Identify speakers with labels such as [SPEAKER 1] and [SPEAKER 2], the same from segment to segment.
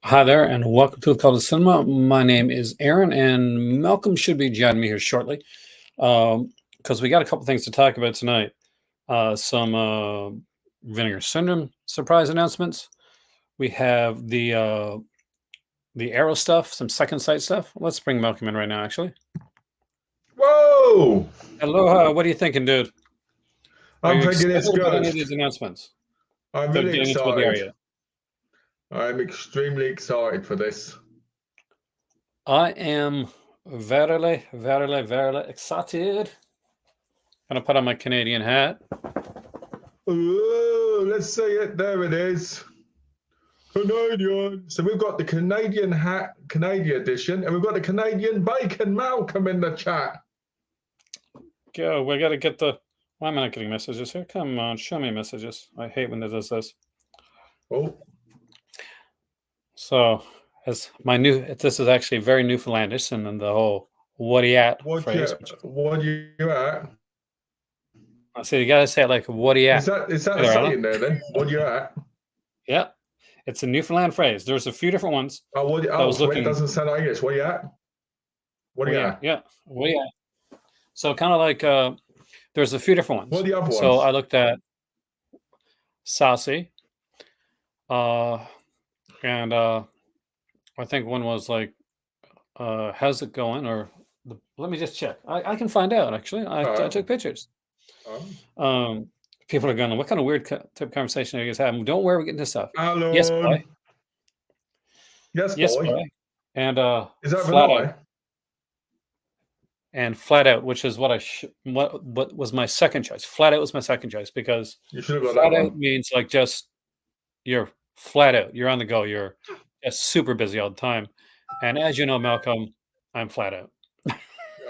[SPEAKER 1] Hi there, and welcome to the Call to Cinema. My name is Aaron, and Malcolm should be joining me here shortly because we got a couple things to talk about tonight. Some Vinegar Syndrome surprise announcements. We have the Arrow stuff, some Second Sight stuff. Let's bring Malcolm in right now. Actually,
[SPEAKER 2] Whoa!
[SPEAKER 1] aloha. What are you thinking, dude? Are
[SPEAKER 2] I'm
[SPEAKER 1] you
[SPEAKER 2] thinking
[SPEAKER 1] excited
[SPEAKER 2] it's
[SPEAKER 1] about
[SPEAKER 2] good.
[SPEAKER 1] any of these announcements?
[SPEAKER 2] I'm
[SPEAKER 1] Without
[SPEAKER 2] really
[SPEAKER 1] getting into what they are
[SPEAKER 2] excited.
[SPEAKER 1] yet.
[SPEAKER 2] I'm extremely excited for this.
[SPEAKER 1] I am very excited. Gonna put on my Canadian hat.
[SPEAKER 2] Ooh, let's see it. There it is. Canadian. So we've got the Canadian hat, Canadian edition, and we've got the Canadian bacon. Malcolm in the chat.
[SPEAKER 1] Go. We got to get the. Why am I not getting messages here? Come on, show me messages. I hate when it does this.
[SPEAKER 2] Oh,
[SPEAKER 1] So, as my new, this is actually very Newfoundlandish, and then the whole "what are you at" phrase.
[SPEAKER 2] what you at?
[SPEAKER 1] I say you got to say it like "what are you at."
[SPEAKER 2] Is that
[SPEAKER 1] Hey
[SPEAKER 2] a
[SPEAKER 1] there, Alan.
[SPEAKER 2] saying there then? What you at?
[SPEAKER 1] Yeah, it's a Newfoundland phrase. There's a few different ones. I was
[SPEAKER 2] So it
[SPEAKER 1] looking.
[SPEAKER 2] doesn't sound like English. What you at? What are you at?
[SPEAKER 1] Yeah, what are you at? So kind of like there's a few different ones.
[SPEAKER 2] What are the other
[SPEAKER 1] So
[SPEAKER 2] ones?
[SPEAKER 1] I looked at saucy, and I think one was like how's it going? Or let me just check. I can find out. Actually, I took pictures. Um, People are going, what kind of weird type of conversation are you guys having? Don't worry, we're getting this stuff. Yes, boy.
[SPEAKER 2] Alan. Yes,
[SPEAKER 1] Yes,
[SPEAKER 2] boy.
[SPEAKER 1] boy. And
[SPEAKER 2] Is that
[SPEAKER 1] flat
[SPEAKER 2] Vanilla?
[SPEAKER 1] out. And flat out, which is what what was my second choice. Flat out was my second choice because
[SPEAKER 2] You should have got
[SPEAKER 1] flat
[SPEAKER 2] that
[SPEAKER 1] out
[SPEAKER 2] one.
[SPEAKER 1] means like just you're flat out. You're on the go. You're just super busy all the time. And as you know, Malcolm, I'm flat out.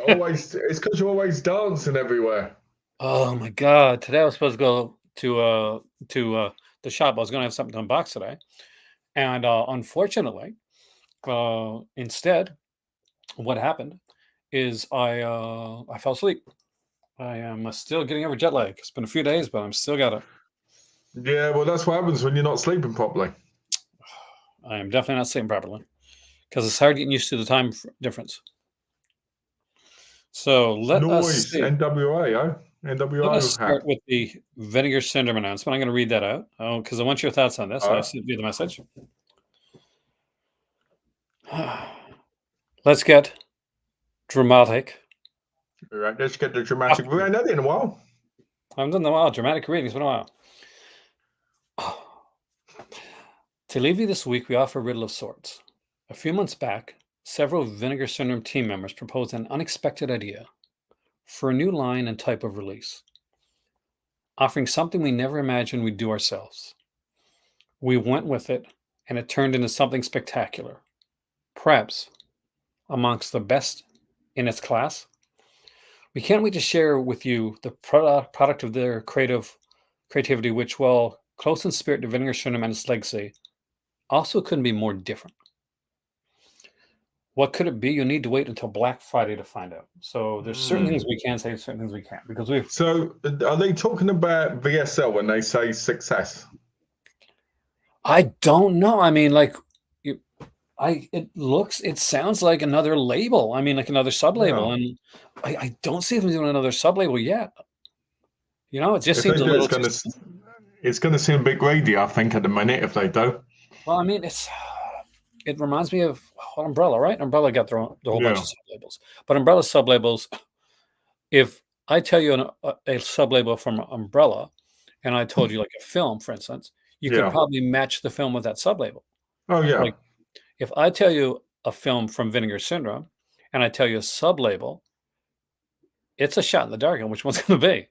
[SPEAKER 2] Always, it's because you're always dancing everywhere.
[SPEAKER 1] Oh my God. Today I was supposed to go to the shop. I was gonna have something to unbox today. And unfortunately, instead, what happened is I fell asleep. I am still getting over jet lag. It's been a few days, but I'm still got it.
[SPEAKER 2] Yeah, well, that's what happens when you're not sleeping properly.
[SPEAKER 1] I am definitely not sleeping properly because it's hard getting used to the time difference. So let us
[SPEAKER 2] Noise,
[SPEAKER 1] see.
[SPEAKER 2] NWA, eh?
[SPEAKER 1] Let us
[SPEAKER 2] NWA
[SPEAKER 1] start
[SPEAKER 2] hat.
[SPEAKER 1] with the Vinegar Syndrome announcement. I'm going to read that out because I want your thoughts on this. I sent you the message. Let's get dramatic.
[SPEAKER 2] All right, let's get the dramatic. We ain't had it in a while.
[SPEAKER 1] I haven't done that in a while. Dramatic reading. It's been a while. To leave you this week, we offer a riddle of sorts. A few months back, several Vinegar Syndrome team members proposed an unexpected idea for a new line and type of release, offering something we never imagined we'd do ourselves. We went with it, and it turned into something spectacular, perhaps amongst the best in its class. We can't wait to share with you the product of their creativity, which, while close in spirit to Vinegar Syndrome and its legacy, also couldn't be more different. What could it be? You need to wait until Black Friday to find out. So there's certain things we can say, certain things we can't, because we've.
[SPEAKER 2] So, are they talking about VSL when they say success?
[SPEAKER 1] I don't know. I mean, like, it sounds like another label. I mean, like another sub-label, and I don't see them doing another sub-label yet. You know, it just seems a little too.
[SPEAKER 2] It's going to seem a bit greedy, I think, at the minute if they do.
[SPEAKER 1] Well, I mean, it reminds me of Umbrella, right? Umbrella got their whole bunch of sub-labels, but Umbrella sub-labels. If I tell you a sub-label from Umbrella, and I told you like a film, for instance, you could probably match the film with that sub-label.
[SPEAKER 2] Oh yeah.
[SPEAKER 1] Like if I tell you a film from Vinegar Syndrome, and I tell you a sub-label, it's a shot in the dark on which one's going to be.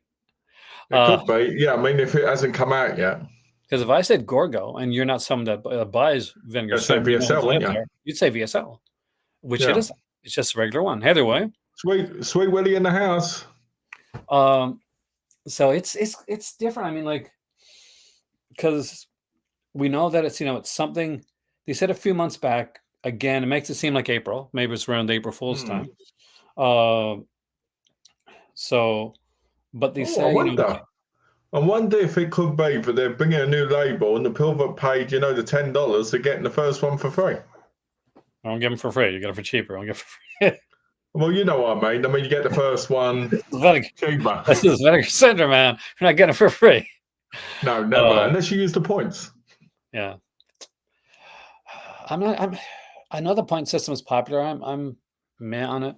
[SPEAKER 2] It could be. Yeah, I mean, if it hasn't come out yet.
[SPEAKER 1] Because if I said Gorgo and you're not someone that buys Vinegar Syndrome,
[SPEAKER 2] VSL, wouldn't you?
[SPEAKER 1] You'd say VSL, which it isn't. It's just a regular one. Either way.
[SPEAKER 2] Sweet Willie in the house.
[SPEAKER 1] So it's different. I mean, like, because we know that it's something they said a few months back. Again, it makes it seem like April. Maybe it's around April Fool's time. So, but they say,
[SPEAKER 2] I wonder if it could be that they're bringing a new label and the people that paid, the $10 are getting the first one for free.
[SPEAKER 1] I don't give them for free. You get it for cheaper. I don't get it for free.
[SPEAKER 2] Well, you know what I mean. I mean, you get the first one cheaper.
[SPEAKER 1] This is Vinegar Syndrome, man. You're not getting it for free.
[SPEAKER 2] No, never. Unless you use the points.
[SPEAKER 1] Yeah. I know the point system is popular. I'm meh on it.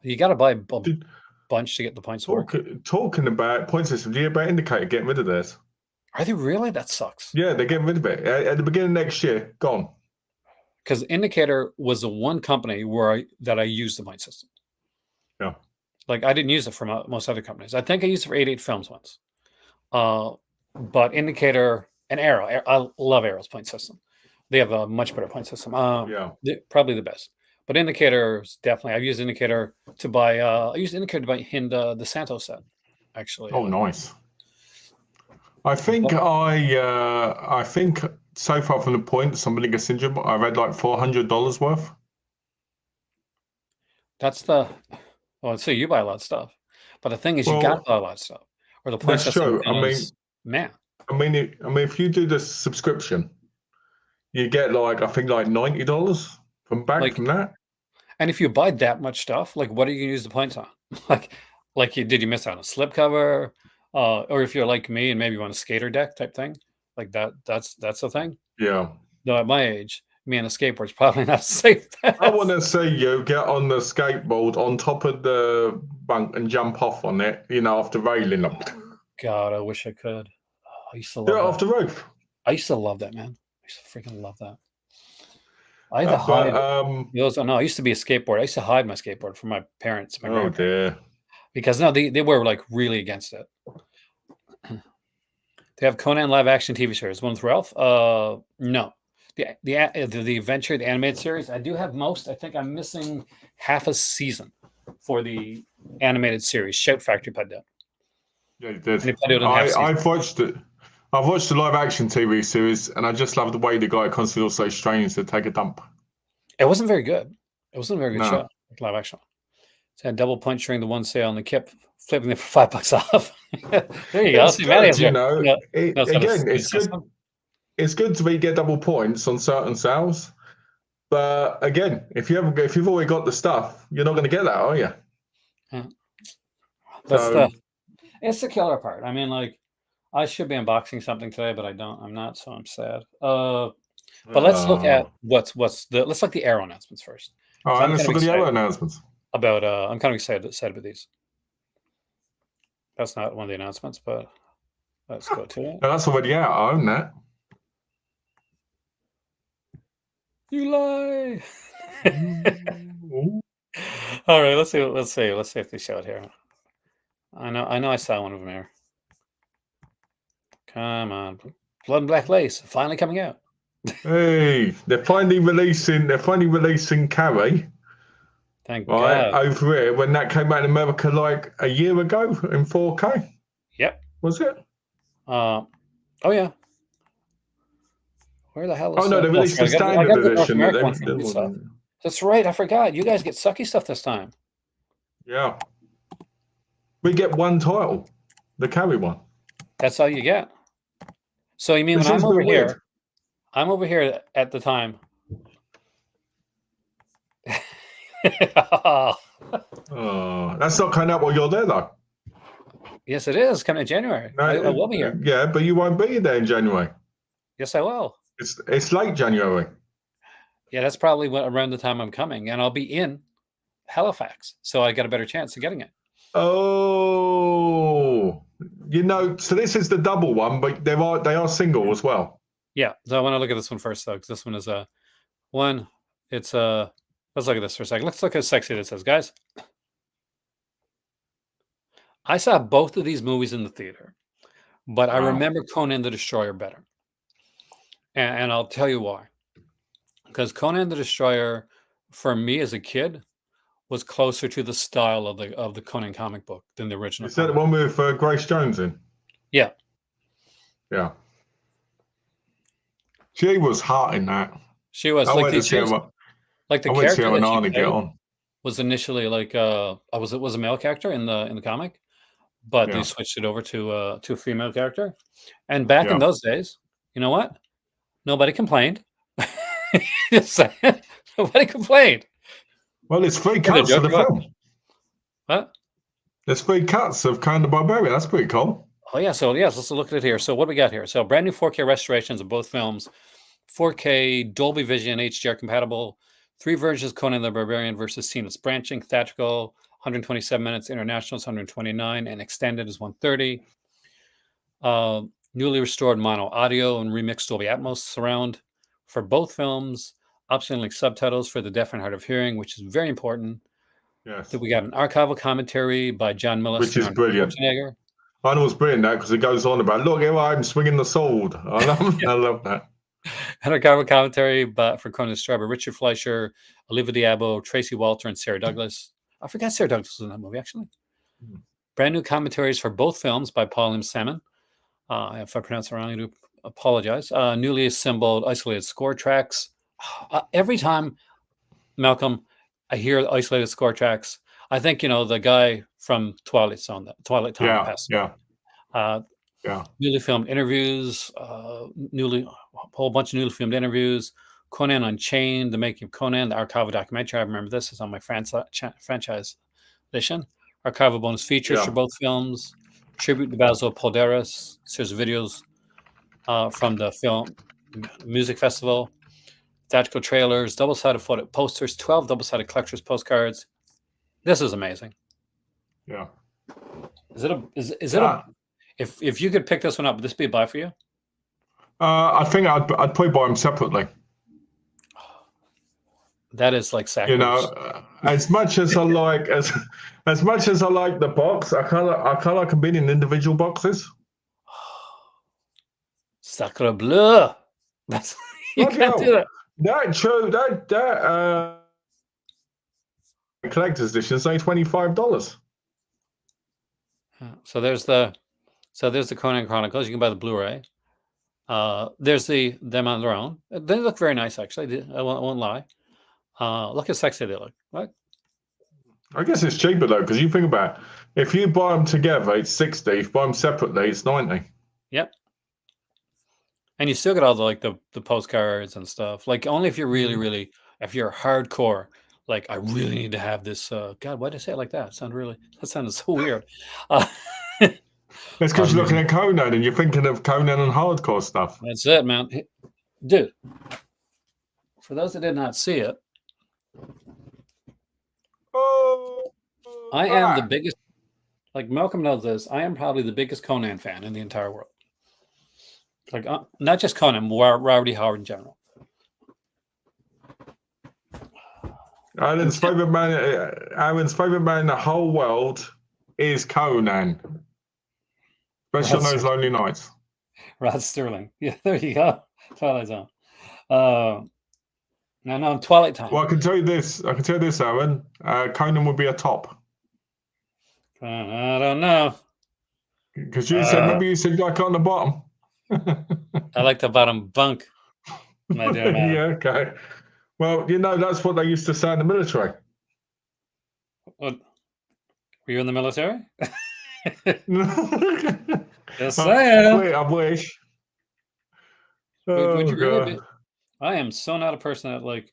[SPEAKER 1] You got to buy a bunch to get the points work.
[SPEAKER 2] Talking about point system, do you hear about Indicator getting rid of theirs?
[SPEAKER 1] Are they really? That sucks.
[SPEAKER 2] Yeah, they're getting rid of it at the beginning of next year. Gone.
[SPEAKER 1] Because Indicator was the one company that I used the point system.
[SPEAKER 2] Yeah.
[SPEAKER 1] Like I didn't use it for most other companies. I think I used it for 88 Films once. But Indicator and Arrow, I love Arrow's point system. They have a much better point system.
[SPEAKER 2] Yeah.
[SPEAKER 1] Probably the best. But Indicator's definitely. I've used Indicator to buy. I used Indicator to buy Hind the Santos set. Actually.
[SPEAKER 2] Oh, nice. I think so far from the points on Vinegar Syndrome, I've had like $400 worth.
[SPEAKER 1] That's the. Well, so you buy a lot of stuff, but the thing is, you got to buy a lot of stuff. Or the point
[SPEAKER 2] that's true.
[SPEAKER 1] man.
[SPEAKER 2] I mean, if you do the subscription, you get like I think like $90 from that.
[SPEAKER 1] And if you buy that much stuff, like what are you gonna use the points on? Did you miss out on a slipcover? Or if you're like me and maybe you want a skater deck type thing, like that's the thing.
[SPEAKER 2] Yeah.
[SPEAKER 1] No, at my age, me on a skateboard's probably not safe.
[SPEAKER 2] I want to see you get on the skateboard on top of the bunk and jump off on it, off the railing.
[SPEAKER 1] God, I wish I could. I used to love
[SPEAKER 2] do it off the roof.
[SPEAKER 1] I used to love that, man. I used to freaking love that. I had to hide. I used to be a skateboard. I used to hide my skateboard from my parents.
[SPEAKER 2] Oh dear.
[SPEAKER 1] Because no, they were like really against it. They have Conan live action TV series. One with Ralph? No. The Adventure, the animated series. I do have most. I think I'm missing half a season for the animated series. Shout Factory put down.
[SPEAKER 2] Yeah, you did. I've watched it. I've watched the live action TV series, and I just love the way the guy constantly also strains to take a dump.
[SPEAKER 1] It wasn't very good. It wasn't a very good show. Live action. So I had double punch during the one sale, and they kept flipping it for $5 off. There you go.
[SPEAKER 2] It's good. It's good to get double points on certain sales, but again, if you've already got the stuff, you're not going to get that, are you?
[SPEAKER 1] Yeah. It's the killer part. I mean, like, I should be unboxing something today, but I don't. I'm not, so I'm sad. But let's look at let's look at the Arrow announcements first.
[SPEAKER 2] All right, let's look at the Arrow announcements.
[SPEAKER 1] I'm kind of excited about these. That's not one of the announcements, but let's go to it.
[SPEAKER 2] No, that's already out. I own that.
[SPEAKER 1] You lie. All right, let's see if they show it here. I know I saw one of them here. Come on. Blood and Black Lace finally coming out.
[SPEAKER 2] Hey, they're finally releasing Carrie.
[SPEAKER 1] Thank God.
[SPEAKER 2] Over here when that came out in America like a year ago in 4K.
[SPEAKER 1] Yep.
[SPEAKER 2] Was it?
[SPEAKER 1] Oh yeah. Where the hell is
[SPEAKER 2] they released the standard edition.
[SPEAKER 1] That's right. I forgot. You guys get sucky stuff this time.
[SPEAKER 2] Yeah. We get one title, the Carrie one.
[SPEAKER 1] That's all you get. So you mean when I'm over here? I'm over here at the time.
[SPEAKER 2] That's not coming out while you're there, though.
[SPEAKER 1] Yes, it is coming in January. No, I will be here.
[SPEAKER 2] Yeah, but you won't be there in January.
[SPEAKER 1] Yes, I will.
[SPEAKER 2] It's late January.
[SPEAKER 1] Yeah, that's probably around the time I'm coming, and I'll be in Halifax, so I got a better chance of getting it.
[SPEAKER 2] Oh, so this is the double one, but they are single as well.
[SPEAKER 1] Yeah, so I want to look at this one first, though, because this one is one. It's let's look at this for a second. Let's look at how sexy it says, guys. I saw both of these movies in the theater, but I remember Conan the Destroyer better, and I'll tell you why. Because Conan the Destroyer, for me as a kid, was closer to the style of the Conan comic book than the original.
[SPEAKER 2] Is that the one with Grace Jones in?
[SPEAKER 1] Yeah.
[SPEAKER 2] Yeah. She was hot in that.
[SPEAKER 1] She was the character that was initially like was a male character in the comic, but they
[SPEAKER 2] Yeah.
[SPEAKER 1] switched it over to a female character. And back in
[SPEAKER 2] Yeah.
[SPEAKER 1] those days, you know what? Nobody complained. Just saying, nobody complained.
[SPEAKER 2] Well, there's three
[SPEAKER 1] Yeah, the
[SPEAKER 2] cuts of
[SPEAKER 1] joke
[SPEAKER 2] the
[SPEAKER 1] about
[SPEAKER 2] film.
[SPEAKER 1] what?
[SPEAKER 2] There's three cuts of Conan the Barbarian. That's pretty cool.
[SPEAKER 1] Oh yeah, so yes, let's look at it here. So what do we got here? So brand new 4K restorations of both films, 4K Dolby Vision HDR compatible, 3 versions Conan the Barbarian versus seamless branching, theatrical 127 minutes, international is 129, and extended is 130. Newly restored mono audio and remixed Dolby Atmos surround for both films. Optionally subtitles for the deaf and hard of hearing, which is very important.
[SPEAKER 2] Yes.
[SPEAKER 1] That we got an archival commentary by John Millis
[SPEAKER 2] Which
[SPEAKER 1] and
[SPEAKER 2] is
[SPEAKER 1] Arnold
[SPEAKER 2] brilliant.
[SPEAKER 1] Schwarzenegger.
[SPEAKER 2] I know it's brilliant that because it goes on about, look, here I'm swinging the sword. I love that.
[SPEAKER 1] And archival commentary but for Conan the Strawberry, Richard Fleischer, Olivia Diabo, Tracy Walter, and Sarah Douglas. I forgot Sarah Douglas was in that movie, actually. Brand new commentaries for both films by Paul M. Salmon. If I pronounce it wrong, I do apologize. Newly assembled isolated score tracks. Every time, Malcolm, I hear isolated score tracks, I think, the guy from Twilight Zone that
[SPEAKER 2] Yeah.
[SPEAKER 1] passed.
[SPEAKER 2] Yeah.
[SPEAKER 1] Yeah. Newly filmed interviews, a whole bunch of newly filmed interviews. Conan Unchained, the making of Conan, the archival documentary. I remember this is on my franchise edition. Archival bonus features for both films. Tribute to Basil Polderis. Series of videos from the film music festival. Theatrical trailers, double-sided photo posters, 12 double-sided collector's postcards. This is amazing.
[SPEAKER 2] Yeah.
[SPEAKER 1] Is it a if you could pick this one up, would this be a buy for you?
[SPEAKER 2] I think I'd probably buy them separately.
[SPEAKER 1] That is like sacrilege.
[SPEAKER 2] As much as I like as much as I like the box, I kind of like them being in individual boxes.
[SPEAKER 1] Sacre bleu! That's you can't do that.
[SPEAKER 2] That true. That collector's edition is only $25.
[SPEAKER 1] So there's the Conan Chronicles. You can buy the Blu-ray. There's them on their own. They look very nice, actually. I won't lie. Look how sexy they look. Right?
[SPEAKER 2] I guess it's cheaper though, because you think about it, if you buy them together, it's 60. If you buy them separately, it's 90.
[SPEAKER 1] Yep. And you still get all the postcards and stuff. Like only if you're really, if you're hardcore, like I really need to have this. God, why did I say it like that? That sounded so weird.
[SPEAKER 2] It's because you're looking at Conan and you're thinking of Conan and hardcore stuff.
[SPEAKER 1] That's it, man. Dude, for those that did not see it, I am the biggest, like Malcolm knows this, I am probably the biggest Conan fan in the entire world. Like, not just Conan, Robert E. Howard in general.
[SPEAKER 2] Alan's favorite man in the whole world is Conan. Especially on those lonely nights.
[SPEAKER 1] Rod Sterling. Yeah, there you go. Twilight Zone. No, Twilight Time.
[SPEAKER 2] Well, I can tell you this, Aaron. Conan would be a top.
[SPEAKER 1] I don't know.
[SPEAKER 2] Because you said, remember you said you like on the bottom?
[SPEAKER 1] I like the bottom bunk, my dear man.
[SPEAKER 2] Yeah, okay. Well, that's what they used to say in the military.
[SPEAKER 1] What? Were you in the military? Yes,
[SPEAKER 2] I am. I wish.
[SPEAKER 1] Would you really be? I am so not a person that like.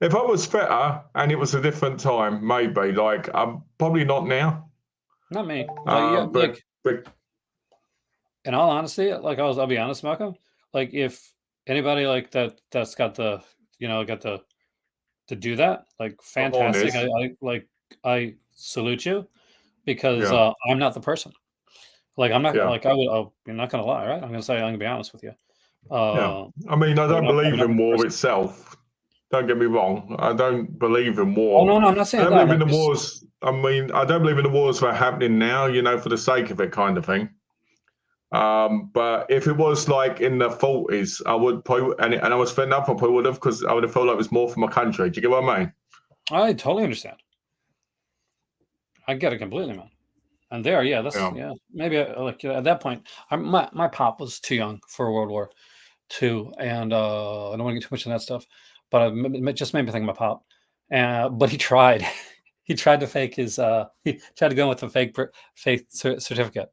[SPEAKER 2] If I was fitter and it was a different time, maybe. Like, I'm probably not now.
[SPEAKER 1] Not me.
[SPEAKER 2] But
[SPEAKER 1] in all honesty, like I'll be honest, Malcolm. Like if anybody like that's got the to do that, like fantastic. I salute you because I'm not the person. Like I'm not like I'm not gonna lie, right? I'm gonna be honest with you.
[SPEAKER 2] I mean, I don't believe in war itself. Don't get me wrong. I don't believe in war.
[SPEAKER 1] Oh no, I'm not saying
[SPEAKER 2] I
[SPEAKER 1] that.
[SPEAKER 2] don't believe in the wars. I mean, I don't believe in the wars that are happening now. For the sake of it, kind of thing. But if it was like in the 40s, I would probably, and I was fed up, I probably would have, because I would have felt like it was more for my country. Do you get what I mean?
[SPEAKER 1] I totally understand. I get it completely, man. And there, maybe like at that point, my pop was too young for World War II, and I don't want to get too much on that stuff, but it just made me think of my pop. But he tried. he tried to fake his. He tried to go in with a fake certificate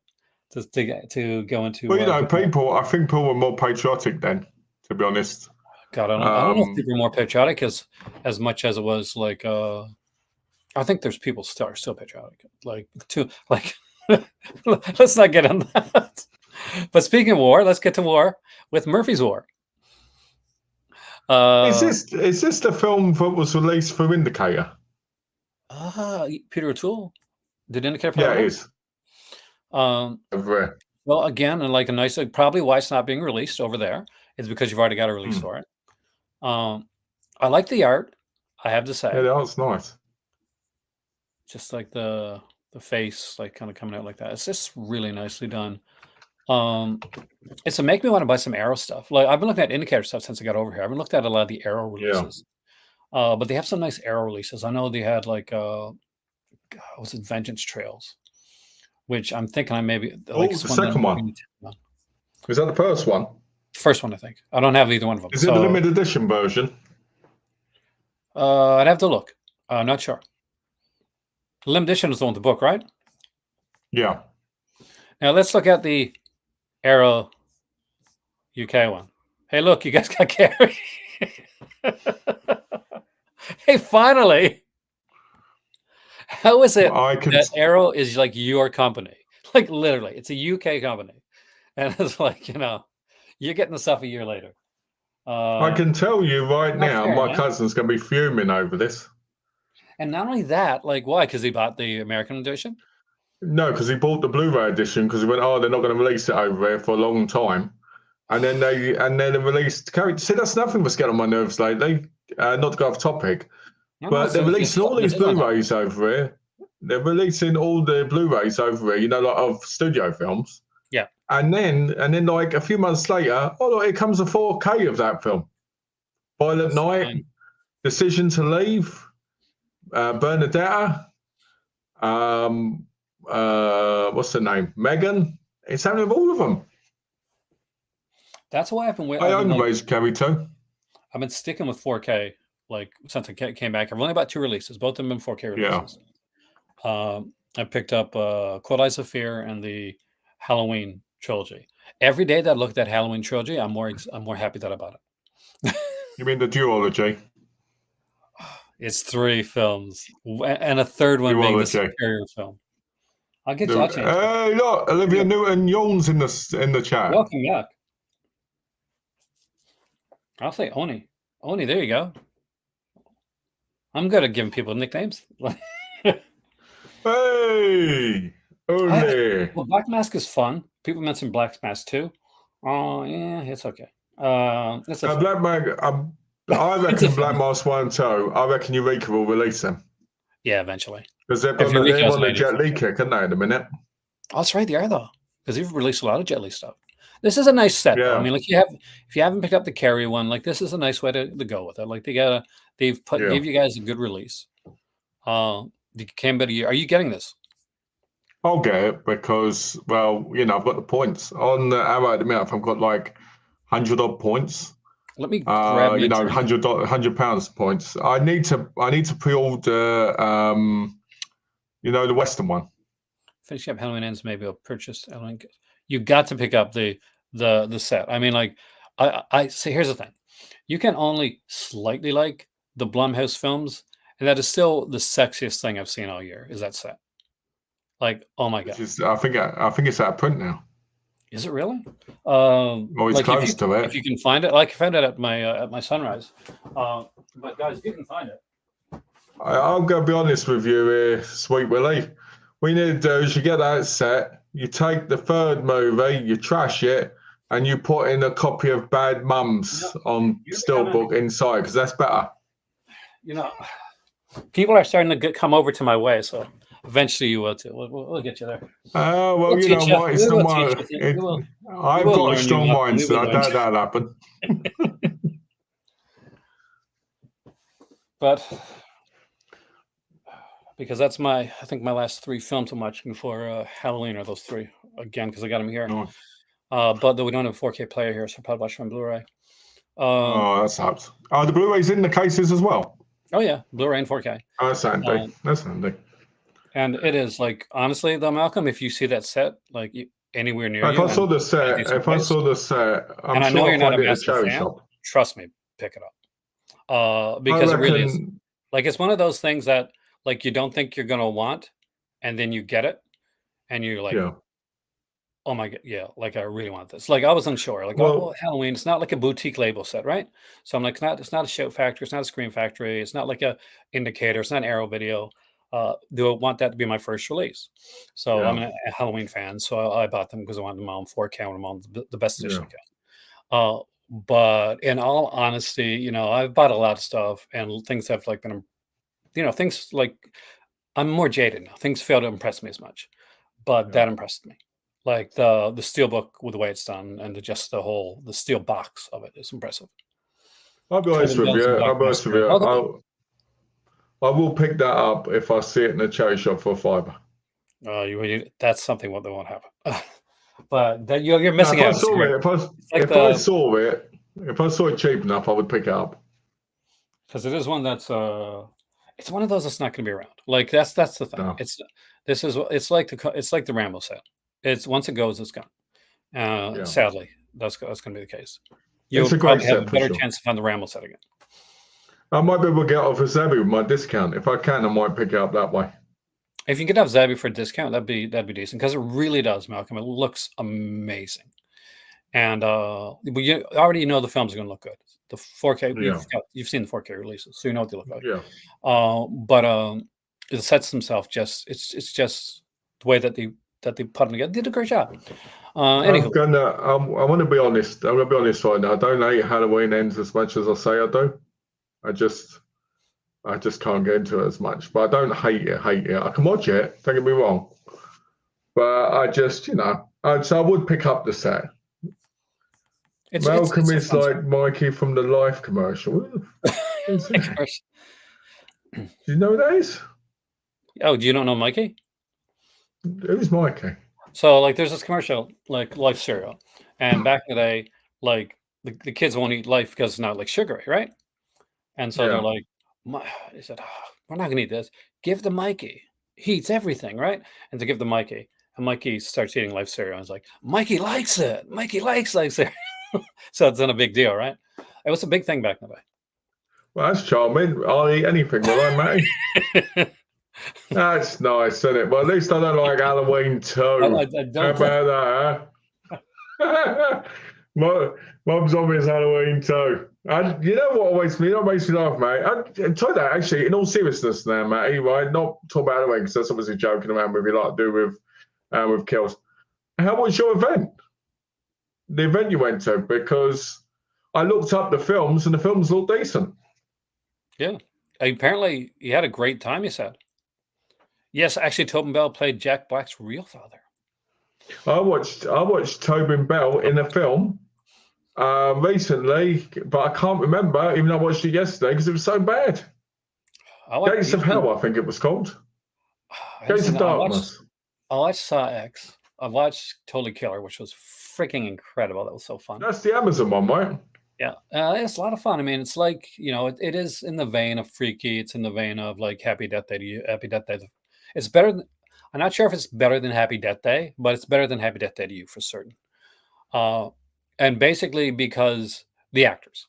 [SPEAKER 1] to go into.
[SPEAKER 2] Well, I think people were more patriotic then, to be honest.
[SPEAKER 1] God, I don't know if people are more patriotic as much as it was like. I think there's people still patriotic. Let's not get on that. But speaking of war, let's get to war with Murphy's War.
[SPEAKER 2] Is this the film that was released for Indicator?
[SPEAKER 1] Peter O'Toole did Indicator.
[SPEAKER 2] Yeah, it is.
[SPEAKER 1] Well, again, and like a nice, probably why it's not being released over there is because you've already got a release for it. I like the art, I have to say.
[SPEAKER 2] Yeah, the art's nice.
[SPEAKER 1] Just like the face, like kind of coming out like that. It's just really nicely done. It's to make me want to buy some Arrow stuff. Like I've been looking at Indicator stuff since I got over here. I've been looked at a lot of the Arrow releases. But they have some nice Arrow releases. I know they had like was it Vengeance Trails, which I'm thinking I maybe like
[SPEAKER 2] the second one. Is that the first one?
[SPEAKER 1] First one, I think. I don't have either one of them.
[SPEAKER 2] Is it the limited edition version?
[SPEAKER 1] I'd have to look. Not sure. The limited edition is the one with the book, right?
[SPEAKER 2] Yeah.
[SPEAKER 1] Now let's look at the Arrow UK one. Hey, look, you guys got Gary. Hey, finally. How is it that Arrow is like your company? Like literally, it's a UK company. And it's like, you're getting the stuff a year later.
[SPEAKER 2] I can tell you right now, my cousin's going to be fuming over this.
[SPEAKER 1] And not only that, like, why? Because he bought the American edition?
[SPEAKER 2] No, because he bought the Blu-ray edition because he went, they're not going to release it over there for a long time. And then they released. See, that's nothing that's getting on my nerves lately. Not to go off topic, but they're releasing all these Blu-rays over here. They're releasing all the Blu-rays over here, like of studio films.
[SPEAKER 1] Yeah.
[SPEAKER 2] And then like a few months later, look, here comes a 4K of that film. Violent Night, Decision to Leave, Bernadetta, what's the name? Megan. It's happening with all of them.
[SPEAKER 1] That's why I've been waiting.
[SPEAKER 2] I own Raise Carry too.
[SPEAKER 1] I've been sticking with 4K like since I came back. I've only about 2 releases. Both of them been 4K releases. Yeah. I picked up Cold Eyes of Fear and the Halloween trilogy. Every day that I look at that Halloween trilogy, I'm more happy that I bought it.
[SPEAKER 2] You mean the duology?
[SPEAKER 1] It's 3 films, and a third one being the superior film. I'll get you. I'll change.
[SPEAKER 2] Hey, look, Olivia Newton yawns in the chat.
[SPEAKER 1] Welcome back. I'll say Oni. Oni, there you go. I'm good at giving people nicknames.
[SPEAKER 2] Hey, Oni.
[SPEAKER 1] Well, Black Mask is fun. People mention Black Mask too. Oh, yeah, it's okay. It's
[SPEAKER 2] Black Mask. I reckon Black Mask 1 and 2. I reckon Eureka will release them.
[SPEAKER 1] Yeah, eventually.
[SPEAKER 2] Because they're on the Jet Li kick, aren't they, in a minute?
[SPEAKER 1] Oh, that's right, they are though. Because they've released a lot of Jet Li stuff. This is a nice set. Yeah. I mean, like if you haven't picked up the Carry one, like this is a nice way to go with it. Like they've gave you guys a good release. It came about a year. Are you getting this?
[SPEAKER 2] I'll get it because, well, I've got the points on the Arrow at the minute. I've got like 100 odd points.
[SPEAKER 1] Let me grab
[SPEAKER 2] £100 points. I need to pre-order the Western one.
[SPEAKER 1] Finishing up Halloween Ends, maybe I'll purchase Halloween. You got to pick up the set. I mean, like I say, here's the thing. You can only slightly like the Blumhouse films, and that is still the sexiest thing I've seen all year, is that set. Like, oh my God.
[SPEAKER 2] I think it's out of print now.
[SPEAKER 1] Is it really?
[SPEAKER 2] It's close to it.
[SPEAKER 1] If you can find it, like I found it at my Sunrise. But guys, if you can find it,
[SPEAKER 2] I'm going to be honest with you, Sweet Willie. What you need to do is you get that set, you take the third movie, you trash it, and you put in a copy of Bad Mums on Steelbook inside, because that's better.
[SPEAKER 1] People are starting to come over to my way, so eventually you will too. We'll get you there.
[SPEAKER 2] Well, you know what? It's not my. I've got a strong mind, so I doubt that'll happen.
[SPEAKER 1] But because that's I think my last 3 films I'm watching for Halloween are those 3 again, because I got them here. But though we don't have a 4K player here, so I'll probably watch them on Blu-ray.
[SPEAKER 2] That sucks. The Blu-rays in the cases as well.
[SPEAKER 1] Oh yeah, Blu-ray and 4K.
[SPEAKER 2] That's handy.
[SPEAKER 1] Um,
[SPEAKER 2] That's handy.
[SPEAKER 1] and it is like honestly though, Malcolm, if you see that set like anywhere near
[SPEAKER 2] If
[SPEAKER 1] you
[SPEAKER 2] I
[SPEAKER 1] and
[SPEAKER 2] saw the
[SPEAKER 1] at a
[SPEAKER 2] set,
[SPEAKER 1] decent
[SPEAKER 2] if I
[SPEAKER 1] price,
[SPEAKER 2] saw the set, I'm
[SPEAKER 1] and I know
[SPEAKER 2] sure
[SPEAKER 1] you're
[SPEAKER 2] I'll
[SPEAKER 1] not a
[SPEAKER 2] find it at a
[SPEAKER 1] massive
[SPEAKER 2] charity
[SPEAKER 1] fan,
[SPEAKER 2] shop.
[SPEAKER 1] trust me, pick it up.
[SPEAKER 2] I
[SPEAKER 1] Because it really is.
[SPEAKER 2] reckon,
[SPEAKER 1] Like it's one of those things that like you don't think you're gonna want, and then you get it, and you're like,
[SPEAKER 2] yeah.
[SPEAKER 1] oh my god, yeah, like I really want this. Like I was unsure, like oh
[SPEAKER 2] Well,
[SPEAKER 1] Halloween, it's not like a boutique label set, right? So I'm like, it's not a shout factory, it's not a scream factory, it's not like a indicator, it's not an arrow video. Do I want that to be my first release? So I'm
[SPEAKER 2] yeah,
[SPEAKER 1] a Halloween fan, so I bought them because I wanted them on 4K, I wanted them on the best edition
[SPEAKER 2] yeah,
[SPEAKER 1] I can. But in all honesty, I've bought a lot of stuff and things have like been, things like I'm more jaded now. Things fail to impress me as much, but
[SPEAKER 2] yeah.
[SPEAKER 1] that impressed me. Like the steel book with the way it's done and just the steel box of it is impressive.
[SPEAKER 2] I'll be honest
[SPEAKER 1] Tobin
[SPEAKER 2] with
[SPEAKER 1] Bell's
[SPEAKER 2] you.
[SPEAKER 1] and Black
[SPEAKER 2] I'll be honest with
[SPEAKER 1] Massacre.
[SPEAKER 2] you.
[SPEAKER 1] Oh, go on.
[SPEAKER 2] I will pick that up if I see it in a charity shop for a fiver.
[SPEAKER 1] That's something what that won't happen. But that you're
[SPEAKER 2] Now,
[SPEAKER 1] missing
[SPEAKER 2] if I
[SPEAKER 1] out. It's
[SPEAKER 2] saw
[SPEAKER 1] great.
[SPEAKER 2] it,
[SPEAKER 1] It's like
[SPEAKER 2] if I saw it cheap enough, I would pick it up.
[SPEAKER 1] because it is one that's it's one of those that's not going to be around. Like that's the thing.
[SPEAKER 2] No,
[SPEAKER 1] It's like the Rambo set. It's once it goes, it's gone.
[SPEAKER 2] yeah,
[SPEAKER 1] Sadly, that's going to be the case.
[SPEAKER 2] it's
[SPEAKER 1] You'll
[SPEAKER 2] a great
[SPEAKER 1] probably have a
[SPEAKER 2] set for
[SPEAKER 1] better
[SPEAKER 2] sure.
[SPEAKER 1] chance to find the Rambo set again.
[SPEAKER 2] I might be able to get off a Zabby with my discount. If I can, I might pick it up that way.
[SPEAKER 1] If you could have Zabby for a discount, that'd be decent because it really does, Malcolm. It looks amazing, and you already know the films are going to look good. The 4K,
[SPEAKER 2] Yeah,
[SPEAKER 1] you've seen the 4K releases, so you know what they look like.
[SPEAKER 2] yeah.
[SPEAKER 1] But the sets themselves it's just the way that they put them together. They did a great job.
[SPEAKER 2] I'm
[SPEAKER 1] Anywho,
[SPEAKER 2] gonna. I want to be honest. I'm gonna be honest right now. I don't hate Halloween ends as much as I say I do. I just, I just can't get into it as much. But I don't hate it. Hate it. I can watch it. Don't get me wrong. But I just, so I would pick up the set. Malcolm
[SPEAKER 1] it's a
[SPEAKER 2] is
[SPEAKER 1] fun set.
[SPEAKER 2] like Mikey from the Life commercial. Is that? Do you know who that is?
[SPEAKER 1] Oh, do you don't know Mikey?
[SPEAKER 2] Who's Mikey?
[SPEAKER 1] So like there's this commercial like Life cereal. And back in the day, like the kids won't eat Life because it's not like sugary, right? And so they're
[SPEAKER 2] Yeah,
[SPEAKER 1] like, they said, "Ah, we're not gonna eat this. Give the Mikey. He eats everything, right?" And to give the Mikey. And Mikey starts eating Life cereal and it's like, Mikey likes it. Mikey likes Life cereal. So it's not a big deal, right? It was a big thing back in
[SPEAKER 2] well, that's charming. I'll eat anything, will I, Matty?
[SPEAKER 1] the day.
[SPEAKER 2] That's nice, isn't it? Well, at least I don't like Halloween too.
[SPEAKER 1] I
[SPEAKER 2] How
[SPEAKER 1] don't think
[SPEAKER 2] about that, huh? Mum's Zombies Halloween too. And you know what makes me laugh, mate? I tell you that actually, in all seriousness now, Matty, right? Not talk about Halloween because that's obviously joking around with you like to do with kills. How was your event? The event you went to? Because I looked up the films and the films look decent.
[SPEAKER 1] yeah. Apparently he had a great time, he said. Yes, actually Tobin Bell played Jack Black's real father.
[SPEAKER 2] I watched Tobin Bell in a film recently, but I can't remember, even though I watched it yesterday because it was so bad.
[SPEAKER 1] I like
[SPEAKER 2] Gates of Hell, I think it was called.
[SPEAKER 1] I haven't
[SPEAKER 2] Gates
[SPEAKER 1] seen
[SPEAKER 2] of
[SPEAKER 1] that.
[SPEAKER 2] Darkness.
[SPEAKER 1] I watched Saw X. I watched Totally Killer, which was freaking incredible. That was so fun.
[SPEAKER 2] That's the Amazon one, right?
[SPEAKER 1] Yeah, it's a lot of fun. I mean, it's like it is in the vein of Freaky. It's in the vein of like Happy Death Day to You. Happy Death Day. It's better than. I'm not sure if it's better than Happy Death Day, but it's better than Happy Death Day to You for certain. Uh, and basically because the actors,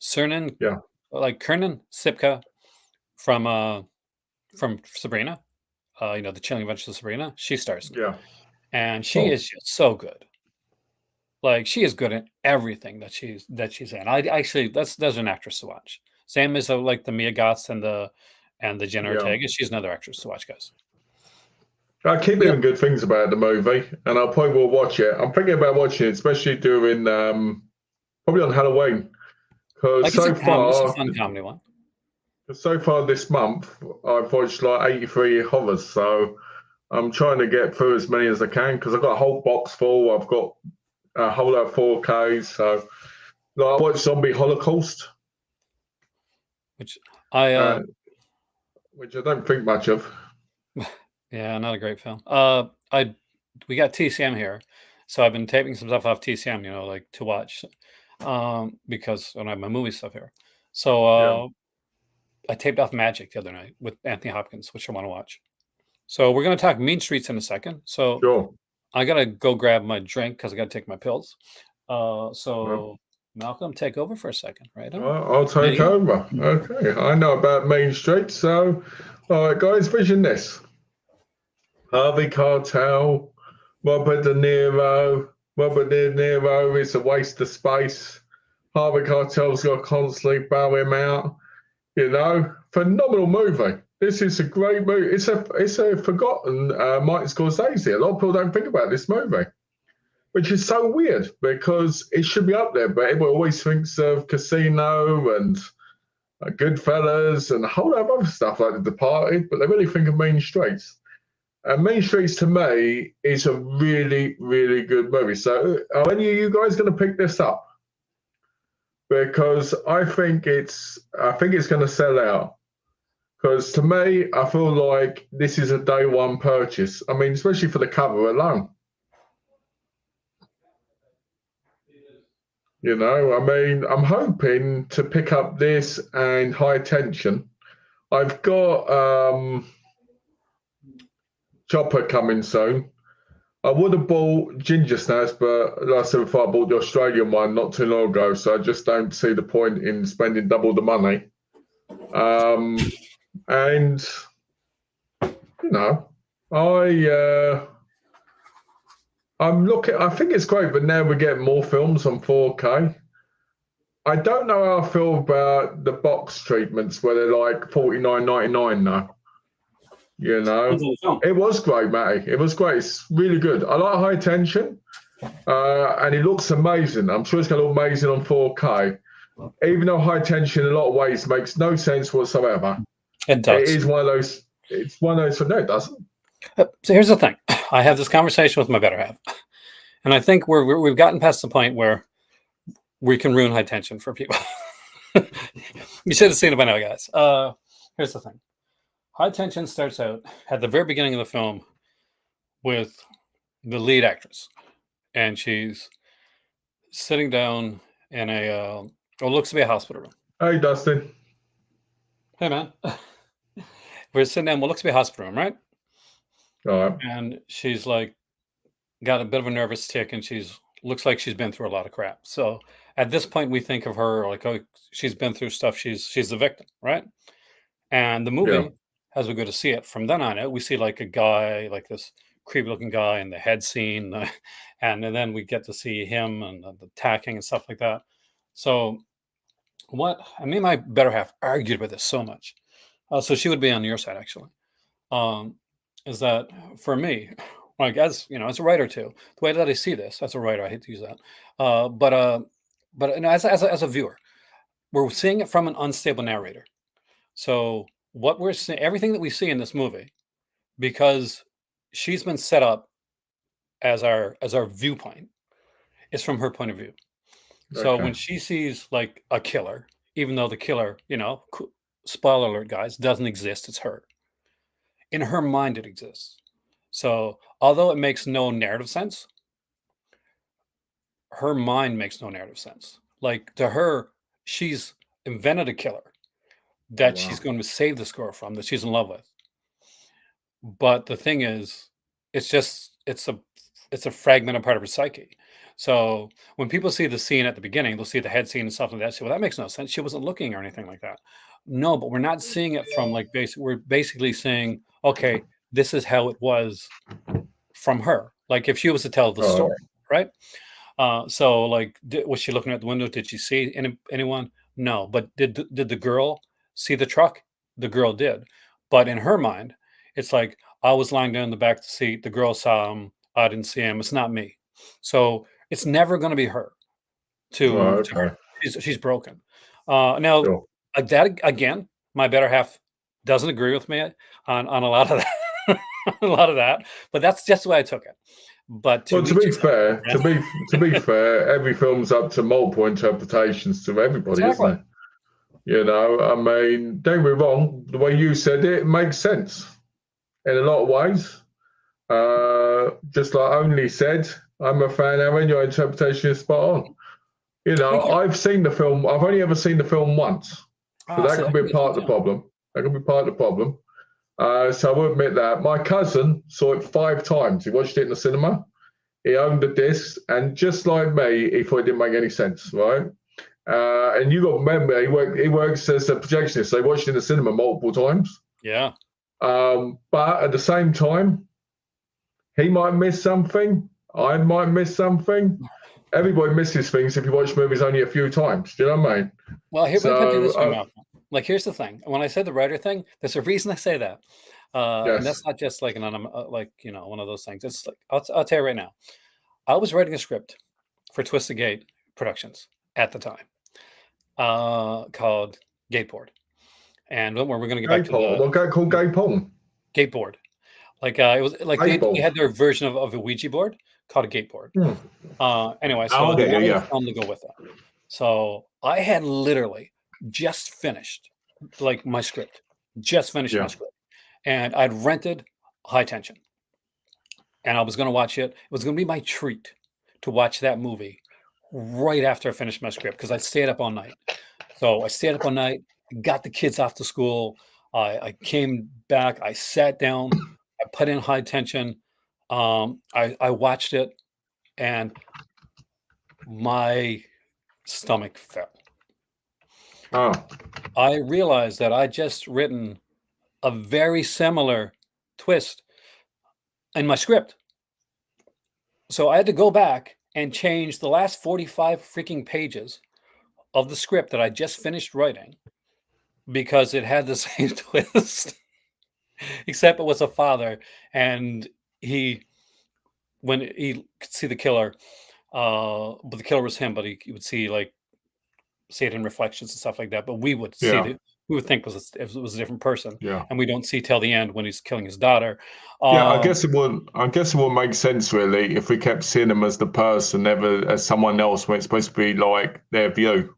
[SPEAKER 1] Cernan,
[SPEAKER 2] Yeah,
[SPEAKER 1] like Kernan Sipka from Sabrina, the Chilling Adventures of Sabrina, she stars in it,
[SPEAKER 2] yeah.
[SPEAKER 1] and she
[SPEAKER 2] Oh,
[SPEAKER 1] is just so good. Like she is good in everything that she's in. I actually that's an actress to watch. Same as like the Mia Goths and the Jenna
[SPEAKER 2] yeah.
[SPEAKER 1] Ortega. She's another actress to watch, guys.
[SPEAKER 2] I keep
[SPEAKER 1] Yeah,
[SPEAKER 2] hearing good things about the movie, and I probably will watch it. I'm thinking about watching it, especially during probably on Halloween, because
[SPEAKER 1] like it's a fun comedy one.
[SPEAKER 2] so far this month I've watched like 83 horrors, so I'm trying to get through as many as I can because I've got a whole box full. I've got a whole lot of 4Ks, so like, I watched Zombie Holocaust,
[SPEAKER 1] Which I
[SPEAKER 2] uh, which I don't think much of.
[SPEAKER 1] yeah, not a great film. I we got TCM here, so I've been taping some stuff off TCM, like to watch, because I don't have my movie stuff here. So
[SPEAKER 2] Yeah,
[SPEAKER 1] taped off Magic the other night with Anthony Hopkins, which I want to watch. So we're going to talk Mean Streets in a second. So
[SPEAKER 2] Sure.
[SPEAKER 1] I got to go grab my drink because I got to take my pills.
[SPEAKER 2] Well,
[SPEAKER 1] So Malcolm, take over for a second, right?
[SPEAKER 2] I'll take over. Okay. I know about Main Street. So, all right, guys, vision this. Harvey Keitel, Robert De Niro. Robert De Niro is a waste of space. Harvey Keitel's got to constantly bow him out. Phenomenal movie. This is a great movie. It's a forgotten Martin Scorsese. A lot of people don't think about this movie, which is so weird because it should be up there, but everyone always thinks of Casino and Goodfellas and a whole lot of other stuff like The Departed, but they really think of Mean Streets. And Mean Streets to me is a really, really good movie. So are any of you guys going to pick this up? Because I think it's going to sell out. Because to me, I feel like this is a day one purchase. I mean, especially for the cover alone. I'm hoping to pick up this and High Tension. I've got Chopper coming soon. I would have bought Ginger Snaps, but like I said before, I bought the Australian one not too long ago, so I just don't see the point in spending double the money. And I'm looking. I think it's great, but now we get more films on 4K. I don't know how I feel about the box treatments where they're like $49.99 now. It was great, Matty. It was great. It's really good. I like High Tension, and it looks amazing. I'm sure it's going to look amazing on 4K. Even though High Tension, in a lot of ways, makes no sense whatsoever.
[SPEAKER 1] It does.
[SPEAKER 2] It is one of those. It's one of those. No, it doesn't.
[SPEAKER 1] So here's the thing. I have this conversation with my better half, and I think we've gotten past the point where we can ruin High Tension for people. You should have seen it by now, guys. Here's the thing. High Tension starts out at the very beginning of the film with the lead actress, and she's sitting down in what looks to be a hospital room.
[SPEAKER 2] Hey, Dustin.
[SPEAKER 1] Hey, man. We're sitting down what looks to be a hospital room, right?
[SPEAKER 2] All right.
[SPEAKER 1] And she's like got a bit of a nervous tick, and looks like she's been through a lot of crap. So at this point, we think of her like, oh, she's been through stuff. She's the victim, right? And the movie, as we go to see it, from then on out, we see like a guy, like this creepy-looking guy in the head scene, and then we get to see him and the tacking and stuff like that. So me and my better half argued about this so much. So she would be on your side, actually. Is that for me, like as a writer too, the way that I see this, as a writer, I hate to use that, but as a viewer, we're seeing it from an unstable narrator. So what we're seeing, everything that we see in this movie, because she's been set up as our viewpoint, is from her point of view. So when she sees like a killer, even though the killer, spoiler alert, guys, doesn't exist, it's her. In her mind, it exists. So although it makes no narrative sense, her mind makes no narrative sense. Like to her, she's invented a killer that she's going to save this girl from, that she's in love with. But the thing is, it's a fragmented part of her psyche. So when people see the scene at the beginning, they'll see the head scene and stuff like that. So, well, that makes no sense. She wasn't looking or anything like that. No, but we're not seeing it from like we're basically saying, okay, this is how it was from her. Like if she was to tell the story, right? So like, was she looking at the window? Did she see anyone? No. But did the girl see the truck? The girl did. But in her mind, it's like, I was lying down in the back of the seat. The girl saw him. I didn't see him. It's not me. So it's never going to be her. To her. She's broken. Now, that again, my better half doesn't agree with me on a lot of that. A lot of that, but that's just the way I took it. But
[SPEAKER 2] to be fair, every film's up to multiple interpretations to everybody, isn't it? I mean, don't be wrong. The way you said it makes sense in a lot of ways. Just like Only said, I'm a fan, Aaron. Your interpretation is spot on. I've seen the film. I've only ever seen the film once. So
[SPEAKER 1] Ah,
[SPEAKER 2] that
[SPEAKER 1] so
[SPEAKER 2] could
[SPEAKER 1] that
[SPEAKER 2] be
[SPEAKER 1] could be
[SPEAKER 2] part
[SPEAKER 1] true
[SPEAKER 2] of the
[SPEAKER 1] too.
[SPEAKER 2] problem. That could be part of the problem. So I will admit that. My cousin saw it 5 times. He watched it in the cinema. He owned the disc, and just like me, he thought it didn't make any sense, right? And you got to remember, he works as a projectionist, so he watched it in the cinema multiple times.
[SPEAKER 1] Yeah.
[SPEAKER 2] But at the same time, he might miss something. I might miss something. Everybody misses things if you watch movies only a few times. Do you know what I mean?
[SPEAKER 1] Well, here, let me put it this way,
[SPEAKER 2] So,
[SPEAKER 1] Malcolm. Like, here's the thing. When I said the writer thing, there's a reason I say that, and
[SPEAKER 2] yes.
[SPEAKER 1] that's not just like like one of those things. It's like I'll tell you right now. I was writing a script for Twisted Gate Productions at the time, called Gateboard, and don't worry, we're going to get
[SPEAKER 2] Gay
[SPEAKER 1] back to
[SPEAKER 2] porn.
[SPEAKER 1] the
[SPEAKER 2] What get called gay porn?
[SPEAKER 1] Gateboard. Like it was like
[SPEAKER 2] Gay
[SPEAKER 1] they
[SPEAKER 2] porn.
[SPEAKER 1] had their version of a Ouija board called a Gateboard.
[SPEAKER 2] Hmm.
[SPEAKER 1] Anyway,
[SPEAKER 2] Oh,
[SPEAKER 1] so they
[SPEAKER 2] okay,
[SPEAKER 1] wanted a
[SPEAKER 2] yeah.
[SPEAKER 1] film to go with it. So I had literally just finished like my script, just finished my
[SPEAKER 2] Yeah.
[SPEAKER 1] script, and I'd rented High Tension, and I was going to watch it. It was going to be my treat to watch that movie right after I finished my script because I stayed up all night. So I stayed up all night, got the kids off to school. I came back, I sat down, I put in High Tension. I watched it, and my stomach fell.
[SPEAKER 2] Oh,
[SPEAKER 1] I realized that I just written a very similar twist in my script. So I had to go back and change the last 45 freaking pages of the script that I just finished writing because it had the same twist, except it was a father and he, when he could see the killer, but the killer was him, but he would see like see it in reflections and stuff like that. But we would see
[SPEAKER 2] yeah,
[SPEAKER 1] the we would think it was a different person,
[SPEAKER 2] yeah.
[SPEAKER 1] and we don't see till the end when he's killing his daughter.
[SPEAKER 2] Yeah, I
[SPEAKER 1] Um,
[SPEAKER 2] guess it would. I guess it would make sense really if we kept seeing them as the person, never as someone else, when it's supposed to be like their view.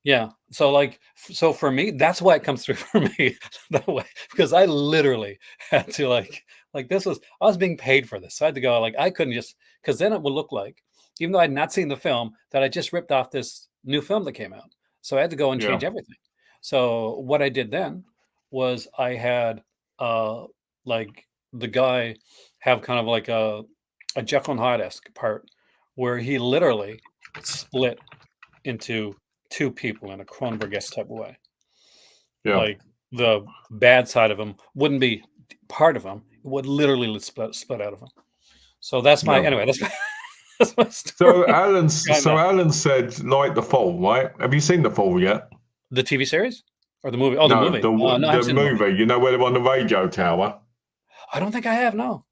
[SPEAKER 1] yeah. So like, so for me, that's why it comes through for me that way because I literally had to like this was I was being paid for this. So I had to go like I couldn't just because then it would look like even though I'd not seen the film that I just ripped off this new film that came out. So I had to go and
[SPEAKER 2] Yeah,
[SPEAKER 1] change everything. So what I did then was I had like the guy have kind of like a Jekyll and Hyde-esque part where he literally split into two people in a Cronenberg-esque type of way.
[SPEAKER 2] yeah,
[SPEAKER 1] Like the bad side of him wouldn't be part of him; it would literally split out of him. So that's my
[SPEAKER 2] yeah.
[SPEAKER 1] anyway. That's my, that's my
[SPEAKER 2] So
[SPEAKER 1] story
[SPEAKER 2] Alan's,
[SPEAKER 1] behind
[SPEAKER 2] so
[SPEAKER 1] that.
[SPEAKER 2] Alan said like the Fall, right? Have you seen the Fall yet?
[SPEAKER 1] The TV series or the movie? Oh, the
[SPEAKER 2] No,
[SPEAKER 1] movie. No, I haven't
[SPEAKER 2] the
[SPEAKER 1] seen the movie.
[SPEAKER 2] movie. You know where they're on the radio tower.
[SPEAKER 1] I don't think I have. No.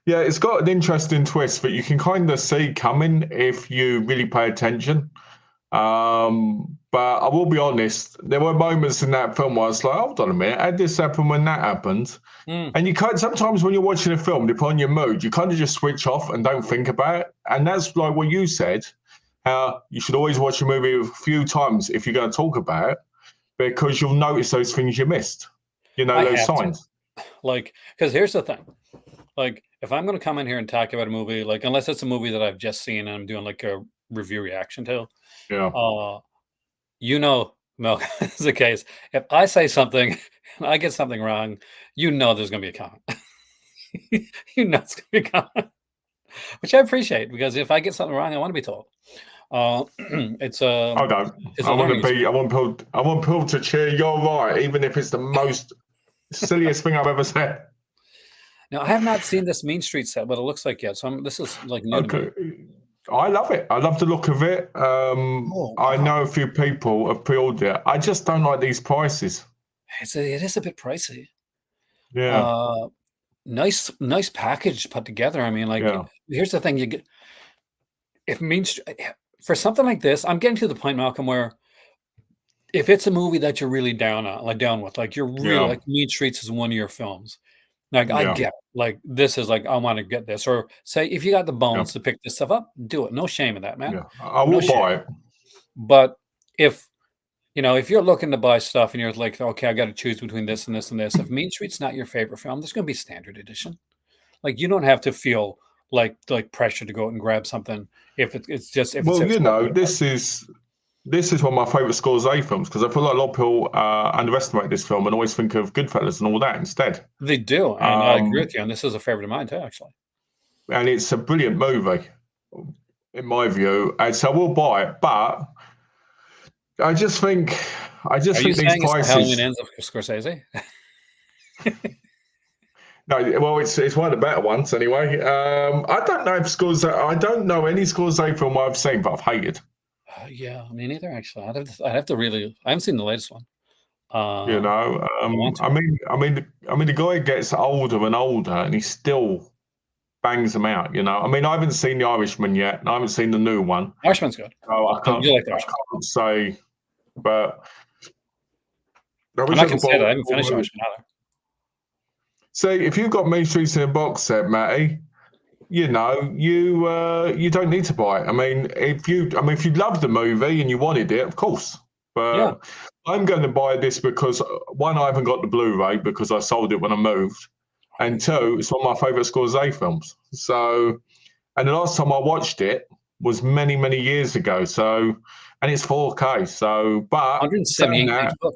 [SPEAKER 2] Yeah, it's got an interesting twist that you can kind of see coming if you really pay attention. But I will be honest, there were moments in that film where I was like, hold on a minute, how did this happen when that happened?
[SPEAKER 1] Mm,
[SPEAKER 2] And you can't sometimes when you're watching a film, depending on your mood, you kind of just switch off and don't think about it. And that's like what you said, how you should always watch a movie a few times if you're going to talk about it, because you'll notice those things you missed. You know,
[SPEAKER 1] I
[SPEAKER 2] those
[SPEAKER 1] have to
[SPEAKER 2] signs.
[SPEAKER 1] like because here's the thing. Like if I'm going to come in here and talk about a movie, like unless it's a movie that I've just seen and I'm doing like a review reaction to,
[SPEAKER 2] Yeah.
[SPEAKER 1] uh, Mel, is the case. If I say something and I get something wrong, there's going to be a comment. It's going to be a comment, which I appreciate because if I get something wrong, I want to be told. It's
[SPEAKER 2] I don't.
[SPEAKER 1] it's a learning experience.
[SPEAKER 2] I want people to cheer you're right, even if it's the most silliest thing I've ever said.
[SPEAKER 1] Now I have not seen this Mean Street set, but it looks like yet. So this is like new to me.
[SPEAKER 2] Okay. I love it. I love the look of it.
[SPEAKER 1] Oh
[SPEAKER 2] I
[SPEAKER 1] wow,
[SPEAKER 2] know a few people have pre-ordered it. I just don't like these prices.
[SPEAKER 1] it is a bit pricey.
[SPEAKER 2] Yeah,
[SPEAKER 1] Uh, nice package put together. I mean, like
[SPEAKER 2] yeah,
[SPEAKER 1] here's the thing: you get if Mean for something like this, I'm getting to the point, Malcolm, where if it's a movie that you're really down on, like down with, like you're really
[SPEAKER 2] yeah,
[SPEAKER 1] like Mean Streets is one of your films. Like I
[SPEAKER 2] yeah,
[SPEAKER 1] get like this is like I want to get this, or say if you got the
[SPEAKER 2] yeah,
[SPEAKER 1] bones to pick this stuff up, do it. No shame in that, man.
[SPEAKER 2] yeah. I
[SPEAKER 1] No
[SPEAKER 2] will
[SPEAKER 1] shame.
[SPEAKER 2] buy it.
[SPEAKER 1] But if if you're looking to buy stuff and you're like, okay, I got to choose between this and this and this. If Mean Street's not your favorite film, there's going to be standard edition. Like you don't have to feel like pressure to go out and grab something if it's just if it's
[SPEAKER 2] Well,
[SPEAKER 1] accessible.
[SPEAKER 2] this is this is one of my favourite Scorsese films because I feel like a lot of people underestimate this film and always think of Goodfellas and all that instead.
[SPEAKER 1] They do, and I agree with you. And this is a favorite of mine too, actually.
[SPEAKER 2] And it's a brilliant movie, in my view. And so we'll buy it, but I just think
[SPEAKER 1] Are you
[SPEAKER 2] these
[SPEAKER 1] saying it's the Halloween
[SPEAKER 2] prices.
[SPEAKER 1] Ends of Scorsese?
[SPEAKER 2] No, well, it's one of the better ones anyway. I don't know if Scorsese. I don't know any Scorsese film I've seen, but I've hated.
[SPEAKER 1] Yeah, me neither. Actually, I'd have to really. I haven't seen the latest one.
[SPEAKER 2] You know,
[SPEAKER 1] I want to.
[SPEAKER 2] the guy gets older and older, and he still bangs them out. You know, I haven't seen The Irishman yet, and I haven't seen the new one,
[SPEAKER 1] Irishman's good.
[SPEAKER 2] so
[SPEAKER 1] You like the Irishman?
[SPEAKER 2] can't say. But I
[SPEAKER 1] I'm
[SPEAKER 2] wish
[SPEAKER 1] not
[SPEAKER 2] I
[SPEAKER 1] gonna
[SPEAKER 2] could
[SPEAKER 1] say that. I haven't
[SPEAKER 2] buy.
[SPEAKER 1] finished Irishman either.
[SPEAKER 2] See, if you've got Mean Streets in a box set, Matty, you know, you don't need to buy it. If you loved the movie and you wanted it, of course.
[SPEAKER 1] Yeah.
[SPEAKER 2] But I'm going to buy this because one, I haven't got the Blu-ray because I sold it when I moved, and two, it's one of my favourite Scorsese films. So, and the last time I watched it was many, many years ago. So, and it's 4K. So, but saying
[SPEAKER 1] 178
[SPEAKER 2] that,
[SPEAKER 1] page book.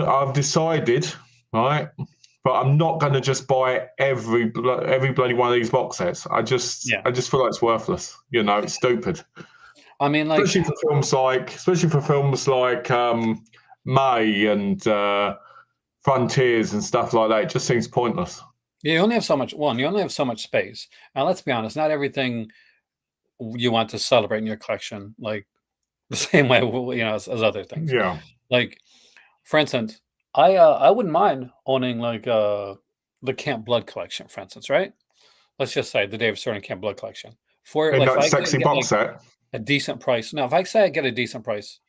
[SPEAKER 2] I've decided, right? But I'm not going to just buy every bloody one of these box sets. I just feel like it's worthless. You know, it's stupid.
[SPEAKER 1] I mean, like,
[SPEAKER 2] especially for films like May and Frontiers and stuff like that. It just seems pointless.
[SPEAKER 1] you only have so much. One, you only have so much space. And let's be honest, not everything you want to celebrate in your collection, like the same way, as other things.
[SPEAKER 2] Yeah.
[SPEAKER 1] Like, for instance, I wouldn't mind owning like the Camp Blood collection, for instance, right? Let's just say the David Stern Camp Blood collection. For
[SPEAKER 2] In
[SPEAKER 1] like, if
[SPEAKER 2] that
[SPEAKER 1] I
[SPEAKER 2] sexy
[SPEAKER 1] get
[SPEAKER 2] box
[SPEAKER 1] like
[SPEAKER 2] set.
[SPEAKER 1] a decent price. Now, if I say I get a decent price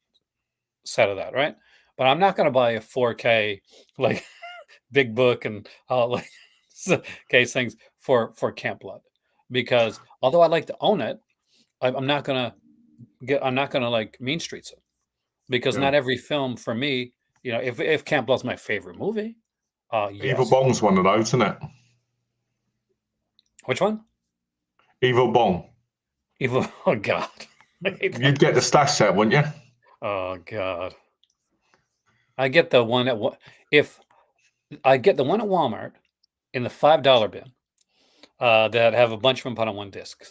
[SPEAKER 1] set of that, right? But I'm not going to buy a 4K like big book and like case things for Camp Blood, because although I'd like to own it, I'm not gonna like Mean Streets it, because
[SPEAKER 2] Yeah.
[SPEAKER 1] not every film for me, if Camp Blood's my favorite movie,
[SPEAKER 2] Evil
[SPEAKER 1] yes.
[SPEAKER 2] Bong's one of those, isn't it?
[SPEAKER 1] Which one?
[SPEAKER 2] Evil Bong.
[SPEAKER 1] Evil. Oh God.
[SPEAKER 2] You'd get the stash set, wouldn't you?
[SPEAKER 1] Oh God. I get the one at if I get the one at Walmart in the $5 bin that have a bunch of them put on one disc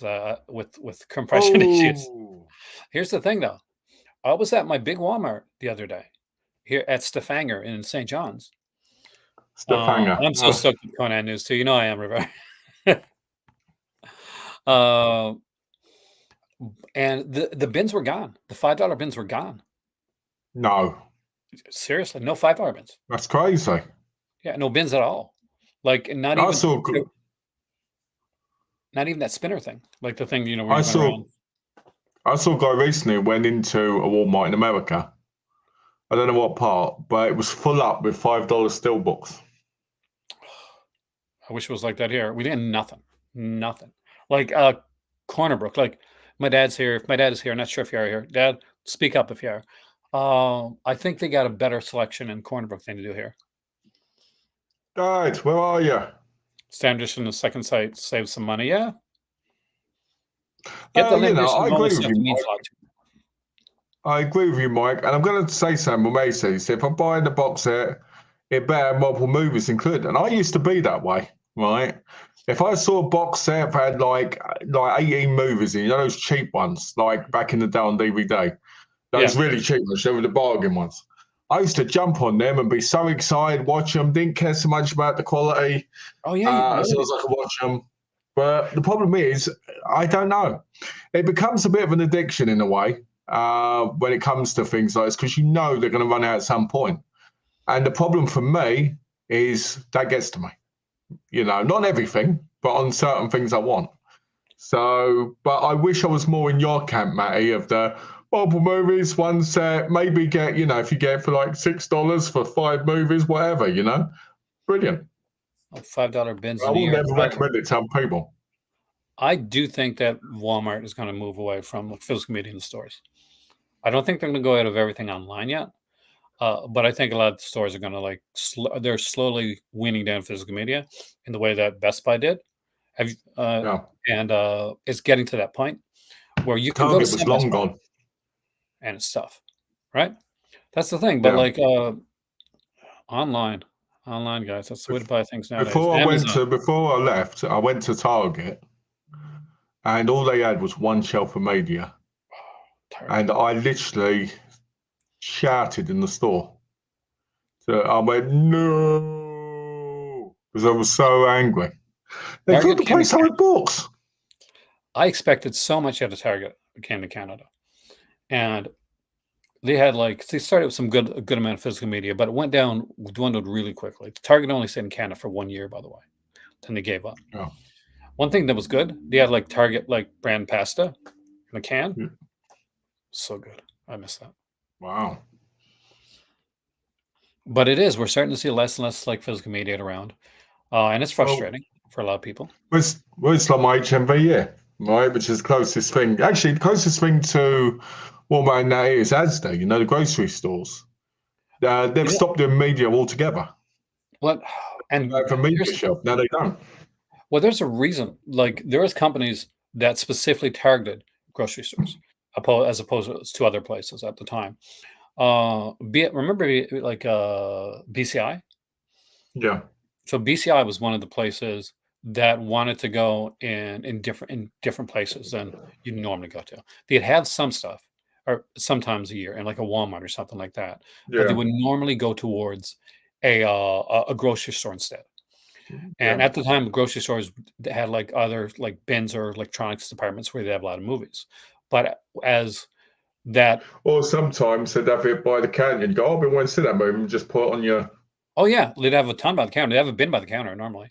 [SPEAKER 1] with compression issues. Here's the thing, though. I was at my big Walmart the other day here at Stavanger in St. John's.
[SPEAKER 2] Stavanger.
[SPEAKER 1] I'm so stoked with Conan news too. You know I am, River. And the bins were gone. The $5 bins were gone.
[SPEAKER 2] No.
[SPEAKER 1] Seriously, no $5 bins.
[SPEAKER 2] That's crazy.
[SPEAKER 1] Yeah, no bins at all. Like not even that spinner thing. Like the thing, where
[SPEAKER 2] I
[SPEAKER 1] you
[SPEAKER 2] saw
[SPEAKER 1] around.
[SPEAKER 2] I saw a guy recently went into a Walmart in America. I don't know what part, but it was full up with $5 steelbooks.
[SPEAKER 1] I wish it was like that here. We didn't nothing. Like Cornerbrook. Like my dad's here. If my dad is here, I'm not sure if you are here. Dad, speak up if you are. I think they got a better selection in Cornerbrook than you do here.
[SPEAKER 2] Dad, where are you?
[SPEAKER 1] Standish in the second site, save some money. Yeah. Get the
[SPEAKER 2] I agree with you, Mike. I agree with you, Mike. And I'm going to say something with Macy's. If I'm buying the box set, it better have multiple movies included. And I used to be that way, right? If I saw a box set that had like 18 movies in, those cheap ones, like back in the day on DVD, those really cheap ones, they were the bargain ones. I used to jump on them and be so excited, watch them, didn't care so much about the quality.
[SPEAKER 1] Oh, yeah.
[SPEAKER 2] As long as I could watch them. But the problem is, I don't know. It becomes a bit of an addiction in a way when it comes to things like this, because they're going to run out at some point. And the problem for me is that gets to me. Not everything, but on certain things I want. So, but I wish I was more in your camp, Matty, of the multiple movies, one set, maybe get, if you get it for like $6 for 5 movies, whatever, Brilliant.
[SPEAKER 1] $5 bins.
[SPEAKER 2] I will never recommend it to other people.
[SPEAKER 1] I do think that Walmart is going to move away from physical media in the stores. I don't think they're going to go out of everything online yet. But I think a lot of the stores are going to they're slowly weaning down physical media in the way that Best Buy did. And it's getting to that point where you can go to
[SPEAKER 2] Target was long gone.
[SPEAKER 1] and it's stuff, right? That's the thing. But
[SPEAKER 2] Yeah.
[SPEAKER 1] like online, guys, that's the way to buy things nowadays.
[SPEAKER 2] Before
[SPEAKER 1] Amazon.
[SPEAKER 2] before I left, I went to Target, and all they had was one shelf of media,
[SPEAKER 1] Target.
[SPEAKER 2] and I literally shouted in the store. So I went no because I was so angry. They filled
[SPEAKER 1] Target
[SPEAKER 2] the
[SPEAKER 1] came to
[SPEAKER 2] place up with books.
[SPEAKER 1] I expected so much out of Target when it came to Canada. And they had like they started with a good amount of physical media, but it dwindled really quickly. Target only stayed in Canada for 1 year, by the way. Then they gave up.
[SPEAKER 2] Oh,
[SPEAKER 1] One thing that was good, they had like Target like brand pasta in a can.
[SPEAKER 2] yeah.
[SPEAKER 1] So good. I miss that.
[SPEAKER 2] Wow.
[SPEAKER 1] But we're starting to see less and less like physical media around. And it's
[SPEAKER 2] Well,
[SPEAKER 1] frustrating for a lot of people.
[SPEAKER 2] it's like my HMV, yeah, right, which is the closest thing. Actually, the closest thing to Walmart now is Asda, the grocery stores. They've
[SPEAKER 1] Yeah.
[SPEAKER 2] stopped doing media altogether.
[SPEAKER 1] What and
[SPEAKER 2] For media shelf, now they don't.
[SPEAKER 1] well, there's a reason. Like there is companies that specifically targeted grocery stores, as opposed to other places at the time. Like BCI.
[SPEAKER 2] Yeah,
[SPEAKER 1] So BCI was one of the places that wanted to go in different places than you normally go to. They'd have some stuff, or sometimes a year, in like a Walmart or something like that. But they
[SPEAKER 2] yeah,
[SPEAKER 1] would normally go towards a grocery store instead. And
[SPEAKER 2] yeah.
[SPEAKER 1] at the time, grocery stores had like other like bins or electronics departments where they have a lot of movies. But as that,
[SPEAKER 2] Or sometimes they'd have it by the canyon. Go, I've been wanting to see that movie and just put it on your.
[SPEAKER 1] oh yeah, they'd have a ton by the counter. They have a bin by the counter normally.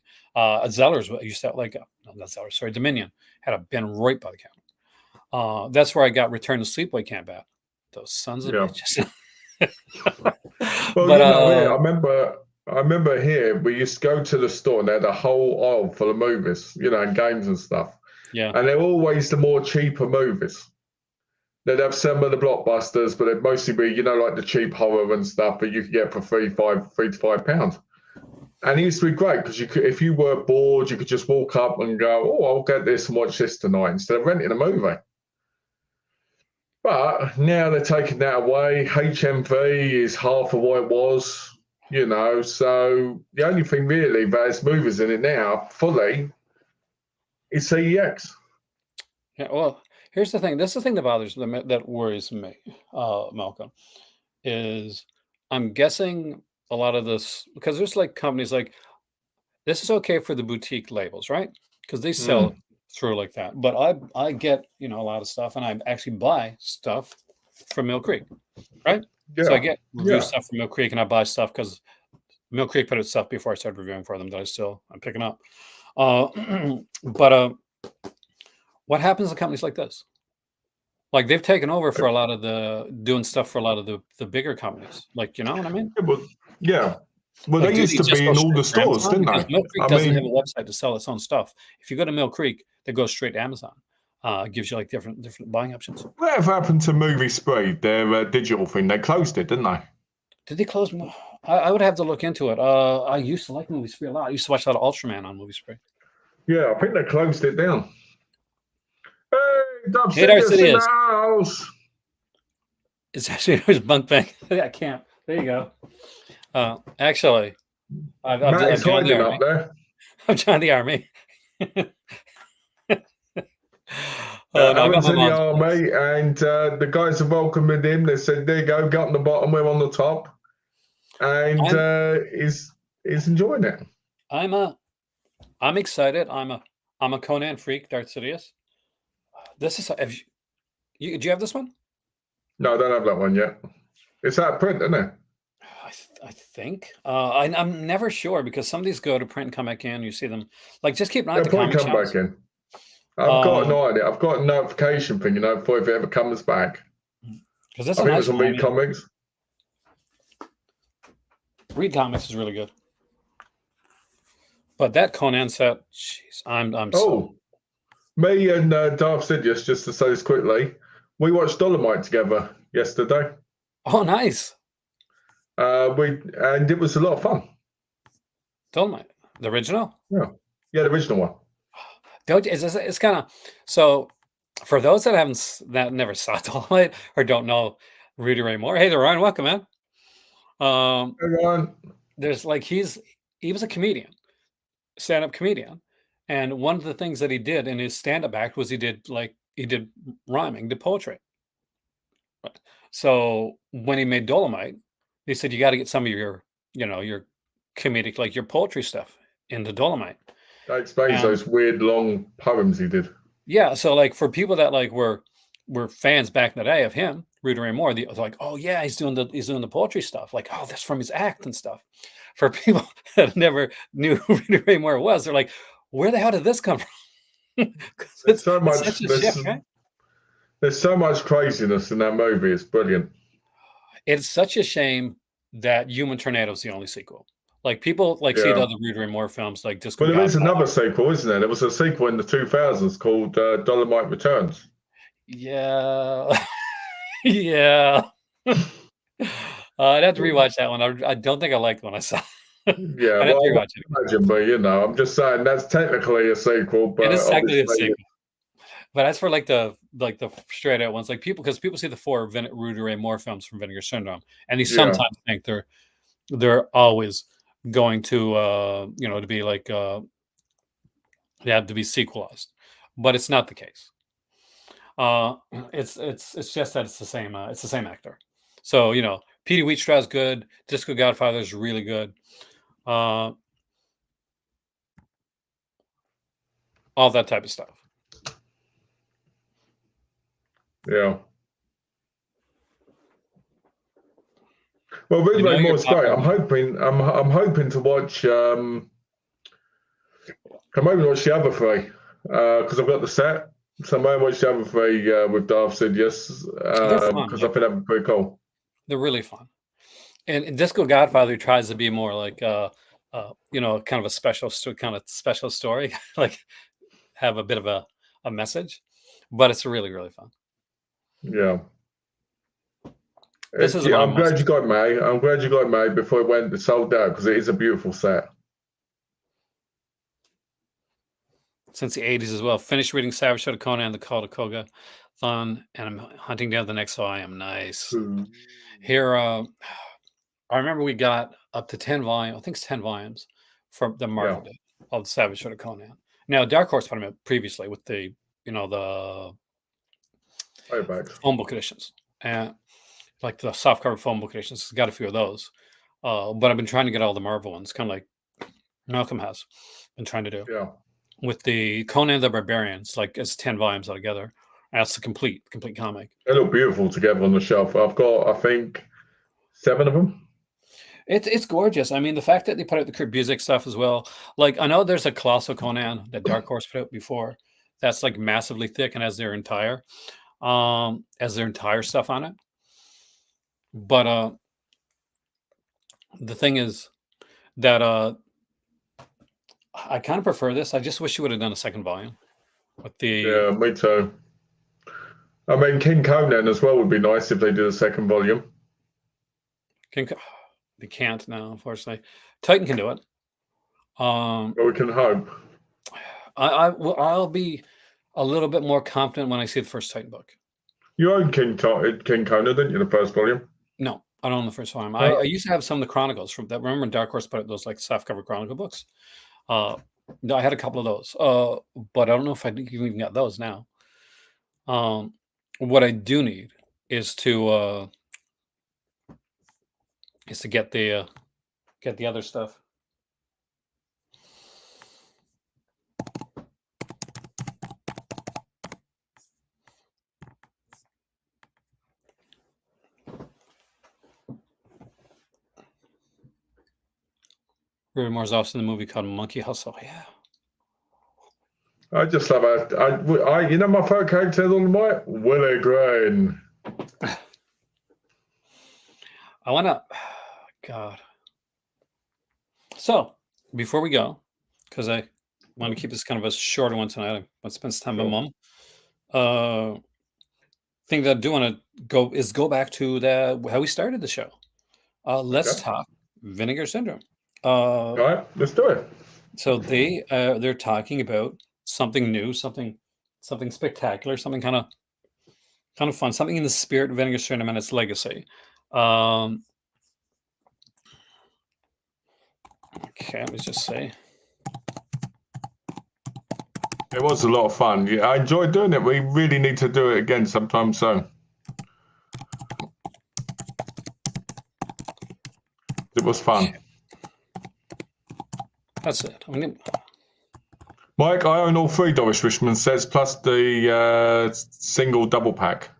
[SPEAKER 1] Zeller's used to have like no, not Zeller's, sorry, Dominion had a bin right by the counter. That's where I got Return to Sleepaway Camp at. Those sons of
[SPEAKER 2] Yeah.
[SPEAKER 1] bitches.
[SPEAKER 2] Well,
[SPEAKER 1] But
[SPEAKER 2] here I remember here we used to go to the store and they had a whole aisle full of movies, and games and stuff.
[SPEAKER 1] yeah,
[SPEAKER 2] And they're always the more cheaper movies. They'd have some of the blockbusters, but it'd mostly be, like the cheap horror and stuff that you could get for £3 to £5. And it used to be great because if you were bored, you could just walk up and go, "Oh, I'll get this and watch this tonight," instead of renting a movie. But now they're taking that away. HMV is half of what it was, So the only thing really that has movies in it now, fully, is CEX.
[SPEAKER 1] yeah. Well, here's the thing. This is the thing that that worries me, Malcolm, is I'm guessing a lot of this because there's like companies like this is okay for the boutique labels, right? Because they sell
[SPEAKER 2] Mm,
[SPEAKER 1] through like that. But I get a lot of stuff, and I actually buy stuff from Mill Creek, right? So I
[SPEAKER 2] yeah,
[SPEAKER 1] get review
[SPEAKER 2] yeah.
[SPEAKER 1] stuff from Mill Creek, and I buy stuff because Mill Creek put out stuff before I started reviewing for them that I'm picking up. But what happens to companies like this? Like they've taken over for a lot of doing stuff for a lot of the bigger companies. Like, you know what I mean?
[SPEAKER 2] Yeah, yeah. Well,
[SPEAKER 1] Like,
[SPEAKER 2] they
[SPEAKER 1] do
[SPEAKER 2] used
[SPEAKER 1] they
[SPEAKER 2] to
[SPEAKER 1] just
[SPEAKER 2] be
[SPEAKER 1] go
[SPEAKER 2] in all
[SPEAKER 1] straight
[SPEAKER 2] the
[SPEAKER 1] to
[SPEAKER 2] stores,
[SPEAKER 1] Amazon?
[SPEAKER 2] didn't
[SPEAKER 1] Because
[SPEAKER 2] they?
[SPEAKER 1] Mill Creek
[SPEAKER 2] I
[SPEAKER 1] doesn't have a
[SPEAKER 2] mean,
[SPEAKER 1] website to sell its own stuff. If you go to Mill Creek, that goes straight to Amazon. It gives you like different buying options.
[SPEAKER 2] whatever happened to Movie Spree, their digital thing? They closed it, didn't they?
[SPEAKER 1] Did they close? I would have to look into it. I used to like Movie Spree a lot. I used to watch a lot of Ultraman on Movie Spree.
[SPEAKER 2] Yeah, I think they closed it down. Hey, Dub
[SPEAKER 1] Hey, Darth
[SPEAKER 2] Sidious in the
[SPEAKER 1] Sidious.
[SPEAKER 2] house.
[SPEAKER 1] It's actually it was bunk bang. I can't. There you go. Actually,
[SPEAKER 2] Matt
[SPEAKER 1] I've
[SPEAKER 2] is
[SPEAKER 1] joined the
[SPEAKER 2] hiding
[SPEAKER 1] army.
[SPEAKER 2] up there.
[SPEAKER 1] I've joined the army. Oh no, I got
[SPEAKER 2] Alan's
[SPEAKER 1] my
[SPEAKER 2] in the
[SPEAKER 1] mom's place.
[SPEAKER 2] army, and the guys have welcomed him. They said, "There you go, get on the bottom, we're on the top," and
[SPEAKER 1] I'm
[SPEAKER 2] he's enjoying it.
[SPEAKER 1] I'm a I'm excited. I'm a Conan freak, Darth Sidious. This is do you have this one?
[SPEAKER 2] No, I don't have that one yet. It's out of print, isn't it?
[SPEAKER 1] I think. I'm never sure because some of these go to print and come back in. You see them like just keep an eye at
[SPEAKER 2] They'll
[SPEAKER 1] the
[SPEAKER 2] probably
[SPEAKER 1] comic
[SPEAKER 2] come back
[SPEAKER 1] shops.
[SPEAKER 2] in. I've got an
[SPEAKER 1] Um,
[SPEAKER 2] idea. I've got a notification thing, for if it ever comes back.
[SPEAKER 1] because that's
[SPEAKER 2] I
[SPEAKER 1] a
[SPEAKER 2] think it was
[SPEAKER 1] nice
[SPEAKER 2] on
[SPEAKER 1] one. I
[SPEAKER 2] Read
[SPEAKER 1] mean,
[SPEAKER 2] Comics.
[SPEAKER 1] Read Comics is really good. But that Conan set, jeez, I'm so
[SPEAKER 2] Oh, me and Darth Sidious, just to say this quickly, we watched Dolemite together yesterday.
[SPEAKER 1] oh nice.
[SPEAKER 2] And it was a lot of fun.
[SPEAKER 1] Dolemite, the original.
[SPEAKER 2] Yeah, yeah, the original one.
[SPEAKER 1] It's kind of so. For those that that never saw Dolomite or don't know Rudy Ray Moore, hey there, Ryan, welcome, man. Um,
[SPEAKER 2] Hang on.
[SPEAKER 1] there's like he was a comedian, stand-up comedian, and one of the things that he did in his stand-up act was he did rhyming, did poetry. So when he made Dolomite, he said you got to get some of your your comedic like your poetry stuff in the Dolomite.
[SPEAKER 2] That explains
[SPEAKER 1] And
[SPEAKER 2] those weird long poems he did.
[SPEAKER 1] yeah, so like for people that like were fans back in the day of him, Rudy Ray Moore, they're like, oh yeah, he's doing the poetry stuff. Like, oh, that's from his act and stuff. For people that never knew who Rudy Ray Moore was, they're like, where the hell did this come from? 'Cause
[SPEAKER 2] There's so
[SPEAKER 1] it's
[SPEAKER 2] much
[SPEAKER 1] such a shift, right?
[SPEAKER 2] there's so much craziness in that movie. It's brilliant.
[SPEAKER 1] It's such a shame that Human Tornado is the only sequel. Like people like see the
[SPEAKER 2] Yeah.
[SPEAKER 1] other Rudy Ray Moore films like Disco
[SPEAKER 2] Well, there is
[SPEAKER 1] Godfather.
[SPEAKER 2] another sequel, isn't there? There was a sequel in the 2000s called Dolomite Returns.
[SPEAKER 1] Yeah. Yeah. I'd have to rewatch that one. I don't think I liked the one I saw.
[SPEAKER 2] Yeah,
[SPEAKER 1] I'd have
[SPEAKER 2] well,
[SPEAKER 1] to
[SPEAKER 2] I
[SPEAKER 1] rewatch it
[SPEAKER 2] can
[SPEAKER 1] again.
[SPEAKER 2] imagine, but I'm just saying that's technically a sequel,
[SPEAKER 1] It
[SPEAKER 2] but
[SPEAKER 1] is technically a
[SPEAKER 2] obviously,
[SPEAKER 1] sequel. But as for like the straight out ones, like people because people see the four Rudy Ray Moore films from Vinegar Syndrome, and they
[SPEAKER 2] yeah,
[SPEAKER 1] sometimes think they're always going to to be like they have to be sequelized. But it's not the case. Uh it's just that it's the same actor. So, Petey Wheatstraw's good, Disco Godfather is really good. Uh all that type of stuff.
[SPEAKER 2] yeah. Well,
[SPEAKER 1] You
[SPEAKER 2] Red
[SPEAKER 1] know
[SPEAKER 2] Ray
[SPEAKER 1] you're
[SPEAKER 2] Moore's great.
[SPEAKER 1] popular when
[SPEAKER 2] I'm hoping to watch. I'm hoping to watch the other three because I've got the set. So I might watch the other three with Darth Sidious
[SPEAKER 1] they're fun.
[SPEAKER 2] because I think that'd be pretty cool.
[SPEAKER 1] They're really fun. And Disco Godfather tries to be more like kind of a kind of special story, like have a bit of a message, but it's really really fun.
[SPEAKER 2] Yeah.
[SPEAKER 1] This is
[SPEAKER 2] Yeah,
[SPEAKER 1] one of
[SPEAKER 2] I'm
[SPEAKER 1] the most
[SPEAKER 2] glad you got May. I'm glad you got May before it went sold out because it is a beautiful set.
[SPEAKER 1] since the 80s as well. Finished reading Savage Shadow Conan and the Call to Koga Thon, and I'm hunting down the next volume. Nice.
[SPEAKER 2] Hmm.
[SPEAKER 1] Here, I remember we got up to 10 volumes, I think it's 10 volumes from the
[SPEAKER 2] Yeah,
[SPEAKER 1] Marvel did of Savage Shadow Conan. Now, Dark Horse put them out previously with the
[SPEAKER 2] paperbacks.
[SPEAKER 1] phone book editions and like the softcover phone book editions. Got a few of those. But I've been trying to get all the Marvel ones, kind of like Malcolm has been trying to do.
[SPEAKER 2] Yeah,
[SPEAKER 1] With the Conan the Barbarians, like it's 10 volumes altogether. And that's the complete comic.
[SPEAKER 2] they look beautiful together on the shelf. I've got, I think, 7 of them.
[SPEAKER 1] It's gorgeous. I mean, the fact that they put out the Kurt Busiek stuff as well. Like I know there's a Colossal Conan that Dark Horse put out before. That's like massively thick and has their entire stuff on it. But the thing is that I kind of prefer this. I just wish you would have done a second volume with the
[SPEAKER 2] Yeah, me too. I mean, King Conan as well would be nice if they did a second volume.
[SPEAKER 1] King. They can't now, unfortunately. Titan can do it.
[SPEAKER 2] But we can hope.
[SPEAKER 1] I'll be a little bit more confident when I see the first Titan book.
[SPEAKER 2] You own King Conan, didn't you? The first volume.
[SPEAKER 1] No, I don't own the first volume. I
[SPEAKER 2] No?
[SPEAKER 1] used to have some of the Chronicles from that. Remember when Dark Horse put out those like softcover Chronicle books? Uh, I had a couple of those, but I don't know if I even got those now. What I do need is to get the other stuff. Ruby Moore's also in the movie called Monkey Hustle. Yeah.
[SPEAKER 2] I just love it. My favorite character on the mic, Willie Green.
[SPEAKER 1] I want to, God. So before we go, because I want to keep this kind of a shorter one tonight, I want to spend some time with Mom. Thing that I do want to go back to how we started the show. Let's talk Vinegar Syndrome.
[SPEAKER 2] All right, let's do it.
[SPEAKER 1] So they're talking about something new, something something spectacular, something kind of fun, something in the spirit of Vinegar Syndrome and its legacy. Um, okay, let me just say.
[SPEAKER 2] It was a lot of fun. Yeah, I enjoyed doing it. We really need to do it again sometime soon. It was fun.
[SPEAKER 1] That's it. I mean,
[SPEAKER 2] Mike, I own all 3 Doris Richmond sets plus the single double pack.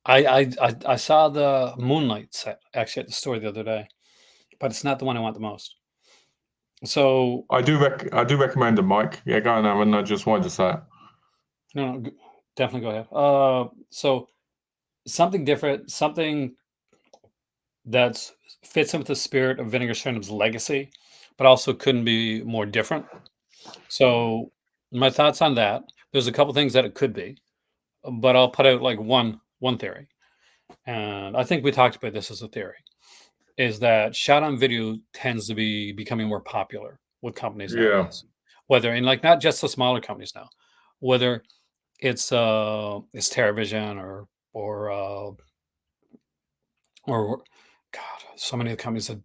[SPEAKER 1] I saw the Moonlight set actually at the store the other day, but it's not the one I want the most. So
[SPEAKER 2] I do recommend it, Mike. Yeah, go on, Aaron. I just wanted to say it.
[SPEAKER 1] no, definitely go ahead. So something different, something that fits in with the spirit of Vinegar Syndrome's legacy, but also couldn't be more different. So my thoughts on that. There's a couple things that it could be, but I'll put out like one theory, and I think we talked about this as a theory, is that shot on video tends to be becoming more popular with companies
[SPEAKER 2] Yeah.
[SPEAKER 1] nowadays. Whether in like not just the smaller companies now, whether it's TerraVision or God, so many of the companies that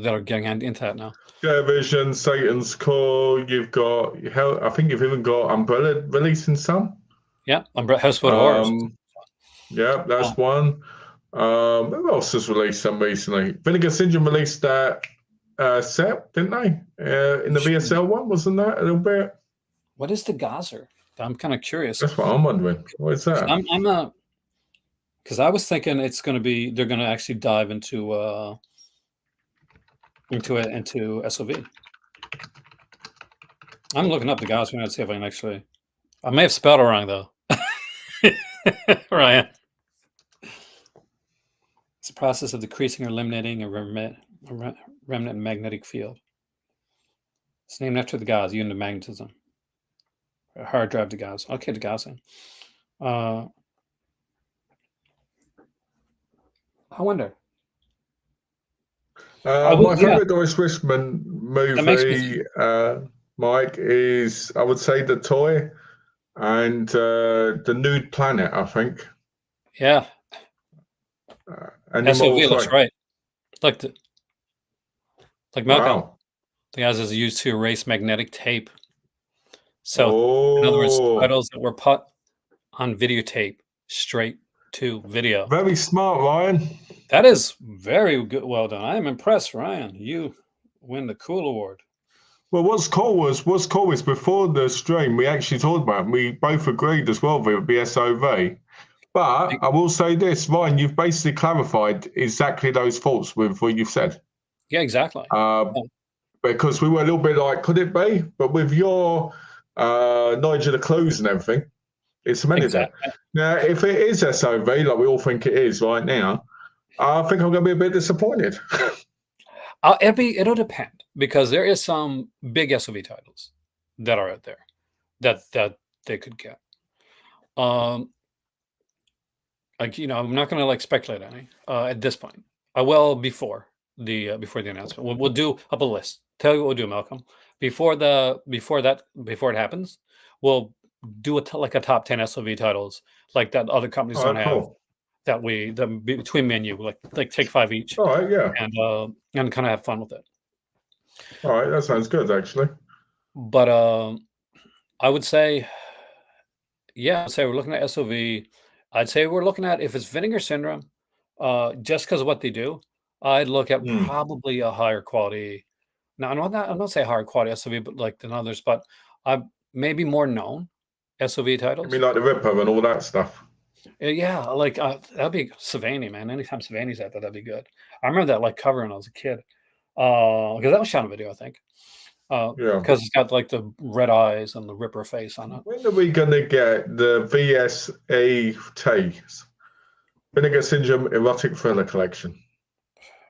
[SPEAKER 1] are getting into that now.
[SPEAKER 2] Vision, Satan's Core. You've got I think you've even got Umbrella releasing some.
[SPEAKER 1] Yeah, Housewood Horrors.
[SPEAKER 2] Yeah, that's one. Who else has released some recently? Vinegar Syndrome released that set, didn't they? In the VSL one, wasn't that a little bit?
[SPEAKER 1] What is the Gazer? I'm kind of curious.
[SPEAKER 2] That's what I'm wondering. What is that?
[SPEAKER 1] I'm not, because I was thinking it's going to be they're going to actually dive into SOV. I'm looking up the Gazer and see if I can actually. I may have spelled it wrong though. Ryan. It's a process of decreasing or eliminating a remnant magnetic field. It's named after the Gauss, unit of magnetism. A hard drive to Gauss. Okay, to Gaussian. I wonder.
[SPEAKER 2] My favorite Doris Richmond movie, Mike, is I would say The Toy and The Nude Planet, I think.
[SPEAKER 1] Yeah.
[SPEAKER 2] And
[SPEAKER 1] SOV looks right. Like Malcolm.
[SPEAKER 2] Wow.
[SPEAKER 1] The guys is used to erase magnetic tape. So, in other words, titles that were put on videotape straight to video.
[SPEAKER 2] Very smart, Ryan.
[SPEAKER 1] That is very good. Well done. I am impressed, Ryan. You win the Cool Award.
[SPEAKER 2] Well, what's cool was before the stream, we actually talked about it. We both agreed as well that it would be SOV. But I will say this, Ryan, you've basically clarified exactly those thoughts with what you've said.
[SPEAKER 1] Yeah, exactly.
[SPEAKER 2] Because we were a little bit like, could it be? But with your knowledge of the clues and everything, it's cemented there. Now, if it is SOV, like we all think it is right now, I think I'm going to be a bit disappointed.
[SPEAKER 1] It'll depend, because there is some big SOV titles that are out there that they could get. Like, I'm not going to speculate any at this point. I will before the announcement. We'll do up a list. Tell you what we'll do, Malcolm. Before it happens, we'll do a top 10 SOV titles like that other companies don't have. That between me and you, like take 5 each.
[SPEAKER 2] All right, yeah,
[SPEAKER 1] and kind of have fun with it.
[SPEAKER 2] All right, that sounds good actually.
[SPEAKER 1] But I would say, yeah, I'd say we're looking at SOV. I'd say we're looking at, if it's Vinegar Syndrome, just because of what they do, I'd look at probably a higher quality. Now, I'm not saying higher quality SOV, but than others, but maybe more known SOV titles.
[SPEAKER 2] I mean, like the Ripper and all that stuff.
[SPEAKER 1] Yeah, that'd be Savani, man. Anytime Savani's at that'd be good. I remember that cover when I was a kid, because that was shot on video, I think. Yeah, because it's got the red eyes and the Ripper face on it.
[SPEAKER 2] When are we gonna get the VSAT, Vinegar Syndrome Erotic Thriller Collection?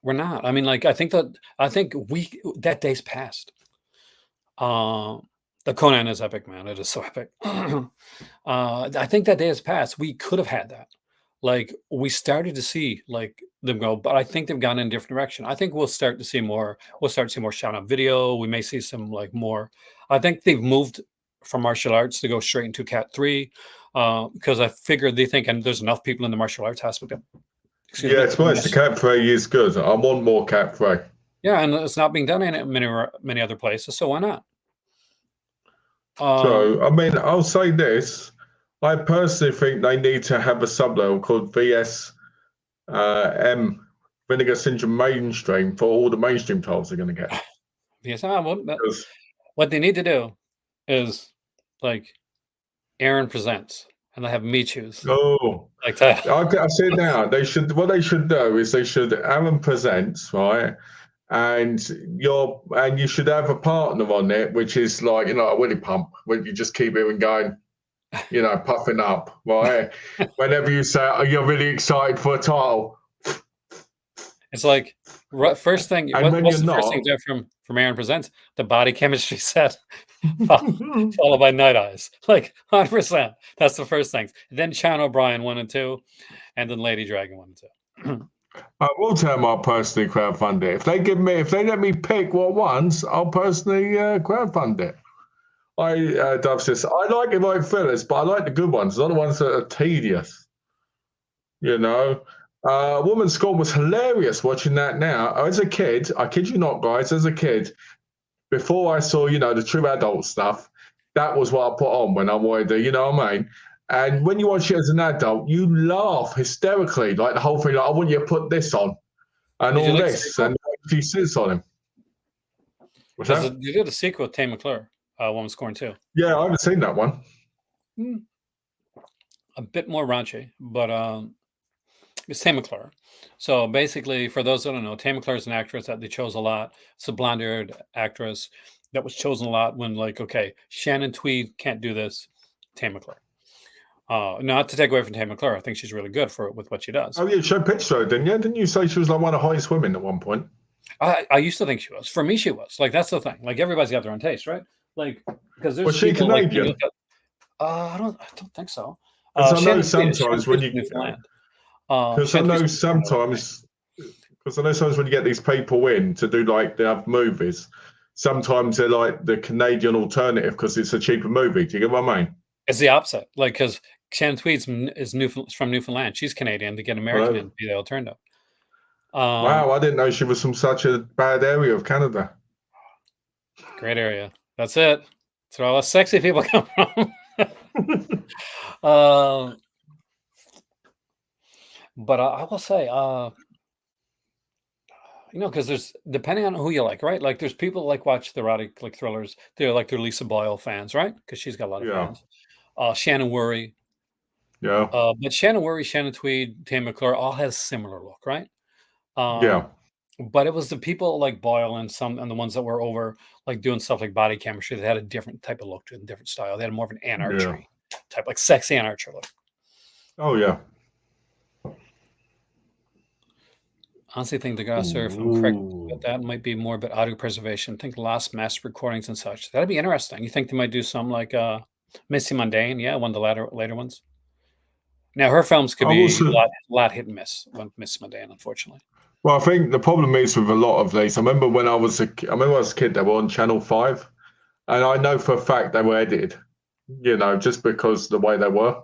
[SPEAKER 1] We're not. I mean, I think that day's passed. The Conan is epic, man. It is so epic. I think that day has passed. We could have had that. We started to see them go, but I think they've gone in a different direction. I think we'll start to see more. We'll start to see more shot on video. We may see some more. I think they've moved from martial arts to go straight into Cat 3 because I figured they think and there's enough people in the martial arts aspect. Excuse
[SPEAKER 2] Yeah,
[SPEAKER 1] me.
[SPEAKER 2] to be honest, the Cat 3 is good. I want more Cat 3.
[SPEAKER 1] Yeah, and it's not being done in many other places, so why not?
[SPEAKER 2] So, I mean, I'll say this. I personally think they need to have a sublevel called VSM, Vinegar Syndrome Mainstream, for all the mainstream titles they're going to get.
[SPEAKER 1] Yes,
[SPEAKER 2] Because,
[SPEAKER 1] what they need to do is like Aaron presents, and they have me choose
[SPEAKER 2] oh,
[SPEAKER 1] like that.
[SPEAKER 2] I see it now. What they should do is they should Aaron presents, right? And you should have a partner on it, which is like, a willy pump, where you just keep it going, puffing up, right? Whenever you say, oh, you're really excited for a title.
[SPEAKER 1] It's like first thing.
[SPEAKER 2] And when
[SPEAKER 1] What's
[SPEAKER 2] you're
[SPEAKER 1] the first
[SPEAKER 2] not,
[SPEAKER 1] thing there from Aaron presents? The body chemistry set, followed by Night Eyes. Like 100%. That's the first things. Then Chan O'Brien 1 and 2, and then Lady Dragon 1 and 2.
[SPEAKER 2] I will tell them I'll personally crowdfund it. If they let me pick what ones, I'll personally crowdfund it. Dove says, I like heroic fillers, but I like the good ones, not the ones that are tedious. Woman's Scorn was hilarious watching that now. As a kid, I kid you not, guys, as a kid, before I saw, the true adult stuff, that was what I put on when I wanted to, you know what I mean? And when you watch it as an adult, you laugh hysterically, like the whole thing, like, I want you to put this on and
[SPEAKER 1] Did you
[SPEAKER 2] all
[SPEAKER 1] like
[SPEAKER 2] this. And she sits on him. What's that?
[SPEAKER 1] You did a sequel with Tay McClure, Woman's Scorn 2.
[SPEAKER 2] Yeah, I haven't seen that one.
[SPEAKER 1] A bit more raunchy, but it's Tay McClure. So basically, for those that don't know, Tay McClure is an actress that they chose a lot. It's a blonde-haired actress that was chosen a lot when, like, okay, Shannon Tweed can't do this. Tay McClure. Not to take away from Tay McClure, I think she's really good with what she does.
[SPEAKER 2] Oh, yeah, show picture her, didn't you? Didn't you say she was like one of the highest women at one point?
[SPEAKER 1] I used to think she was. For me, she was. Like, that's the thing. Like, everybody's got their own taste, right? Like, because there's
[SPEAKER 2] Was she
[SPEAKER 1] people
[SPEAKER 2] Canadian?
[SPEAKER 1] Like, I don't think so.
[SPEAKER 2] I know sometimes when you
[SPEAKER 1] Newfoundland.
[SPEAKER 2] Because I know sometimes when you get these people in to do like the other movies, sometimes they're like the Canadian alternative because it's a cheaper movie. Do you get what I mean?
[SPEAKER 1] It's the opposite. Like, because Shannon Tweed's from Newfoundland. She's Canadian. To get American and be the alternative.
[SPEAKER 2] Wow, I didn't know she was from such a bad area of Canada.
[SPEAKER 1] Great area. That's it. That's where all the sexy people come from. But I will say, because there's depending on who you like, right? Like, there's people like watch the erotic like thrillers. They're like Lisa Boyle fans, right? Because she's got a lot of fans. Shannon Worry.
[SPEAKER 2] Yeah.
[SPEAKER 1] But Shannon Worry, Shannon Tweed, Tay McClure all has similar look, right?
[SPEAKER 2] Yeah.
[SPEAKER 1] But it was the people like Boyle and the ones that were over like doing stuff like body chemistry that had a different type of look to it, a different style. They had more of an anarchy type, like sexy anarchy look.
[SPEAKER 2] Oh yeah.
[SPEAKER 1] Honestly, think the guys if I'm correct, that might be more about audio preservation. Think lost master recordings and such. That'd be interesting. You think they might do some like Missy Mundane? Yeah, one of the later ones. Now her films could be a lot hit and miss. Miss Mundane, unfortunately.
[SPEAKER 2] Well, I think the problem is with a lot of these. I remember when I was a kid, they were on Channel 5, and I know for a fact they were edited. Just because the way they were.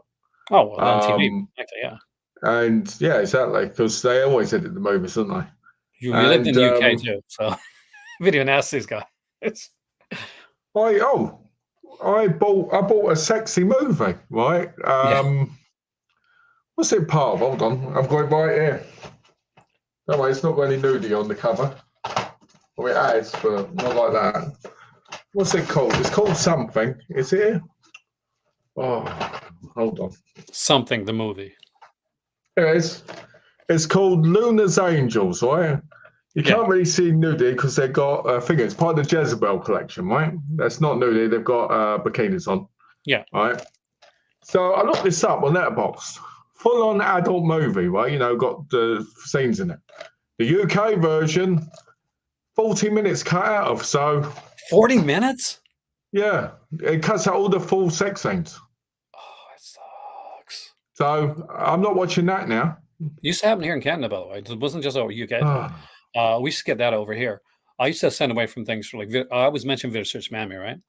[SPEAKER 1] Oh well, on TV, yeah.
[SPEAKER 2] And yeah, exactly, because they always edit the movies, don't they?
[SPEAKER 1] You lived in the UK too, so Video Nasty's guy.
[SPEAKER 2] I bought a sexy movie, right? What's it part of? Hold on, I've got it right here. No way, it's not got any nudity on the cover. Well, it has, but not like that. What's it called? It's called something. Is it here? Oh, hold on.
[SPEAKER 1] Something, the movie.
[SPEAKER 2] It is. It's called Luna's Angels, right? You can't really see nudity because they've got I think it's part of the Jezebel collection, right? That's not nudity. They've got bikinis on.
[SPEAKER 1] Yeah.
[SPEAKER 2] Right. So I looked this up on Letterboxd. Full-on adult movie, right? Got the scenes in it. The UK version, 40 minutes cut out of. So
[SPEAKER 1] 40 minutes?
[SPEAKER 2] Yeah, it cuts out all the full sex scenes.
[SPEAKER 1] Oh, it sucks.
[SPEAKER 2] So I'm not watching that now.
[SPEAKER 1] Used to happen here in Canada, by the way. It wasn't just over UK. We used to get that over here. I used to send away from things for like I always mention Video Search Mammy, right?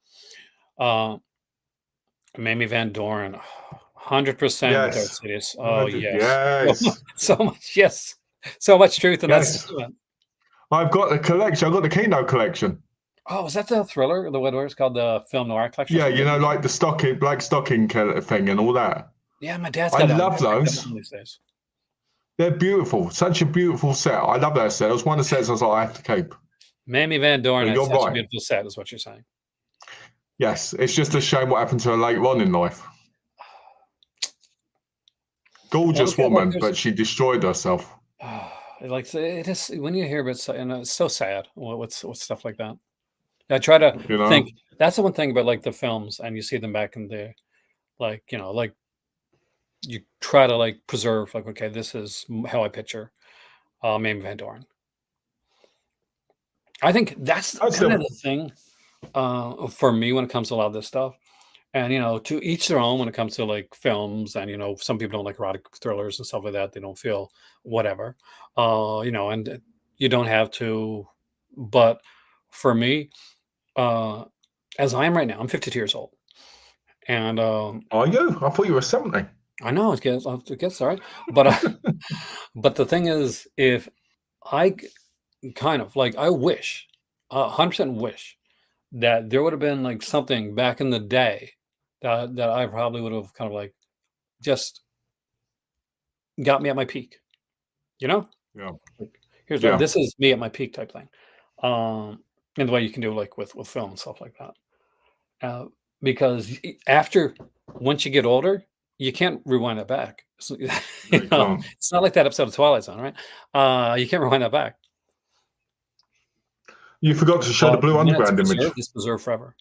[SPEAKER 1] Mamie Van Doren, 100% with Darth
[SPEAKER 2] Yes.
[SPEAKER 1] Sidious. Oh,
[SPEAKER 2] I do.
[SPEAKER 1] yes.
[SPEAKER 2] Yes.
[SPEAKER 1] So much, yes. So much truth in that
[SPEAKER 2] Yes.
[SPEAKER 1] statement.
[SPEAKER 2] I've got the collection. I've got the Kino collection.
[SPEAKER 1] Oh, is that the thriller? The what it's called, the film noir collection or
[SPEAKER 2] Yeah,
[SPEAKER 1] something?
[SPEAKER 2] like the stocking, black stocking thing and all that.
[SPEAKER 1] Yeah, my dad's
[SPEAKER 2] I
[SPEAKER 1] got that one.
[SPEAKER 2] love
[SPEAKER 1] I picked that
[SPEAKER 2] those.
[SPEAKER 1] one these days.
[SPEAKER 2] They're beautiful. Such a beautiful set. I love that set. It was one of the sets I was like, I have to keep.
[SPEAKER 1] Mamie Van Doren
[SPEAKER 2] But
[SPEAKER 1] had
[SPEAKER 2] you're
[SPEAKER 1] such a
[SPEAKER 2] right.
[SPEAKER 1] beautiful set, is what you're saying.
[SPEAKER 2] Yes, it's just a shame what happened to her later on in life. Gorgeous woman, but she destroyed herself.
[SPEAKER 1] Like it is when you hear about it's so sad. What's stuff like that. I try to think. That's the one thing about like the films, and you see them back in the like like you try to like preserve like okay, this is how I picture Mamie Van Doren. I think that's kind of the thing for me when it comes to a lot of this stuff. And to each their own when it comes to like films, and some people don't like erotic thrillers and stuff like that. They don't feel whatever, and you don't have to. But for me, as I am right now, I'm 52 years old, and
[SPEAKER 2] Are you? I thought you were 70.
[SPEAKER 1] I know it gets started, but but the thing is, if I kind of like, I wish, 100% wish that there would have been like something back in the day that I probably would have kind of like just got me at my peak, you know?
[SPEAKER 2] Yeah.
[SPEAKER 1] Like, here's what
[SPEAKER 2] Yeah.
[SPEAKER 1] this is me at my peak type thing. And the way you can do like with film and stuff like that. Because once you get older, you can't rewind that back. So, it's not like that episode of Twilight Zone, right? You can't rewind that back.
[SPEAKER 2] You forgot to show the Blue Underground image.
[SPEAKER 1] It's preserved forever.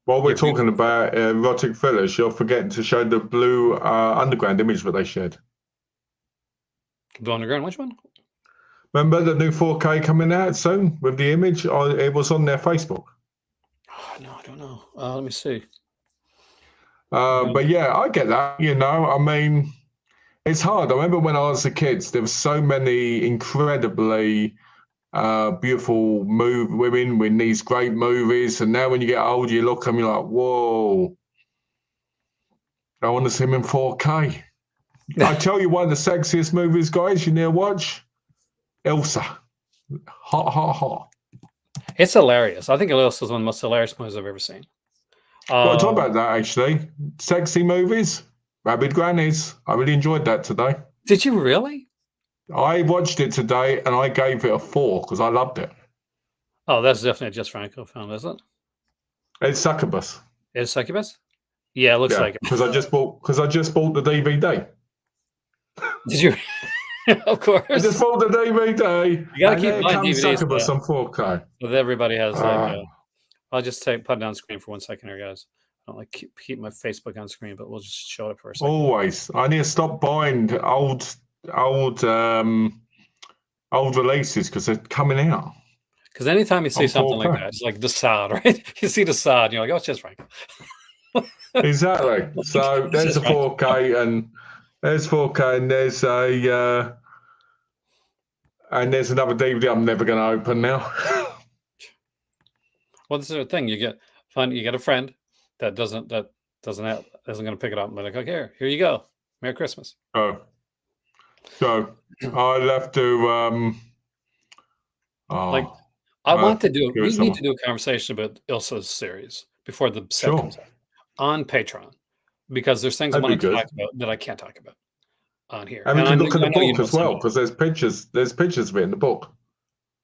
[SPEAKER 2] While we're talking about erotic thrillers, you're forgetting to show the Blue Underground image that they shared.
[SPEAKER 1] Blue Underground, which one?
[SPEAKER 2] Remember the new 4K coming out soon with the image? It was on their Facebook.
[SPEAKER 1] Oh, no, I don't know. Let me see.
[SPEAKER 2] But yeah, I get that. I mean, it's hard. I remember when I was a kid, there were so many incredibly beautiful women in these great movies, and now when you get older, you look at them, you're like, whoa, I want to see them in 4K. I tell you, one of the sexiest movies, guys, you need to watch Elsa. Hot, hot, hot.
[SPEAKER 1] It's hilarious. I think Elsa is one of the most hilarious movies I've ever seen.
[SPEAKER 2] Got to talk about that, actually. Sexy movies, Rabid Grannies. I really enjoyed that today.
[SPEAKER 1] Did you really?
[SPEAKER 2] I watched it today, and I gave it a 4 because I loved it.
[SPEAKER 1] Oh, that's definitely a Just Franco film, is it?
[SPEAKER 2] It's Succubus.
[SPEAKER 1] It's Succubus? Yeah, it looks like it.
[SPEAKER 2] Because I just bought the DVD.
[SPEAKER 1] Did you? Of course.
[SPEAKER 2] I just bought the DVD.
[SPEAKER 1] You gotta keep buying DVDs.
[SPEAKER 2] Succubus on 4K.
[SPEAKER 1] So that everybody has I'll just put it on screen for 1 second here, guys. I don't like keep my Facebook on screen, but we'll just show it for a second.
[SPEAKER 2] Always. I need to stop buying old releases because they're coming out.
[SPEAKER 1] Because anytime you see something like that, it's like the sod, right? You see the sod, and you're like, oh, it's just Franco.
[SPEAKER 2] Exactly. So there's a 4K, and there's 4K, and there's another DVD I'm never going to open now.
[SPEAKER 1] Well, this is the thing. You get a friend that isn't going to pick it up and be like, okay, here you go. Merry Christmas.
[SPEAKER 2] So I'll have to
[SPEAKER 1] I want to do we need to do a conversation about Ilsa's series before the set comes out on Patreon, because there's things I want to talk about that I can't talk about on here.
[SPEAKER 2] And we can look at the book as well, because there's pictures of it in the book.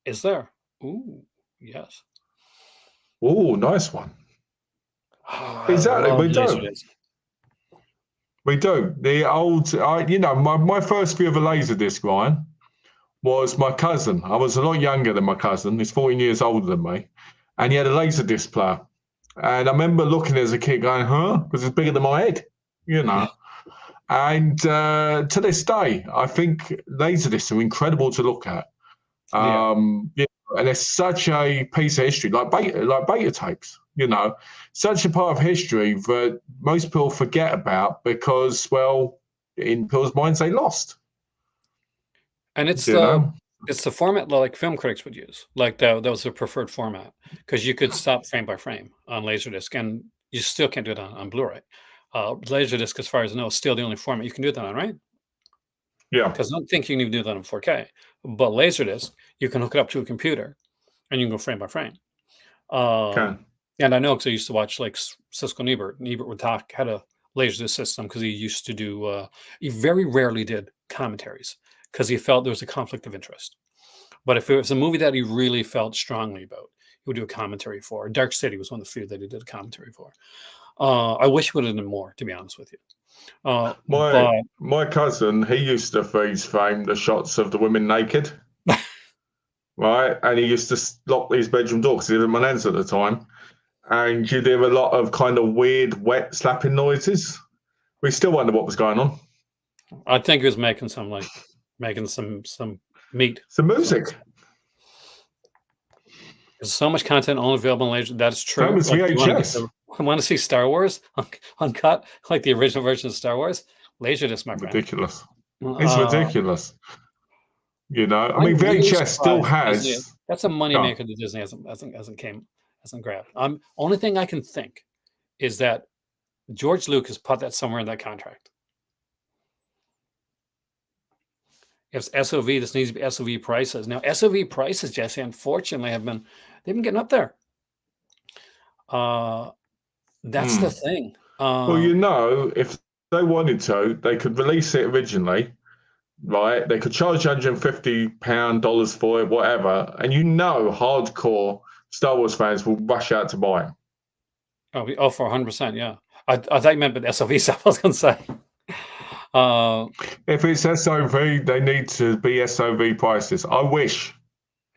[SPEAKER 1] Is there? Ooh, yes.
[SPEAKER 2] Ooh, nice one. Exactly, we do. We do. The old, my first view of a Laserdisc, Ryan, was my cousin. I was a lot younger than my cousin. He's 14 years older than me. And he had a Laserdisc player. And I remember looking as a kid going, huh? Because it's bigger than my head, And to this day, I think Laserdiscs are incredible to look at. And it's such a piece of history, like beta tapes, such a part of history that most people forget about because, well, in people's minds, they lost.
[SPEAKER 1] And it's the format like film critics would use. Like that was the preferred format because you could stop frame by frame on Laserdisc, and You still can't do it on Blu-ray. Laserdisc, as far as I know, is still the only format you can do that on, right?
[SPEAKER 2] Yeah.
[SPEAKER 1] Because I don't think you can even do that on 4K. But Laserdisc, you can hook it up to a computer, and you can go frame by frame.
[SPEAKER 2] Can.
[SPEAKER 1] And I know because I used to watch like Siskel and Ebert. And Ebert would talk had a Laserdisc system because he used to do. He very rarely did commentaries because he felt there was a conflict of interest. But if it was a movie that he really felt strongly about, he would do a commentary for. Dark City was one of the few that he did a commentary for. I wish he would have done more, to be honest with you. But
[SPEAKER 2] My cousin, he used to freeze frame the shots of the women naked, right? And he used to lock his bedroom door because he lived in Manans at the time. And you'd hear a lot of kind of weird, wet slapping noises. We still wonder what was going on.
[SPEAKER 1] I think he was making some meat.
[SPEAKER 2] Some music.
[SPEAKER 1] There's so much content only available on Laser. That is true.
[SPEAKER 2] Same as VHS.
[SPEAKER 1] I want to see Star Wars uncut, like the original version of Star Wars. Laserdisc, my friend.
[SPEAKER 2] Ridiculous. It's ridiculous. You know, I mean, VHS really still has.
[SPEAKER 1] Disney, that's a moneymaker that Disney hasn't grabbed. Only thing I can think is that George Lucas put that somewhere in that contract. If it's SOV, this needs to be SOV prices. Now, SOV prices, Jesse, unfortunately, they've been getting up there. That's the thing.
[SPEAKER 2] Well, you know, if they wanted to, they could release it originally, right? They could charge £150 for it, whatever, and you know, hardcore StarArs fans will rush out to buy it.
[SPEAKER 1] Oh, for 100%, yeah. I thought you meant but the SOV stuff. I was going to say.
[SPEAKER 2] If it's SOV, they need to be SOV prices. I wish.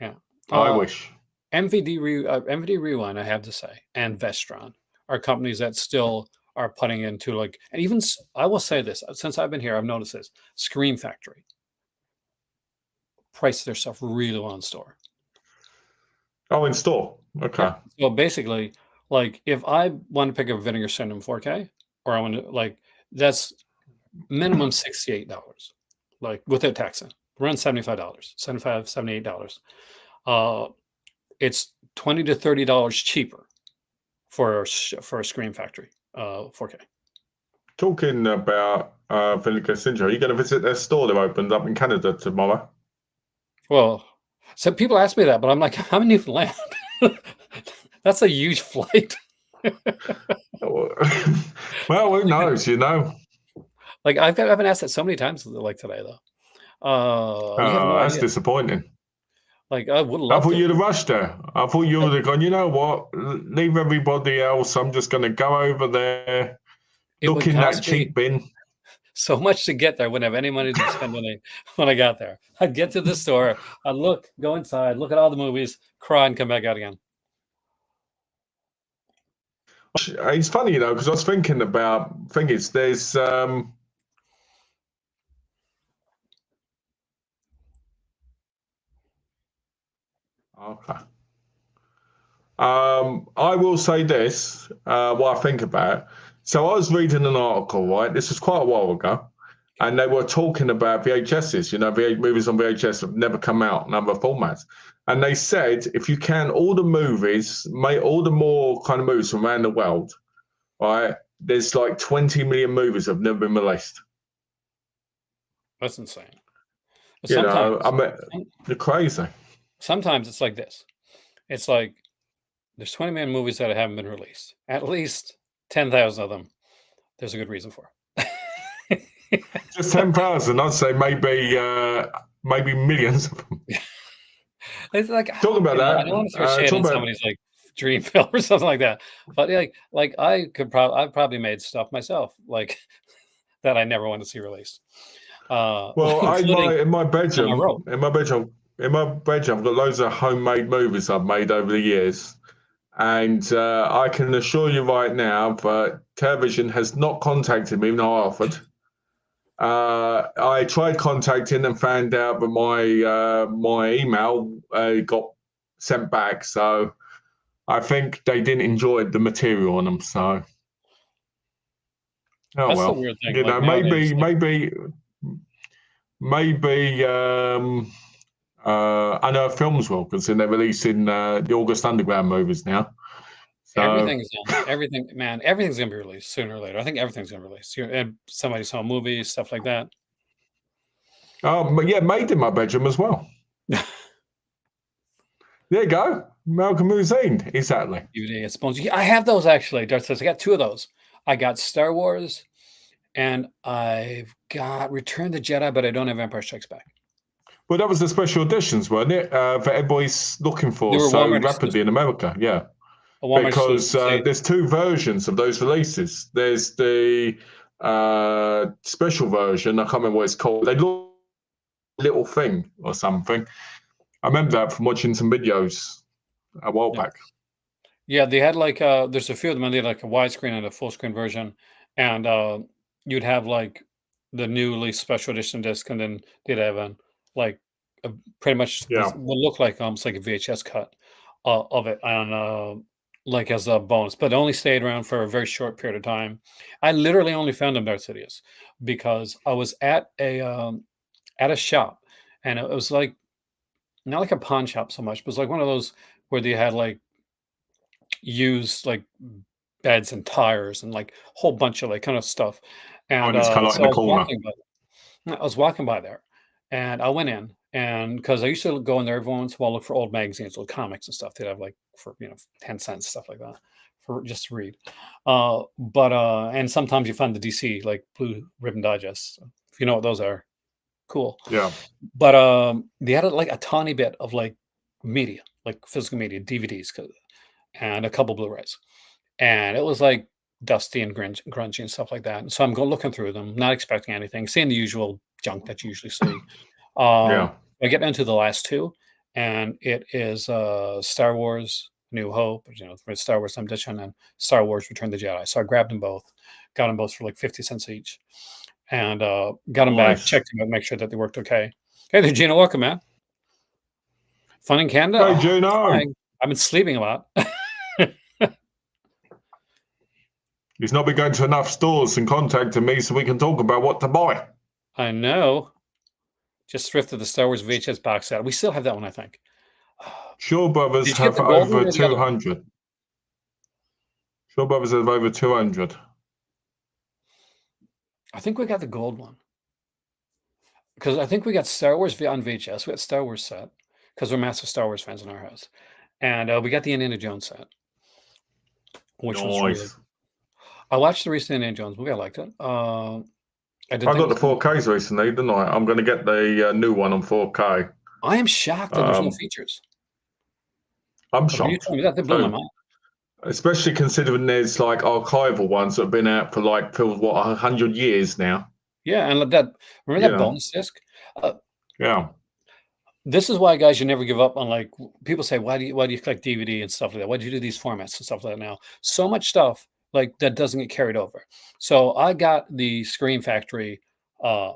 [SPEAKER 1] Yeah.
[SPEAKER 2] I wish.
[SPEAKER 1] MVD Rewind, I have to say, and Vestron are companies that still are putting into like, and even I will say this, since I've been here, I've noticed this. Scream Factory price their stuff really well in store.
[SPEAKER 2] Oh, in store. Okay.
[SPEAKER 1] Yeah. So basically, like if I want to pick up Vinegar Syndrome 4K, or I want to like that's minimum $68, like without taxing, around $75, $78, $78. It's $20 to $30 cheaper for a Scream Factory 4K.
[SPEAKER 2] Talking about Vinegar Syndrome, are you going to visit their store that opened up in Canada tomorrow?
[SPEAKER 1] Well, so people ask me that, but I'm like, I'm in Newfoundland. That's a huge flight.
[SPEAKER 2] Well, who knows, you know?
[SPEAKER 1] Like I've been asked that so many times, like today, though.
[SPEAKER 2] That's disappointing.
[SPEAKER 1] Like I would love.
[SPEAKER 2] I thought you'd have rushed there. I thought you would have gone. You know what? Leave everybody else. I'm just going to go over there, look in that cheap bin.
[SPEAKER 1] So much to get there. Wouldn't have any money to spend when I got there. I'd get to the store. I'd go inside, look at all the movies, cry, and come back out again.
[SPEAKER 2] It's funny, you know, because I was thinking about there's okay. I will say this, what I think about. So I was reading an article, right? This was quite a while ago, and they were talking about VHSs. You know, movies on VHS have never come out in other formats. And they said, if you can, all the more kind of movies from around the world, right? There's like 20 million movies that have never been released.
[SPEAKER 1] That's insane.
[SPEAKER 2] But you know, I mean, they're crazy.
[SPEAKER 1] Sometimes it's like this. It's like there's 20 million movies that haven't been released. At least 10,000 of them. There's a good reason for it.
[SPEAKER 2] Just 10,000. I'd say maybe millions of them.
[SPEAKER 1] It's like
[SPEAKER 2] talk about that.
[SPEAKER 1] I don't want to throw shade on somebody's like dream film or something like that. But like I've probably made stuff myself like that I never want to see released.
[SPEAKER 2] Well, in my bedroom, I've got loads of homemade movies I've made over the years. And I can assure you right now that television has not contacted me, even though I offered. I tried contacting and found out that my email got sent back. So I think they didn't enjoy the material on them. So,
[SPEAKER 1] that's the weird thing.
[SPEAKER 2] You know, maybe I know films will, because they're releasing the August Underground movies now. So,
[SPEAKER 1] everything, man, everything's gonna be released sooner or later. I think everything's gonna be released. And somebody saw movies, stuff like that.
[SPEAKER 2] but yeah, made in my bedroom as well. There you go. Malcolm Hussein, exactly.
[SPEAKER 1] DVD Explosions. I have those actually. Darth says I got 2 of those. I got Star Wars, and I've got Return of the Jedi, but I don't have Empire Strikes Back.
[SPEAKER 2] Well, that was the special editions, weren't it? That everybody's looking
[SPEAKER 1] They
[SPEAKER 2] for
[SPEAKER 1] were
[SPEAKER 2] so
[SPEAKER 1] Walmart
[SPEAKER 2] rapidly in America. Yeah.
[SPEAKER 1] A Walmart
[SPEAKER 2] Because
[SPEAKER 1] exclusive.
[SPEAKER 2] there's 2 versions of those releases. There's the special version. I can't remember what it's called. They look little thing or something. I remember that from watching some videos a while back.
[SPEAKER 1] Yeah, they had like there's a few of them. They had like a widescreen and a full screen version, and you'd have like the newly special edition disc, and then they'd have like pretty much would look like almost like a VHS cut of it, and like as a bonus, but it only stayed around for a very short period of time. I literally only found them Darth Sidious because I was at a shop, and it was like not like a pawn shop so much, but it was like one of those where they had like used like beds and tires and like a whole bunch of like kind of stuff. And
[SPEAKER 2] it's kind of like
[SPEAKER 1] so
[SPEAKER 2] in the corner.
[SPEAKER 1] I was walking by there, and I went in, and because I used to go in there every once in a while, look for old magazines, old comics and stuff. They'd have like for 10 cents, stuff like that, for just to read. And sometimes you find the DC like Blue Ribbon Digest, if you know what those are. Cool.
[SPEAKER 2] Yeah.
[SPEAKER 1] But they had like a tiny bit of like media, like physical media, DVDs, and a couple Blu-rays, and it was like dusty and grungy and stuff like that. And so I'm going looking through them, not expecting anything, seeing the usual junk that you usually see.
[SPEAKER 2] Yeah.
[SPEAKER 1] I get into the last 2, and it is Star Wars New Hope, for Star Wars Edition, and Star Wars Return of the Jedi. So I grabbed them both, got them both for like 50 cents each, and got them back, checked them out, make sure that they worked okay. Hey there, Gina, welcome, man. Fun in Canada?
[SPEAKER 2] Hey, Gino.
[SPEAKER 1] I've been sleeping a lot.
[SPEAKER 2] He's not been going to enough stores and contacting me so we can talk about what to buy.
[SPEAKER 1] I know. Just thrifted the Star Wars VHS box set. We still have that one, I think.
[SPEAKER 2] Shaw Brothers have over 200. Shaw Brothers have over 200.
[SPEAKER 1] I think we got the gold one. Because I think we got Star Wars on VHS. We got Star Wars set. Because we're massive Star Wars fans in our house. And we got the Indiana Jones set. Which was really... I watched the recent Indiana Jones movie. I liked it. I
[SPEAKER 2] got the 4Ks recently, didn't I? I'm going to get the new one on 4K.
[SPEAKER 1] I am shocked that there's no features.
[SPEAKER 2] I'm shocked.
[SPEAKER 1] You told me that blew my mind.
[SPEAKER 2] Especially considering there's like archival ones that have been out for like feels 100 years now.
[SPEAKER 1] Yeah, and remember that bonus disc?
[SPEAKER 2] Yeah.
[SPEAKER 1] This is why, guys, you never give up on, like, people say, why do you collect DVD and stuff like that? Why do you do these formats and stuff like that now? So much stuff like that doesn't get carried over. So I got the Scream Factory the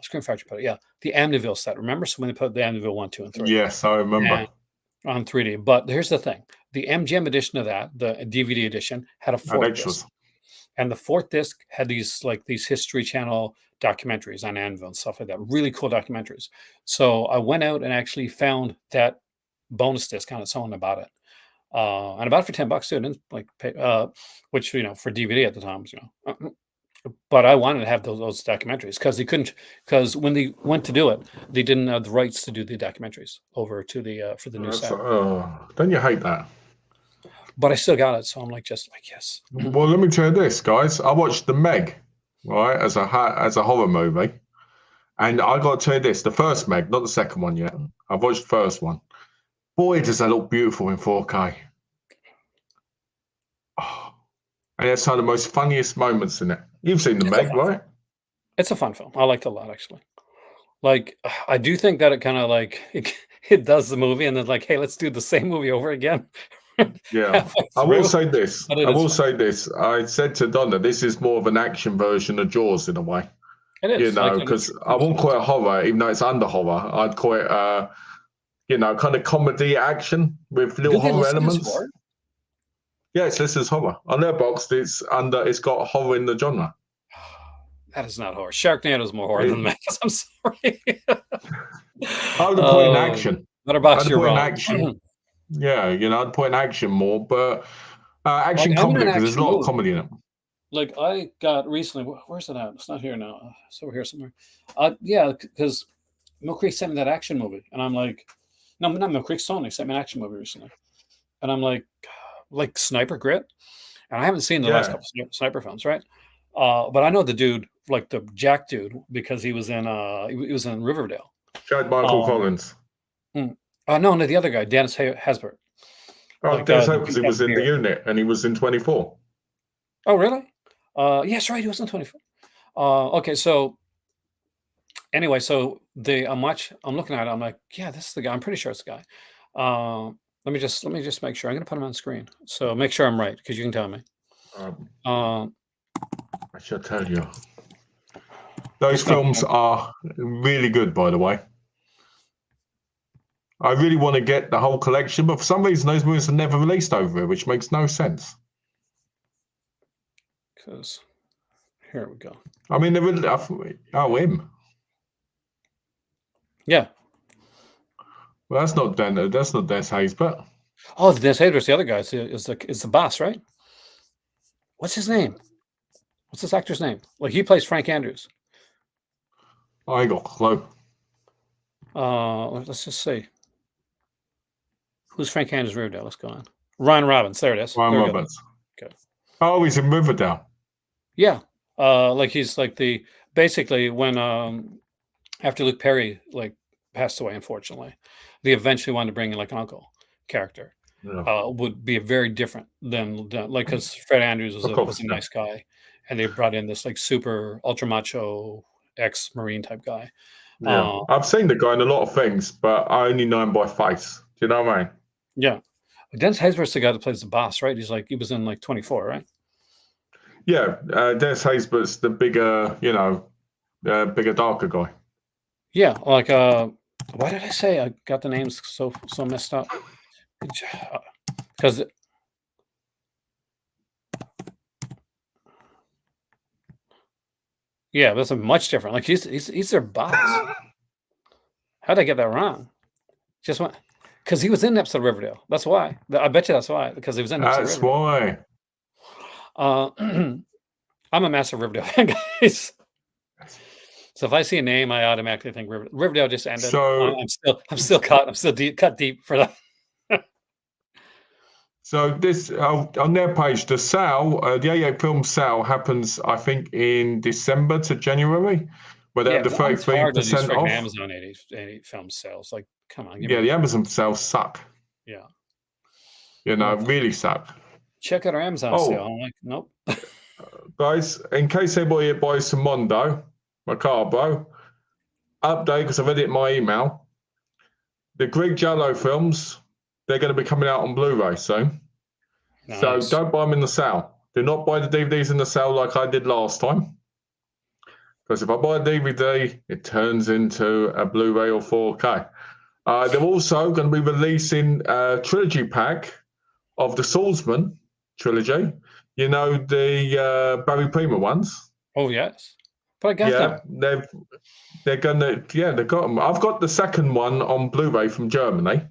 [SPEAKER 1] Amityville set. Remember? So when they put the Amityville 1, 2, and 3.
[SPEAKER 2] Yes, I remember.
[SPEAKER 1] On 3D. But here's the thing. The MGM edition of that, the DVD edition, had a 4th disc. And the 4th disc had these History Channel documentaries on Anvil and stuff like that. Really cool documentaries. So I went out and actually found that bonus disc on its own about it. And about it for $10 too. And like which, for DVD at the time, but I wanted to have those documentaries because when they went to do it, they didn't have the rights to do the documentaries over to the for the new set.
[SPEAKER 2] Don't you hate that?
[SPEAKER 1] But I still got it, so I'm yes.
[SPEAKER 2] Well, let me tell you this, guys. I watched The Meg, right, as a horror movie, and I got to tell you this: the first Meg, not the second one yet. I've watched the first one. Boy, does that look beautiful in 4K. Oh, and it's some of the most funniest moments in it. You've seen The Meg, right?
[SPEAKER 1] It's a fun film. I liked it a lot, actually. Like, I do think that it kind of it does the movie, and then hey, let's do the same movie over again.
[SPEAKER 2] Yeah, I will say this. I said to Donna, this is more of an action version of Jaws in a way.
[SPEAKER 1] It is.
[SPEAKER 2] Because I won't call it horror, even though it's under horror. I'd call it, kind of comedy action with little horror elements. Yeah, it's listed as horror. On their box, it's got horror in the genre.
[SPEAKER 1] That is not horror. Sharknado is more horror than that. I'm sorry.
[SPEAKER 2] I would put in action.
[SPEAKER 1] Letterboxd, you're wrong.
[SPEAKER 2] Yeah, I'd put in action more, but Action
[SPEAKER 1] Like I'm in
[SPEAKER 2] comedy
[SPEAKER 1] an
[SPEAKER 2] because there's a
[SPEAKER 1] action
[SPEAKER 2] lot of
[SPEAKER 1] movie.
[SPEAKER 2] comedy in it.
[SPEAKER 1] Like I got recently. Where's it at? It's not here now. It's over here somewhere. Yeah, because Mill Creek sent me that action movie, and I'm like, no, not Mill Creek. Sony sent me an action movie recently, and I'm like Sniper Grit, and I haven't seen the last
[SPEAKER 2] Yeah,
[SPEAKER 1] couple sniper films, right? But I know the dude, like the Jack dude, because he was in he was in Riverdale.
[SPEAKER 2] Jade Michael
[SPEAKER 1] Um,
[SPEAKER 2] Collins.
[SPEAKER 1] no, the other guy, Dennis Hasbert,
[SPEAKER 2] Oh,
[SPEAKER 1] like
[SPEAKER 2] there's
[SPEAKER 1] the
[SPEAKER 2] hope because
[SPEAKER 1] dude
[SPEAKER 2] he
[SPEAKER 1] got
[SPEAKER 2] was
[SPEAKER 1] the
[SPEAKER 2] in the
[SPEAKER 1] beard.
[SPEAKER 2] unit and he was in 24.
[SPEAKER 1] Oh, really? Yes, right. He was in 24. Okay, so anyway, so I'm looking at it. I'm like, yeah, this is the guy. I'm pretty sure it's the guy. Let me just make sure. I'm gonna put him on the screen. So make sure I'm right because you can tell me.
[SPEAKER 2] Um,
[SPEAKER 1] Uh,
[SPEAKER 2] I shall tell you. Those
[SPEAKER 1] just make
[SPEAKER 2] films
[SPEAKER 1] sure.
[SPEAKER 2] are really good, by the way. I really want to get the whole collection, but for some reason, those movies are never released over here, which makes no sense.
[SPEAKER 1] Because here we go.
[SPEAKER 2] I mean, they're really, oh, him.
[SPEAKER 1] Yeah.
[SPEAKER 2] Well, that's not Dan. That's not Des Hayes, but
[SPEAKER 1] Oh, the Dennis Hader's the other guy. Is the boss, right? What's his name? What's this actor's name? Like he plays Frank Andrews.
[SPEAKER 2] I ain't got a clue.
[SPEAKER 1] Let's just see. Who's Frank Andrews Riverdale? Let's go on. Ryan Robbins. There it is.
[SPEAKER 2] Ryan
[SPEAKER 1] There we go.
[SPEAKER 2] Roberts.
[SPEAKER 1] Okay.
[SPEAKER 2] Oh, he's in Riverdale.
[SPEAKER 1] Yeah. Like he's like the basically when after Luke Perry like passed away, unfortunately, they eventually wanted to bring in like an uncle character.
[SPEAKER 2] Yeah,
[SPEAKER 1] Would be very different than like because Fred Andrews was
[SPEAKER 2] of
[SPEAKER 1] a
[SPEAKER 2] course. Yeah.
[SPEAKER 1] nice guy, and they brought in this like super ultra macho ex Marine type guy.
[SPEAKER 2] Yeah,
[SPEAKER 1] Uh,
[SPEAKER 2] I've seen the guy in a lot of things, but I only know him by face. Do you know what I mean?
[SPEAKER 1] yeah, Dennis Haysbert's the guy that plays the boss, right? He was in like 24, right?
[SPEAKER 2] Yeah, Des Haysbert's the bigger, bigger, darker guy.
[SPEAKER 1] Yeah, like why did I say I got the names so messed up? Because yeah, that's a much different. Like he's their boss. How did I get that wrong? Just went because he was in an episode of Riverdale. That's why. I bet you that's why. Because he was in an episode of
[SPEAKER 2] That's
[SPEAKER 1] Riverdale.
[SPEAKER 2] why.
[SPEAKER 1] I'm a massive Riverdale fan, guys. So if I see a name, I automatically think Riverdale just ended.
[SPEAKER 2] So,
[SPEAKER 1] I'm still cut. I'm still cut deep for that.
[SPEAKER 2] so this on their page, the sale, the AA film sale happens, I think, in December to January, where they
[SPEAKER 1] Yeah,
[SPEAKER 2] have the
[SPEAKER 1] it's hard to do
[SPEAKER 2] 33%
[SPEAKER 1] freaking
[SPEAKER 2] off.
[SPEAKER 1] Amazon 80 film sales. Like, come on, give
[SPEAKER 2] Yeah,
[SPEAKER 1] me.
[SPEAKER 2] the Amazon sales suck.
[SPEAKER 1] Yeah, like
[SPEAKER 2] Really suck.
[SPEAKER 1] check out our Amazon sale. I'm like, nope.
[SPEAKER 2] Guys, in case anybody buys some Mondo, Macabre, update because I read it in my email. The Greg Jallo films, they're going to be coming out on Blu-ray soon. So
[SPEAKER 1] Nice.
[SPEAKER 2] don't buy them in the sale. Do not buy the DVDs in the sale like I did last time. Because if I buy a DVD, it turns into a Blu-ray or 4K. They're also going to be releasing a trilogy pack of the Swordsman trilogy. You know, the Barry Prima ones.
[SPEAKER 1] Oh yes, but I got
[SPEAKER 2] Yeah,
[SPEAKER 1] them.
[SPEAKER 2] they've got them. I've got the second one on Blu-ray from Germany.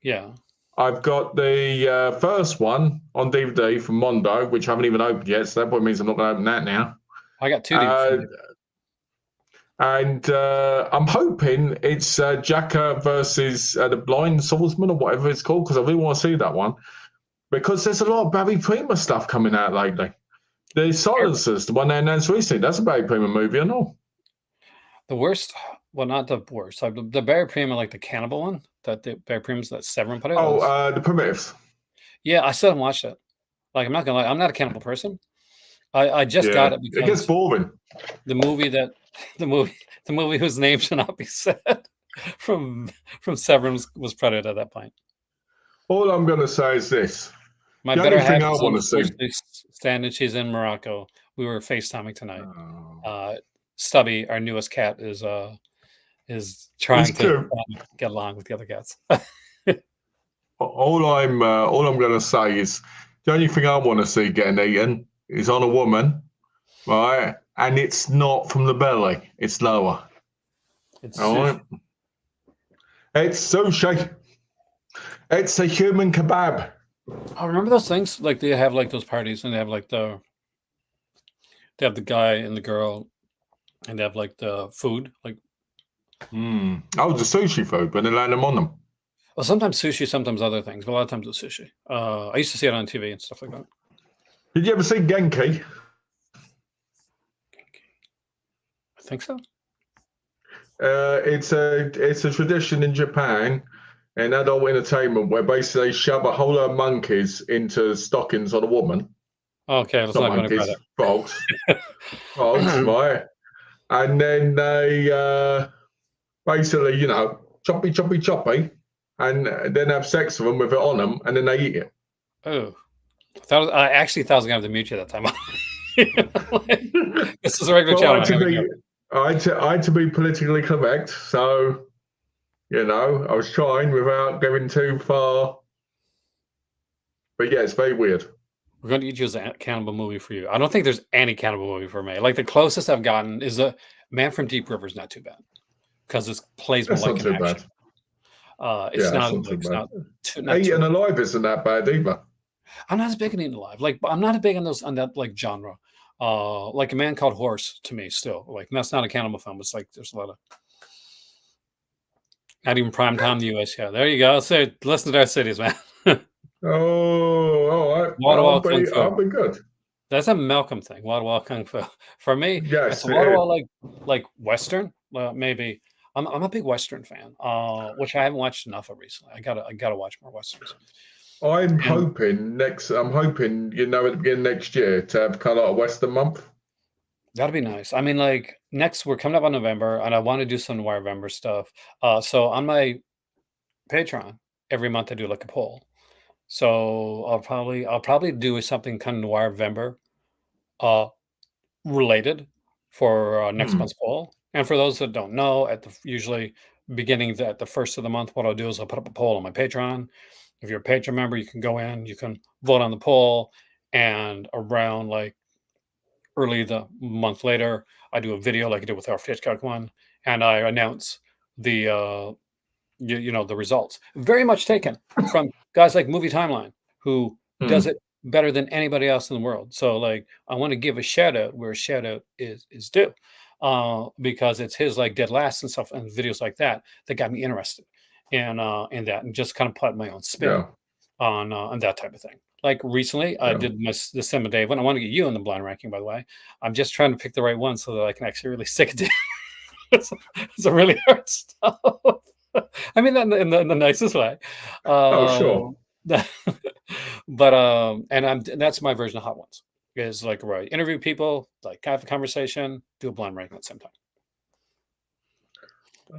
[SPEAKER 1] Yeah,
[SPEAKER 2] I've got the first one on DVD from Mondo, which I haven't even opened yet. So that probably means I'm not going to open that now.
[SPEAKER 1] I got two deep from you.
[SPEAKER 2] And I'm hoping it's Jacka versus the Blind Swordsman or whatever it's called, because I really want to see that one. Because there's a lot of Barry Prima stuff coming out lately. The Silencers, the one they announced recently, that's a Barry Prima movie, I know.
[SPEAKER 1] The worst, well, not the worst. The Barry Prima, like the cannibal one, that the Barry Prima's that Severin put out.
[SPEAKER 2] The Primitives.
[SPEAKER 1] Yeah, I still haven't watched it. Like, I'm not gonna lie, I'm not a cannibal person. I just got it
[SPEAKER 2] It gets
[SPEAKER 1] because
[SPEAKER 2] boring.
[SPEAKER 1] the movie whose name should not be said from Severin was Predator at that point.
[SPEAKER 2] All I'm going to say is this.
[SPEAKER 1] My
[SPEAKER 2] The
[SPEAKER 1] better
[SPEAKER 2] only thing
[SPEAKER 1] half
[SPEAKER 2] I
[SPEAKER 1] is
[SPEAKER 2] want to see.
[SPEAKER 1] unfortunately standing. She's in Morocco. We were FaceTiming tonight. Stubby, our newest cat, is trying to get along with the other cats.
[SPEAKER 2] All I'm going to say is the only thing I want to see getting eaten is on a woman, right? And it's not from the belly; it's lower.
[SPEAKER 1] It's
[SPEAKER 2] all right. It's sushi. It's a human kebab,
[SPEAKER 1] I remember those things. Like they have like those parties, and they have like the guy and the girl, and they have like the food. Like,
[SPEAKER 2] Oh, the sushi food when they land them on them.
[SPEAKER 1] well, sometimes sushi, sometimes other things, but a lot of times it's sushi. I used to see it on TV and stuff like that.
[SPEAKER 2] Did you ever see Genki?
[SPEAKER 1] I think so.
[SPEAKER 2] It's a tradition in Japan in adult entertainment where basically they shove a whole lot of monkeys into stockings on a woman.
[SPEAKER 1] Okay,
[SPEAKER 2] It's
[SPEAKER 1] let's
[SPEAKER 2] not
[SPEAKER 1] not go any
[SPEAKER 2] monkeys, frogs, frogs,
[SPEAKER 1] further.
[SPEAKER 2] right? And then they basically, choppy, choppy, choppy, and then have sex with them with it on them, and then they eat it.
[SPEAKER 1] Oh, I actually thought I was gonna have to mute you that time. Like, this is a regular
[SPEAKER 2] Well,
[SPEAKER 1] channel. Here we go.
[SPEAKER 2] I had to be politically correct, so I was trying without going too far. But yeah, it's very weird.
[SPEAKER 1] We're going to use a cannibal movie for you. I don't think there's any cannibal movie for me. Like the closest I've gotten is a Man from Deep River is not too bad because it plays more
[SPEAKER 2] That's not
[SPEAKER 1] like an
[SPEAKER 2] too
[SPEAKER 1] action.
[SPEAKER 2] bad.
[SPEAKER 1] It's
[SPEAKER 2] Yeah, that's
[SPEAKER 1] not
[SPEAKER 2] not
[SPEAKER 1] like
[SPEAKER 2] too bad.
[SPEAKER 1] not too.
[SPEAKER 2] Eaten alive isn't that bad either.
[SPEAKER 1] I'm not as big on eating alive. Like I'm not as big on those on that like genre. Like A Man Called Horse to me still. Like that's not a cannibal film. It's like there's a lot of not even prime time in the US. Yeah, there you go. So listen to Dark Cities, man.
[SPEAKER 2] Oh, all right.
[SPEAKER 1] Wall to wall kung
[SPEAKER 2] I'll
[SPEAKER 1] fu.
[SPEAKER 2] be good.
[SPEAKER 1] That's a Malcolm thing. Wall to wall kung fu. For me, it's a
[SPEAKER 2] Yes,
[SPEAKER 1] wall to wall like Western. Well, maybe I'm a big Western fan, which I haven't watched enough of recently. I gotta watch more Westerns. And
[SPEAKER 2] I'm hoping, at the beginning of next year to have kind of like a Western month.
[SPEAKER 1] that'd be nice. I mean, like next we're coming up on November, and I want to do some November stuff. So on my Patreon, every month I do like a poll. So I'll probably do something kind of November uh related for next
[SPEAKER 2] Hmm.
[SPEAKER 1] month's poll. And for those that don't know, usually beginning at the first of the month, what I'll do is I'll put up a poll on my Patreon. If you're a Patreon member, you can go in, you can vote on the poll, and around like early the month later, I do a video like I did with our Hitchcock one, and I announce the the results. Very much taken from guys like Movie Timeline, who does
[SPEAKER 2] Hmm.
[SPEAKER 1] it better than anybody else in the world. So like I want to give a shout out where a shout out is due. Because it's his like dead last and stuff and videos like that that got me interested in that and just kind of put my own spin
[SPEAKER 2] Yeah.
[SPEAKER 1] on that type of thing. Like recently, I
[SPEAKER 2] Yeah.
[SPEAKER 1] did the Cinema Dave one. I want to get you in the blind ranking, by the way. I'm just trying to pick the right one so that I can actually really stick it to. It's a really hard stuff. I mean that in the nicest way.
[SPEAKER 2] Oh, sure.
[SPEAKER 1] Um, but and that's my version of Hot Ones. Is like where I interview people, like have a conversation, do a blind ranking at the same time.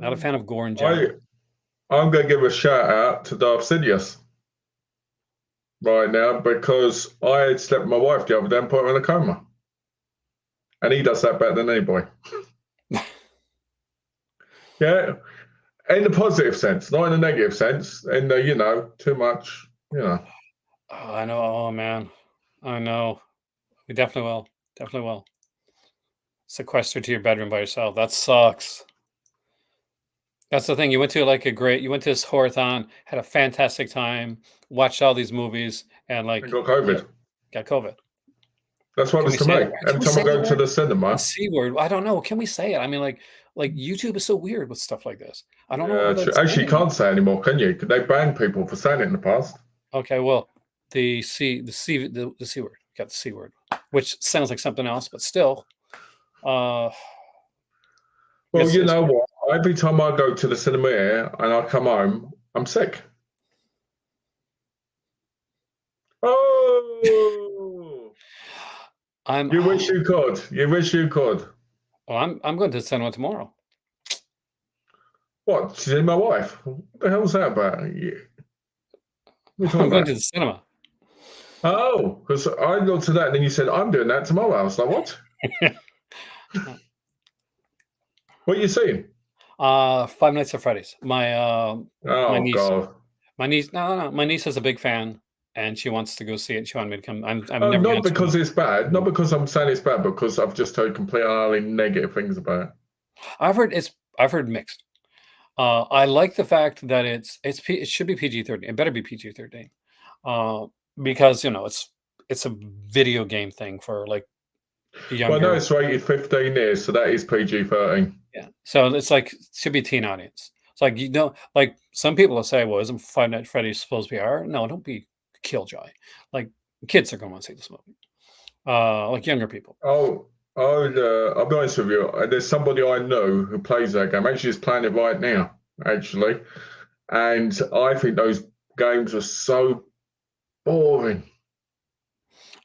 [SPEAKER 1] Not a fan of gore in
[SPEAKER 2] I
[SPEAKER 1] general.
[SPEAKER 2] I'm going to give a shout out to Darth Sidious right now because I had slept with my wife the other day and put her in a coma, and he does that better than anybody. Yeah, in the positive sense, not in the negative sense. In the too much.
[SPEAKER 1] Oh, I know. Oh man, I know. We definitely will. Definitely will. Sequestered to your bedroom by yourself. That sucks. That's the thing. You went to this horathon, had a fantastic time, watched all these movies, and
[SPEAKER 2] I
[SPEAKER 1] like
[SPEAKER 2] got
[SPEAKER 1] yeah,
[SPEAKER 2] COVID.
[SPEAKER 1] got COVID.
[SPEAKER 2] That's what
[SPEAKER 1] Can
[SPEAKER 2] happens
[SPEAKER 1] we
[SPEAKER 2] to
[SPEAKER 1] say
[SPEAKER 2] me
[SPEAKER 1] it? Can
[SPEAKER 2] every
[SPEAKER 1] we
[SPEAKER 2] time I
[SPEAKER 1] say the
[SPEAKER 2] go to
[SPEAKER 1] word?
[SPEAKER 2] the
[SPEAKER 1] The
[SPEAKER 2] cinema.
[SPEAKER 1] C word. I don't know. Can we say it? I mean, like YouTube is so weird with stuff like this. I don't know
[SPEAKER 2] Yeah,
[SPEAKER 1] whether it's
[SPEAKER 2] actually, you
[SPEAKER 1] saying
[SPEAKER 2] can't say anymore, can you? They banned people for saying it in the past.
[SPEAKER 1] okay, well, the C word. Got the C word, which sounds like something else, but still, uh,
[SPEAKER 2] Well, you
[SPEAKER 1] it's
[SPEAKER 2] know
[SPEAKER 1] weird.
[SPEAKER 2] what? Every time I go to the cinema here and I come home, I'm sick. Oh,
[SPEAKER 1] I'm
[SPEAKER 2] you wish you could. You wish you could.
[SPEAKER 1] well, I'm going to the cinema tomorrow.
[SPEAKER 2] What? She's in my wife. What the hell's that about? What are you talking
[SPEAKER 1] I'm going to
[SPEAKER 2] about?
[SPEAKER 1] the cinema.
[SPEAKER 2] Oh, because I looked at that and then you said, I'm doing that tomorrow. I was like, what? What are you seeing?
[SPEAKER 1] Five Nights at Freddy's. My
[SPEAKER 2] Oh,
[SPEAKER 1] niece,
[SPEAKER 2] God.
[SPEAKER 1] no, my niece is a big fan, and she wants to go see it. She wanted me to come. I've
[SPEAKER 2] Oh,
[SPEAKER 1] never
[SPEAKER 2] not
[SPEAKER 1] been to
[SPEAKER 2] because it's bad. Not
[SPEAKER 1] one.
[SPEAKER 2] because I'm saying it's bad, because I've just heard completely utterly negative things about it.
[SPEAKER 1] I've heard mixed. I like the fact that it should be PG-13. It better be PG-13. because it's a video game thing for like
[SPEAKER 2] Well, no,
[SPEAKER 1] younger.
[SPEAKER 2] it's rated 15 years, so that is PG-13.
[SPEAKER 1] Yeah, so it's like it should be a teen audience. It's like like some people will say, "Well, isn't Five Nights at Freddy's supposed to be R?" No, don't be killjoy. Like kids are going to want to see this movie. Like younger people.
[SPEAKER 2] Oh, I'll be honest with you. There's somebody I know who plays that game. Actually, is playing it right now. Actually, and I think those games are so boring.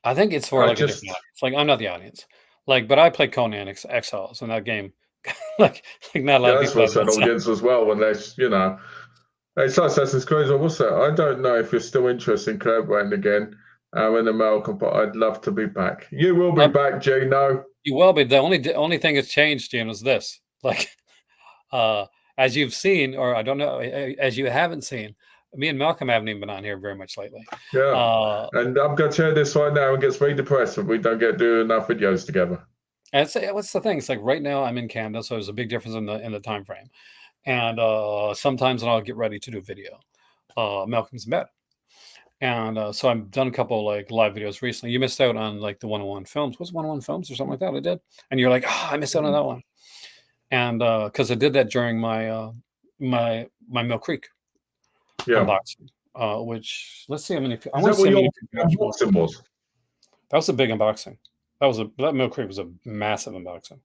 [SPEAKER 1] I think it's for
[SPEAKER 2] I
[SPEAKER 1] like a different
[SPEAKER 2] just,
[SPEAKER 1] audience. Like I'm not the audience. Like, but I played Conan Exiles in that game. like not a lot
[SPEAKER 2] yeah,
[SPEAKER 1] of
[SPEAKER 2] that's
[SPEAKER 1] people have
[SPEAKER 2] what's an
[SPEAKER 1] that. So
[SPEAKER 2] audience as well. When there's, it's like Assassin's Creed. Or what's that? I don't know if you're still interested in collaborating again. In America, but I'd love to be back. You will be
[SPEAKER 1] um,
[SPEAKER 2] back, Gino.
[SPEAKER 1] you will be. The only thing that's changed, Jim, is this. Like, uh, as you've seen, or I don't know, as you haven't seen, me and Malcolm haven't even been on here very much lately.
[SPEAKER 2] Yeah.
[SPEAKER 1] Uh,
[SPEAKER 2] And I'm going to share this right now and gets me depressed if we don't get do enough videos together.
[SPEAKER 1] and what's the thing? It's like right now I'm in Canada, so there's a big difference in the time frame. And sometimes when I'll get ready to do video, Malcolm's in bed. And so I've done a couple like live videos recently. You missed out on like the 101 films. Was 101 films or something like that? I did. And you're like, oh, I missed out on that one. And because I did that during my Mill Creek
[SPEAKER 2] Yeah.
[SPEAKER 1] unboxing, which let's see how many. I
[SPEAKER 2] Is
[SPEAKER 1] want
[SPEAKER 2] that
[SPEAKER 1] to see
[SPEAKER 2] what
[SPEAKER 1] how
[SPEAKER 2] your
[SPEAKER 1] many people watch Mill
[SPEAKER 2] unboxing
[SPEAKER 1] Creek.
[SPEAKER 2] was?
[SPEAKER 1] That was a big unboxing. That Mill Creek was a massive unboxing.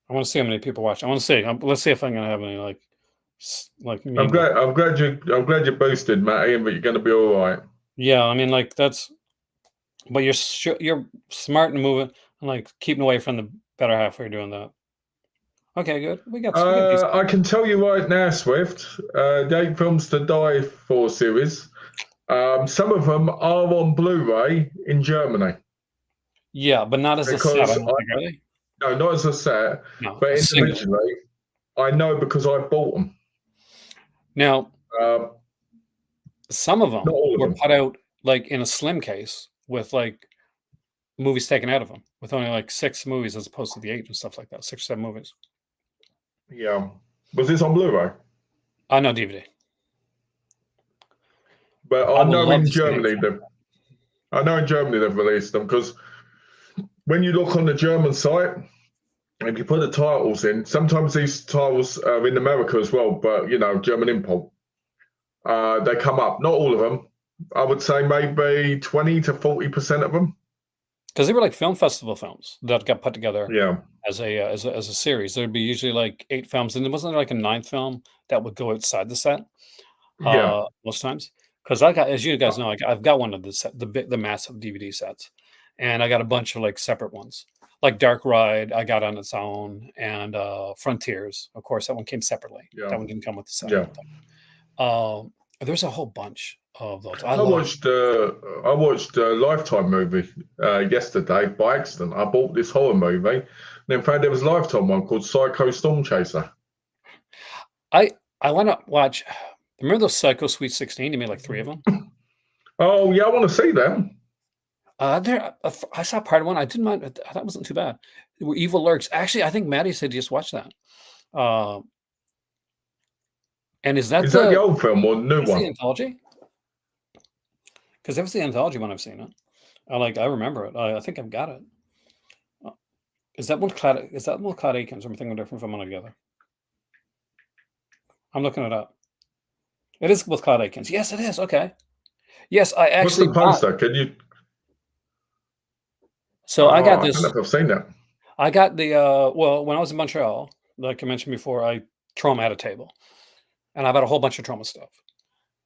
[SPEAKER 1] I want to see how many people watch. I want to see. Let's see if I'm gonna have any like
[SPEAKER 2] I'm
[SPEAKER 1] mean.
[SPEAKER 2] glad. I'm glad you boosted, Matty, but you're going to be all right.
[SPEAKER 1] Yeah, I mean like that's. But you're smart and moving and like keeping away from the better half. You're doing that. Okay, good. We got decent.
[SPEAKER 2] I can tell you right now, Swift. The 8 Films to Die For series. Some of them are on Blu-ray in Germany
[SPEAKER 1] Yeah, but not as a set. I
[SPEAKER 2] because
[SPEAKER 1] don't think, are they?
[SPEAKER 2] no, not as a set,
[SPEAKER 1] No,
[SPEAKER 2] but
[SPEAKER 1] a single.
[SPEAKER 2] individually. I know because I bought them.
[SPEAKER 1] Now,
[SPEAKER 2] Uh,
[SPEAKER 1] some of
[SPEAKER 2] not
[SPEAKER 1] them
[SPEAKER 2] all of
[SPEAKER 1] were
[SPEAKER 2] them.
[SPEAKER 1] put out like in a slim case with like movies taken out of them, with only like 6 movies as opposed to the 8 and stuff like that. 6 or 7 movies.
[SPEAKER 2] Yeah. Was this on Blu-ray?
[SPEAKER 1] No DVD.
[SPEAKER 2] But
[SPEAKER 1] I
[SPEAKER 2] I
[SPEAKER 1] would
[SPEAKER 2] know
[SPEAKER 1] love
[SPEAKER 2] in
[SPEAKER 1] to see it.
[SPEAKER 2] Germany they've released them because when you look on the German site, if you put the titles in, sometimes these titles are in America as well, but German import. They come up. Not all of them. I would say maybe 20 to 40% of them.
[SPEAKER 1] Because they were like film festival films that got put together
[SPEAKER 2] Yeah.
[SPEAKER 1] as a series. There'd be usually like 8 films, and there wasn't like a ninth film that would go outside the set.
[SPEAKER 2] Yeah.
[SPEAKER 1] Most times, because I got, as you guys know, I've got one of the massive DVD sets, and I got a bunch of like separate ones, like Dark Ride. I got on its own, and Frontiers, of course, that one came separately.
[SPEAKER 2] Yeah.
[SPEAKER 1] That one didn't come with the set. I
[SPEAKER 2] Yeah.
[SPEAKER 1] don't think. There's a whole bunch of those. I
[SPEAKER 2] I
[SPEAKER 1] love.
[SPEAKER 2] watched a Lifetime movie yesterday by accident. I bought this horror movie, and then found there was a Lifetime one called Psycho Storm Chaser.
[SPEAKER 1] I want to watch. Remember those Psycho Sweet 16? You made like 3 of them.
[SPEAKER 2] Oh yeah, I want to see them.
[SPEAKER 1] I saw part of one. I didn't mind. That wasn't too bad. They were Evil Lurks. Actually, I think Maddie said just watch that. Uh, and is that
[SPEAKER 2] Is that the old film or the new
[SPEAKER 1] that's the
[SPEAKER 2] one?
[SPEAKER 1] anthology? Because that was the anthology one I've seen it. I remember it. I think I've got it. Uh, Is that one Cloud? Is that one Cloud Akins? Or am I thinking different from one together? I'm looking it up. It is with Cloud Akins. Yes, it is. Okay. Yes, I
[SPEAKER 2] What's the
[SPEAKER 1] actually bought.
[SPEAKER 2] poster? Can you?
[SPEAKER 1] So I
[SPEAKER 2] Oh,
[SPEAKER 1] got
[SPEAKER 2] I don't know
[SPEAKER 1] this.
[SPEAKER 2] if I've seen that.
[SPEAKER 1] I got the well, when I was in Montreal, like I mentioned before, I trauma at a table, and I bought a whole bunch of trauma stuff,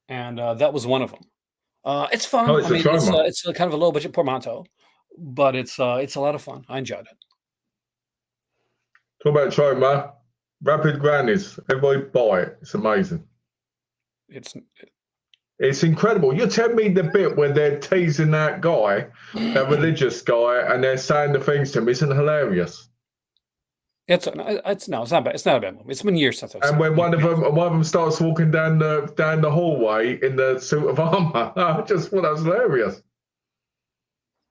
[SPEAKER 1] and that was one of them. It's
[SPEAKER 2] Oh,
[SPEAKER 1] fun. I
[SPEAKER 2] it's a
[SPEAKER 1] mean,
[SPEAKER 2] trauma.
[SPEAKER 1] it's a kind of a low budget portmanteau, but it's a lot of fun. I enjoyed it.
[SPEAKER 2] Talk about trauma. Rapid Grannies. Everybody buy it. It's amazing.
[SPEAKER 1] It's
[SPEAKER 2] It's incredible. You're telling me the bit where they're teasing that guy, that religious guy, and they're saying the things to him isn't hilarious.
[SPEAKER 1] it's no, it's not bad. It's not a bad movie. It's been years since I've
[SPEAKER 2] And
[SPEAKER 1] seen
[SPEAKER 2] when
[SPEAKER 1] it.
[SPEAKER 2] one of them starts walking down the hallway in the suit of armor, I just thought that was hilarious.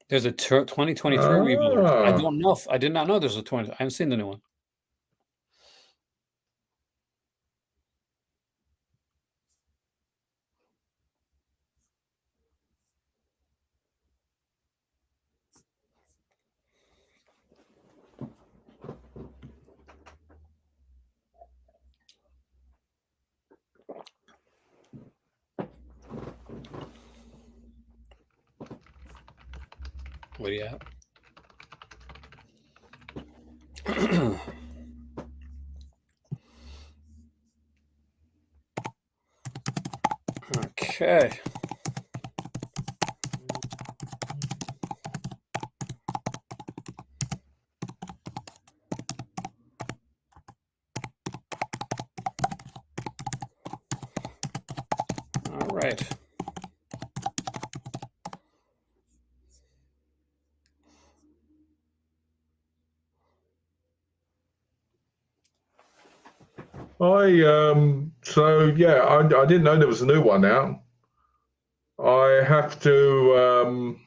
[SPEAKER 1] There's a 2023 review. I
[SPEAKER 2] Ah,
[SPEAKER 1] don't know if I did not know there's a 20. I haven't seen the new one. nobody yet. Okay. All right.
[SPEAKER 2] So yeah, I didn't know there was a new one out. I have to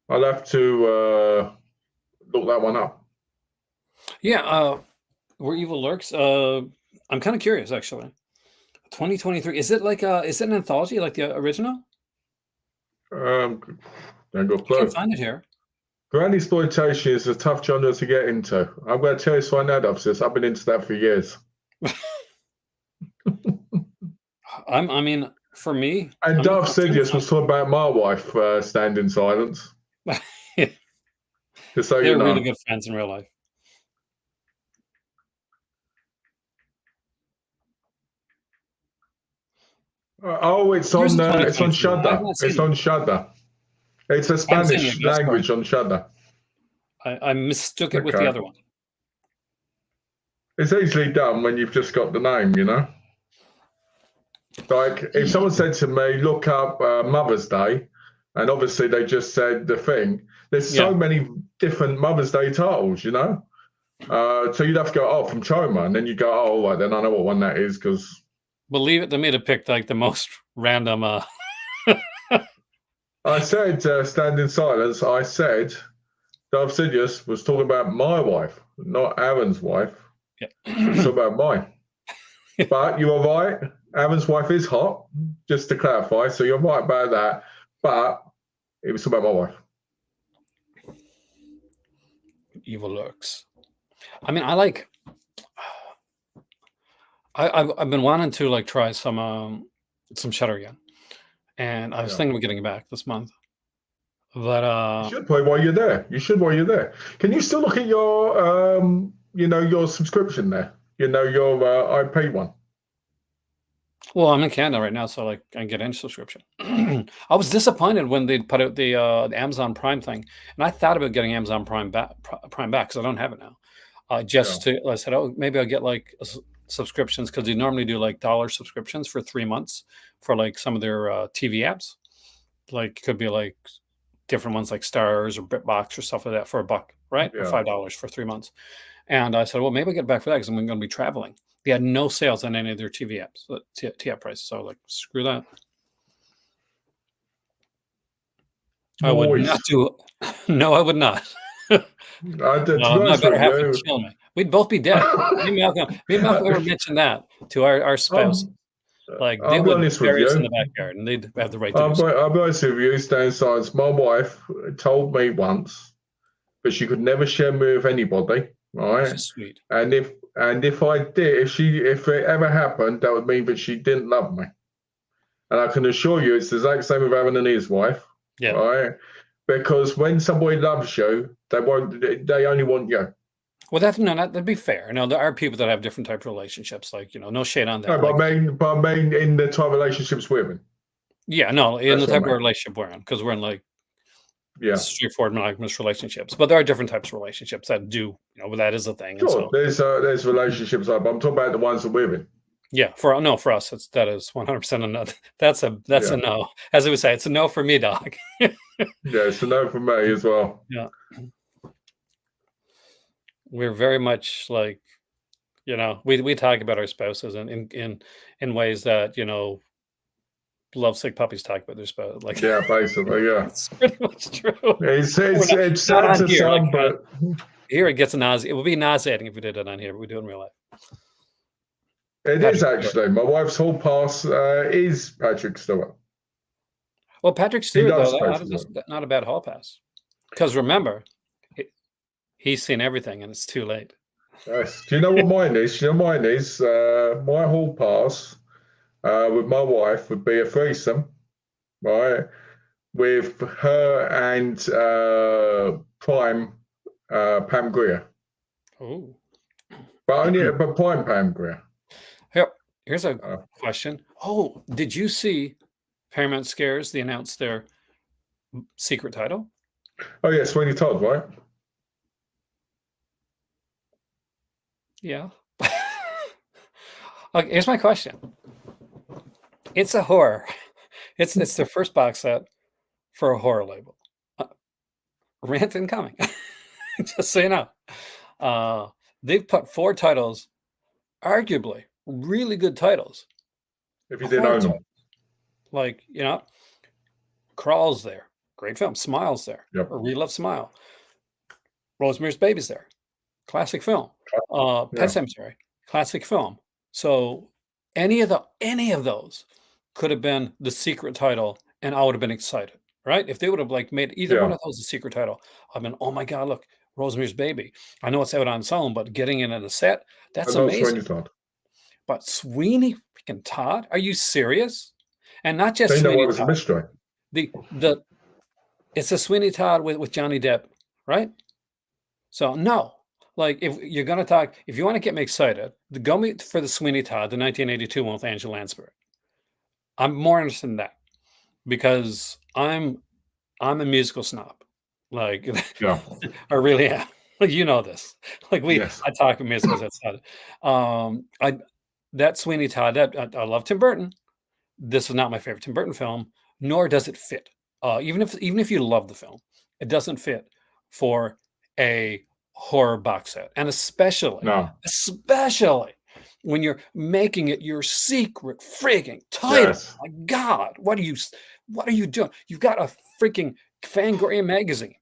[SPEAKER 2] I'll have to look that one up.
[SPEAKER 1] Yeah, Where Evil Lurks. I'm kind of curious actually. 2023. Is it like is it an anthology like the original?
[SPEAKER 2] Don't got a
[SPEAKER 1] I can't
[SPEAKER 2] clue.
[SPEAKER 1] find it here.
[SPEAKER 2] Grand exploitation is a tough genre to get into. I'm going to tell you right now, Dubsis, I've been into that for years.
[SPEAKER 1] I mean, for me,
[SPEAKER 2] And Darth
[SPEAKER 1] I'm trying to
[SPEAKER 2] Sidious was talking about my wife Stand in Silence.
[SPEAKER 1] find-
[SPEAKER 2] Just so you
[SPEAKER 1] They're
[SPEAKER 2] know.
[SPEAKER 1] really good friends in real life.
[SPEAKER 2] Oh, it's
[SPEAKER 1] Here's
[SPEAKER 2] on
[SPEAKER 1] the
[SPEAKER 2] it's on
[SPEAKER 1] 2023 one. I've
[SPEAKER 2] Shudder.
[SPEAKER 1] not seen
[SPEAKER 2] It's
[SPEAKER 1] it.
[SPEAKER 2] on Shudder. It's a
[SPEAKER 1] I haven't seen it
[SPEAKER 2] Spanish
[SPEAKER 1] yet, that's
[SPEAKER 2] language on Shudder.
[SPEAKER 1] I mistook it with the
[SPEAKER 2] Okay.
[SPEAKER 1] other one.
[SPEAKER 2] It's easily done when you've just got the name, you know. Like if someone said to me, look up Mother's Day, and obviously they just said the thing, there's so
[SPEAKER 1] Yeah.
[SPEAKER 2] many different Mother's Day titles, you know. So you'd have to go, oh, from Choma, and then you go, oh, right, then I know what one that is because
[SPEAKER 1] Believe it to me to pick like the most random
[SPEAKER 2] I said stand in silence. I said Darth Sidious was talking about my wife, not Aaron's wife.
[SPEAKER 1] yeah.
[SPEAKER 2] It's about mine. But you are right. Aaron's wife is hot, just to clarify. So you're right about that. But it was about my wife.
[SPEAKER 1] Evil Lurks. I mean, I like I've been wanting to like try some Shutter again. And I was thinking of getting it back this month. But
[SPEAKER 2] You should play while you're there. You should while you're there. Can you still look at your your subscription there? You know, your IP one.
[SPEAKER 1] well, I'm in Canada right now, so like I get any subscription. I was disappointed when they put out the Amazon Prime thing, and I thought about getting Amazon Prime back because I don't have it now. I said, oh, maybe I'll get like subscriptions because they normally do like dollar subscriptions for 3 months for like some of their TV apps. Like could be like different ones like Stars or BritBox or stuff like that for $1, right? Or $5 for 3 months. And I said, well, maybe I'll get back for that because I'm going to be traveling. They had no sales on any of their TV apps, T-app prices. So I was like, screw that. I would not do no, I would not.
[SPEAKER 2] To be honest
[SPEAKER 1] better half
[SPEAKER 2] with
[SPEAKER 1] would
[SPEAKER 2] you,
[SPEAKER 1] kill me. We'd both be dead. Me and Malcolm ever mentioned that to our spouse. Like they
[SPEAKER 2] I'll be
[SPEAKER 1] would
[SPEAKER 2] honest with
[SPEAKER 1] bury us in
[SPEAKER 2] you.
[SPEAKER 1] the backyard and they'd have the right to do so.
[SPEAKER 2] I'll be honest with you, Stand in Silence. My wife told me once, but she could never share me with anybody. Right.
[SPEAKER 1] She's sweet.
[SPEAKER 2] And if I did, if it ever happened, that would mean that she didn't love me. And I can assure you, it's the exact same with Aaron and his wife.
[SPEAKER 1] Yeah.
[SPEAKER 2] Right. Because when somebody loves you, they only want you.
[SPEAKER 1] Well, that'd be fair. Now there are people that have different type of relationships, like no shade on that.
[SPEAKER 2] No,
[SPEAKER 1] like,
[SPEAKER 2] but I mean in the type of relationships we're in.
[SPEAKER 1] Yeah, no, in the type of relationship we're in, because we're in like straightforward monogamous relationships. But there are different types of relationships that do, that is a thing.
[SPEAKER 2] Sure,
[SPEAKER 1] and so,
[SPEAKER 2] there's relationships like, but I'm talking about the ones that we're in.
[SPEAKER 1] Yeah, for us, that is 100% a no. That's a no. As I would say, it's a no for me, dog.
[SPEAKER 2] Yeah, it's a no for me as well.
[SPEAKER 1] Yeah, we're very much like, we talk about our spouses in ways that lovesick puppies talk about their spouse. Like,
[SPEAKER 2] yeah, basically, yeah,
[SPEAKER 1] it's pretty much true.
[SPEAKER 2] It's sad to some, but
[SPEAKER 1] here it gets nauseating. It would be nauseating if we did it on here, but we do it in real life.
[SPEAKER 2] It is actually. My wife's hall pass is Patrick Stewart.
[SPEAKER 1] Well, Patrick Stewart, though, that's not a bad hall pass. Because remember, he's seen everything, and it's too late.
[SPEAKER 2] Yes. Do you know what mine is? My hall pass with my wife would be a threesome, right? with her and Prime Pam Grier,
[SPEAKER 1] Oh,
[SPEAKER 2] but only but Prime Pam Grier.
[SPEAKER 1] here's a question. Oh, did you see Paramount Scares? They announced their secret title.
[SPEAKER 2] Oh yeah, Sweeney Todd, right?
[SPEAKER 1] Yeah. Okay, here's my question. It's a horror. It's their first box set for a horror label. Rant incoming. Just so you know. They've put 4 titles, arguably really good titles.
[SPEAKER 2] If you didn't own them.
[SPEAKER 1] Like, Crawl's there. Great film. Smile's there.
[SPEAKER 2] Yep.
[SPEAKER 1] Or We Love Smile. Rosemary's Baby's there. Classic film. Pet Sematary. Classic film. So any of those could have been the secret title, and I would have been excited, right? If they would have like made either one of those a secret title, I've been, oh my God, look, Rosemary's Baby. I know it's out on its own, but getting it in a set, that's amazing.
[SPEAKER 2] Sweeney Todd.
[SPEAKER 1] But Sweeney freaking Todd? Are you serious? And not just
[SPEAKER 2] Sweeney
[SPEAKER 1] Sweeney
[SPEAKER 2] was a
[SPEAKER 1] Todd.
[SPEAKER 2] mystery.
[SPEAKER 1] It's a Sweeney Todd with Johnny Depp, right? So no, like if you're gonna talk, if you want to get me excited, go me for the Sweeney Todd, the 1982 one with Angela Lansbury. I'm more interested in that because I'm a musical snob. Like, I really am. Like, you know this. Like I talk musicals outside. That Sweeney Todd. I love Tim Burton. This is not my favorite Tim Burton film, nor does it fit. Even if you love the film, it doesn't fit for a horror box set, and especially when you're making it your secret frigging title. Yes. My God, what are you doing? You've got a freaking Fangoria magazine,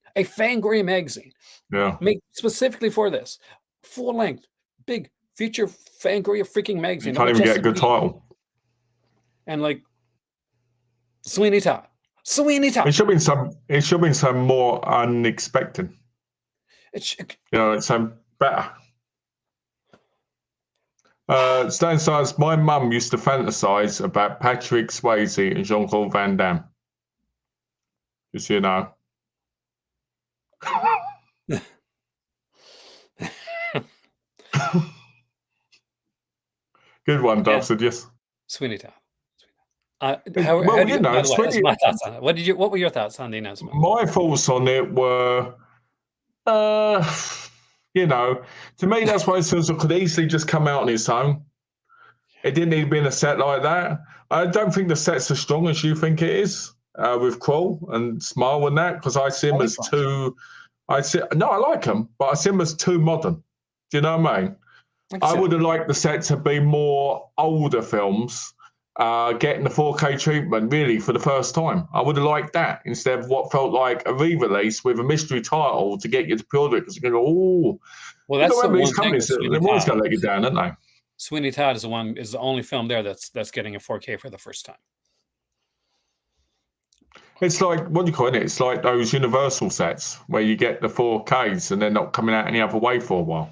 [SPEAKER 1] made specifically for this, full length, big feature Fangoria freaking magazine.
[SPEAKER 2] You can't even get a good title.
[SPEAKER 1] And like Sweeney Todd.
[SPEAKER 2] It should have been some more unexpected. It's some better. Stan says, my mum used to fantasize about Patrick Swayze and Jean-Claude Van Damme. Just so you know. Good one, Dove said yes.
[SPEAKER 1] Sweeney Todd. My thoughts on it. What were your thoughts on the announcement?
[SPEAKER 2] My thoughts on it were, to me, that's why it feels it could easily just come out on its own. It didn't need to be in a set like that. I don't think the set's as strong as you think it is with Crawl and Smile and that, because I see them as too. I like them, but I see them as too modern. Do you know what I mean? I would have liked the set to be more older films. Getting the 4K treatment really for the first time. I would have liked that instead of what felt like a re-release with a mystery title to get you to pre-order it, because you're going to go, oh,
[SPEAKER 1] well, that's the one
[SPEAKER 2] companies, they're always going to let you down, aren't they?
[SPEAKER 1] Sweeney Todd is the only film there that's getting a 4K for the first time.
[SPEAKER 2] It's like, what do you call it? It's like those Universal sets where you get the 4Ks and they're not coming out any other way for a while.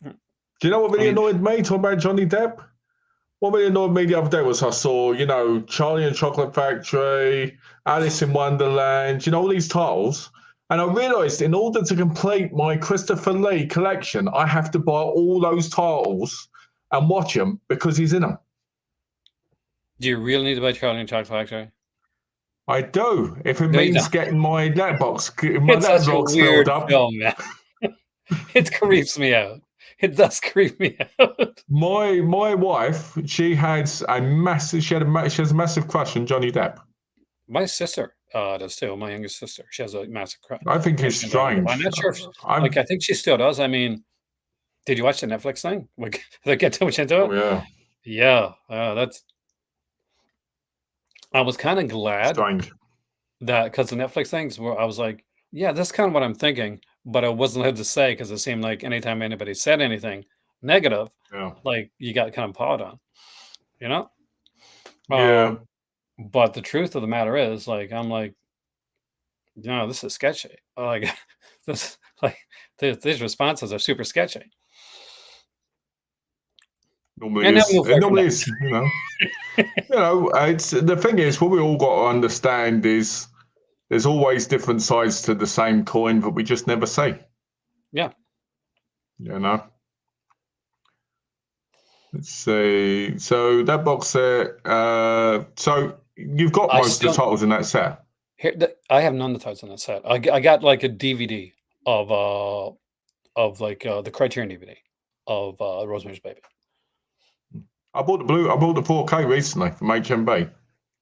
[SPEAKER 2] Do you know what really annoyed me talking about Johnny Depp? What really annoyed me the other day was I saw, Charlie and Chocolate Factory, Alice in Wonderland, all these titles. And I realised in order to complete my Christopher Lee collection, I have to buy all those titles and watch them because he's in them.
[SPEAKER 1] Do you really need to buy Charlie and Chocolate Factory?
[SPEAKER 2] I do. If it means getting my letterbox
[SPEAKER 1] filled up. Film, man. It creeps me out. It does creep me out.
[SPEAKER 2] My wife, she has a massive crush on Johnny Depp.
[SPEAKER 1] My sister does too. My youngest sister, she has a massive crush.
[SPEAKER 2] I think it's strange.
[SPEAKER 1] I'm not sure. I think she still does. I mean, did you watch the Netflix thing? Did I get too much into it?
[SPEAKER 2] Oh,
[SPEAKER 1] yeah. That's. I was kind of glad that because the Netflix things where I was like, yeah, that's kind of what I'm thinking. But I wasn't allowed to say because it seemed like anytime anybody said anything negative, like you got kind of pawed on,
[SPEAKER 2] Yeah.
[SPEAKER 1] But the truth of the matter is, like, I'm like, this is sketchy. Like, these responses are super sketchy.
[SPEAKER 2] Normally
[SPEAKER 1] And then
[SPEAKER 2] is.
[SPEAKER 1] we'll
[SPEAKER 2] It
[SPEAKER 1] start from
[SPEAKER 2] normally
[SPEAKER 1] that.
[SPEAKER 2] is. It's the thing is what we all got to understand is there's always different sides to the same coin that we just never see.
[SPEAKER 1] Yeah.
[SPEAKER 2] You know. Let's see. So that box set. So you've got
[SPEAKER 1] I
[SPEAKER 2] most of the
[SPEAKER 1] still
[SPEAKER 2] titles in that set.
[SPEAKER 1] I have none of the titles on that set. I got like a DVD of like the Criterion DVD of Rosemary's Baby.
[SPEAKER 2] I bought the 4K recently from HMB.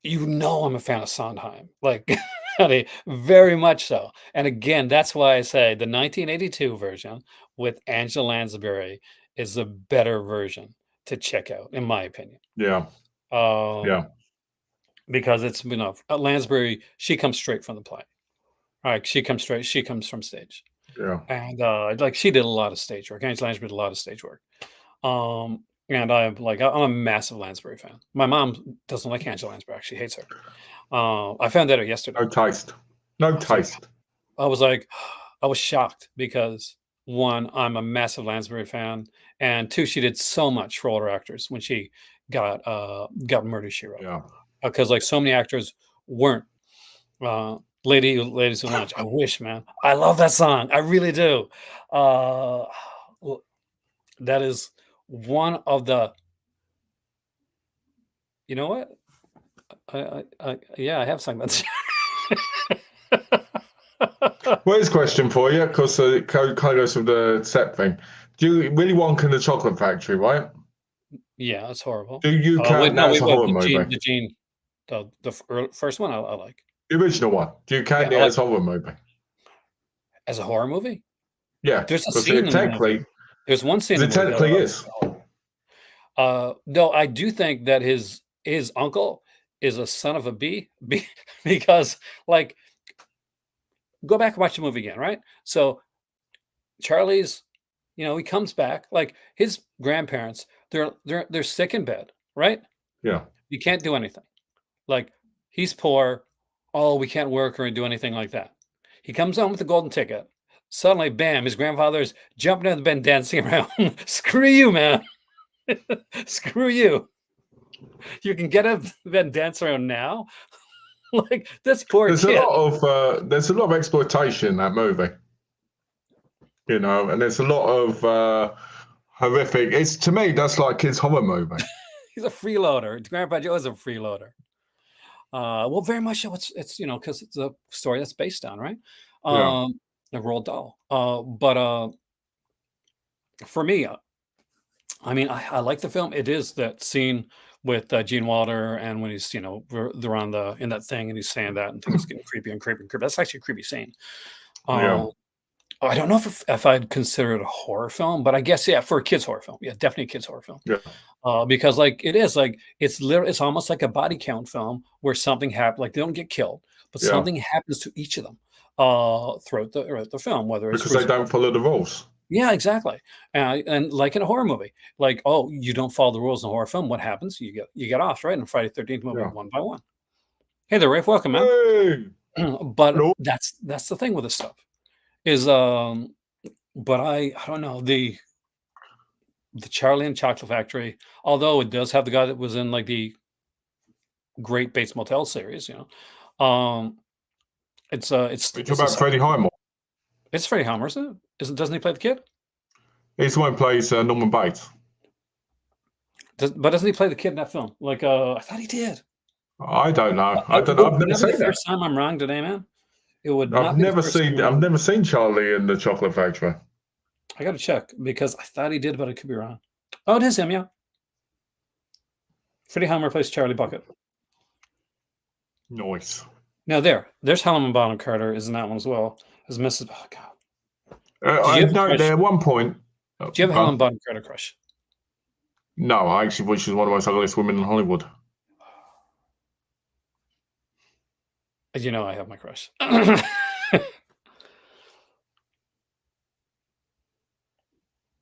[SPEAKER 1] You know I'm a fan of Sondheim, like very much so. And again, that's why I say the 1982 version with Angela Lansbury is the better version to check out, in my opinion.
[SPEAKER 2] Yeah.
[SPEAKER 1] Um,
[SPEAKER 2] Yeah.
[SPEAKER 1] because it's Lansbury, she comes straight from the play. All right, she comes from stage.
[SPEAKER 2] Yeah.
[SPEAKER 1] And like she did a lot of stage work. Angela Lansbury did a lot of stage work. And I'm a massive Lansbury fan. My mom doesn't like Angela Lansbury. She hates her. I found that out yesterday.
[SPEAKER 2] No taste. No taste.
[SPEAKER 1] I was like, I was shocked because one, I'm a massive Lansbury fan, and two, she did so much for older actors when she got Murder She Wrote.
[SPEAKER 2] Yeah.
[SPEAKER 1] Because like so many actors weren't. Ladies Who Lunch. I wish, man. I love that song. I really do. That is one of the. You know what? Yeah, I have sung that.
[SPEAKER 2] Well, here's a question for you, because it kind of goes with the set thing. Do you Willy Wonka and the Chocolate Factory, right?
[SPEAKER 1] Yeah, it's horrible.
[SPEAKER 2] Do you count that as a horror movie?
[SPEAKER 1] The first one I like.
[SPEAKER 2] The original one. Do you count it as a horror movie?
[SPEAKER 1] As a horror movie?
[SPEAKER 2] Yeah,
[SPEAKER 1] There's a
[SPEAKER 2] because
[SPEAKER 1] scene in the movie.
[SPEAKER 2] technically,
[SPEAKER 1] There's one scene in
[SPEAKER 2] it
[SPEAKER 1] the movie
[SPEAKER 2] technically is.
[SPEAKER 1] No, I do think that his uncle is a son of a bee because like go back and watch the movie again, right? So Charlie's, he comes back, like his grandparents, they're sick in bed, right?
[SPEAKER 2] Yeah.
[SPEAKER 1] You can't do anything. Like he's poor. Oh, we can't work or do anything like that. He comes home with the golden ticket. Suddenly, bam, his grandfather's jumping in the bed, dancing around. Screw you, man. Screw you. You can get up and dance around now. Like this poor
[SPEAKER 2] There's
[SPEAKER 1] kid.
[SPEAKER 2] There's a lot of exploitation in that movie. And there's a lot of horrific. To me, that's like kids' horror movie.
[SPEAKER 1] He's a freeloader. Grandpa Joe is a freeloader. Well, very much so. It's because it's a story that's based on, right?
[SPEAKER 2] Yeah.
[SPEAKER 1] A Roald Dahl. But for me, I mean, I like the film. It is that scene with Gene Wilder, and when he's they're on in that thing, and he's saying that, and things getting creepy and creepy and creepy. That's actually a creepy scene.
[SPEAKER 2] Yeah.
[SPEAKER 1] I don't know if I'd consider it a horror film, but I guess for a kids horror film, yeah, definitely a kids horror film.
[SPEAKER 2] Yeah.
[SPEAKER 1] Because like it is like it's almost like a body count film where something happened, like they don't get killed, but something happens to each of them throughout the film, whether it's
[SPEAKER 2] because they don't follow the rules.
[SPEAKER 1] Yeah, exactly. And like in a horror movie, like, oh, you don't follow the rules in a horror film. What happens? You get off, right? In Friday 13th movie, one by one. Hey there, Rafe. Welcome, man.
[SPEAKER 2] Hey.
[SPEAKER 1] But that's the thing with this stuff is, but I don't know the Charlie and Chocolate Factory, although it does have the guy that was in like the Great Bates Motel series, it's
[SPEAKER 2] It's about Freddie Highmore.
[SPEAKER 1] It's Freddie Highmore, isn't it? Doesn't he play the kid?
[SPEAKER 2] He's the one who plays Norman Bates.
[SPEAKER 1] But doesn't he play the kid in that film? Like, I thought he did.
[SPEAKER 2] I don't know. I don't know. I've never seen it.
[SPEAKER 1] First time I'm wrong today, man. It would.
[SPEAKER 2] I've never seen Charlie in the Chocolate Factory.
[SPEAKER 1] I got to check because I thought he did, but I could be wrong. Oh, it is him, yeah. Freddie Highmore plays Charlie Bucket.
[SPEAKER 2] Nice.
[SPEAKER 1] Now there's Helena Bonham Carter is in that one as well as Mrs. Oh God.
[SPEAKER 2] I know there at one point.
[SPEAKER 1] Do you have a Helena Bonham Carter crush?
[SPEAKER 2] No, I actually believe she's one of the most ugliest women in Hollywood.
[SPEAKER 1] You know I have my crush.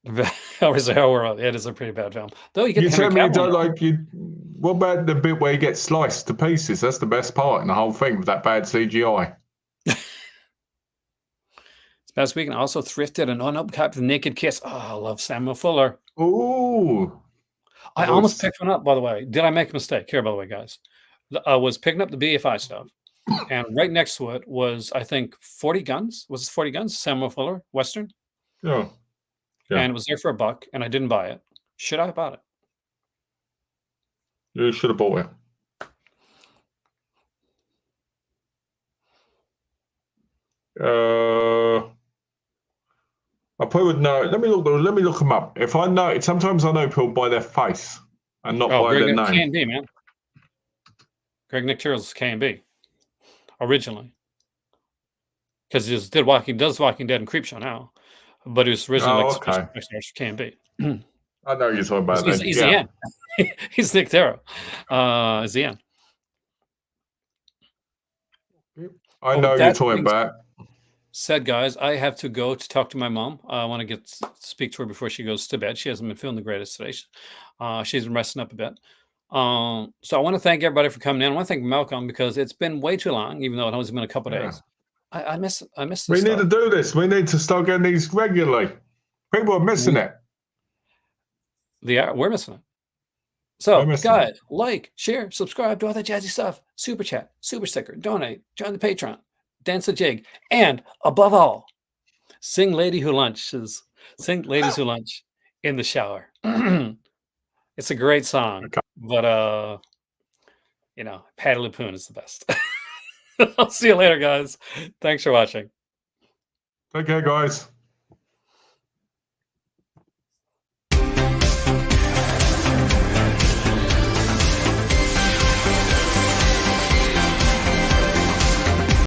[SPEAKER 1] It is a pretty bad film. Though you
[SPEAKER 2] tell me you don't like you. What about the bit where he gets sliced to pieces? That's the best part in the whole thing with that bad CGI.
[SPEAKER 1] Last week, and also thrifted an unupcapped naked kiss. Oh, I love Samuel Fuller.
[SPEAKER 2] Ooh.
[SPEAKER 1] I almost picked one up, by the way. Did I make a mistake? Here, by the way, guys. I was picking up the BFI stuff, and right next to it was, I think, 40 Guns. Was it 40 Guns? Samuel Fuller, Western?
[SPEAKER 2] Yeah. Yeah.
[SPEAKER 1] And it was there for $1, and I didn't buy it. Should I have bought it?
[SPEAKER 2] You should have bought it. I probably would know. Let me look them up. If I know, sometimes I know people by their face and not by their name.
[SPEAKER 1] K&B, man. Greg Nick Turtle's K&B originally, because he does Walking Dead and Creepshow now, but it was originally
[SPEAKER 2] okay.
[SPEAKER 1] K&B.
[SPEAKER 2] I know you're talking about.
[SPEAKER 1] He's the end. He's Nick Darrow. Is the end.
[SPEAKER 2] I know you're talking about.
[SPEAKER 1] Said, guys, I have to go to talk to my mom. I want to speak to her before she goes to bed. She hasn't been feeling the greatest today. She's been resting up a bit. So I want to thank everybody for coming in. I want to thank Malcolm because it's been way too long, even though it has been a couple of days. I miss this.
[SPEAKER 2] We need to do this. We need to start getting these regularly. People are missing it.
[SPEAKER 1] We're missing it. So, guys, like, share, subscribe, do all that jazzy stuff. Super chat, super sticker, donate, join the Patreon, dance the jig, and above all, sing Ladies Who Lunch in the shower. It's a great song, but Patti LuPone is the best. I'll see you later, guys. Thanks for watching.
[SPEAKER 2] Take care, guys.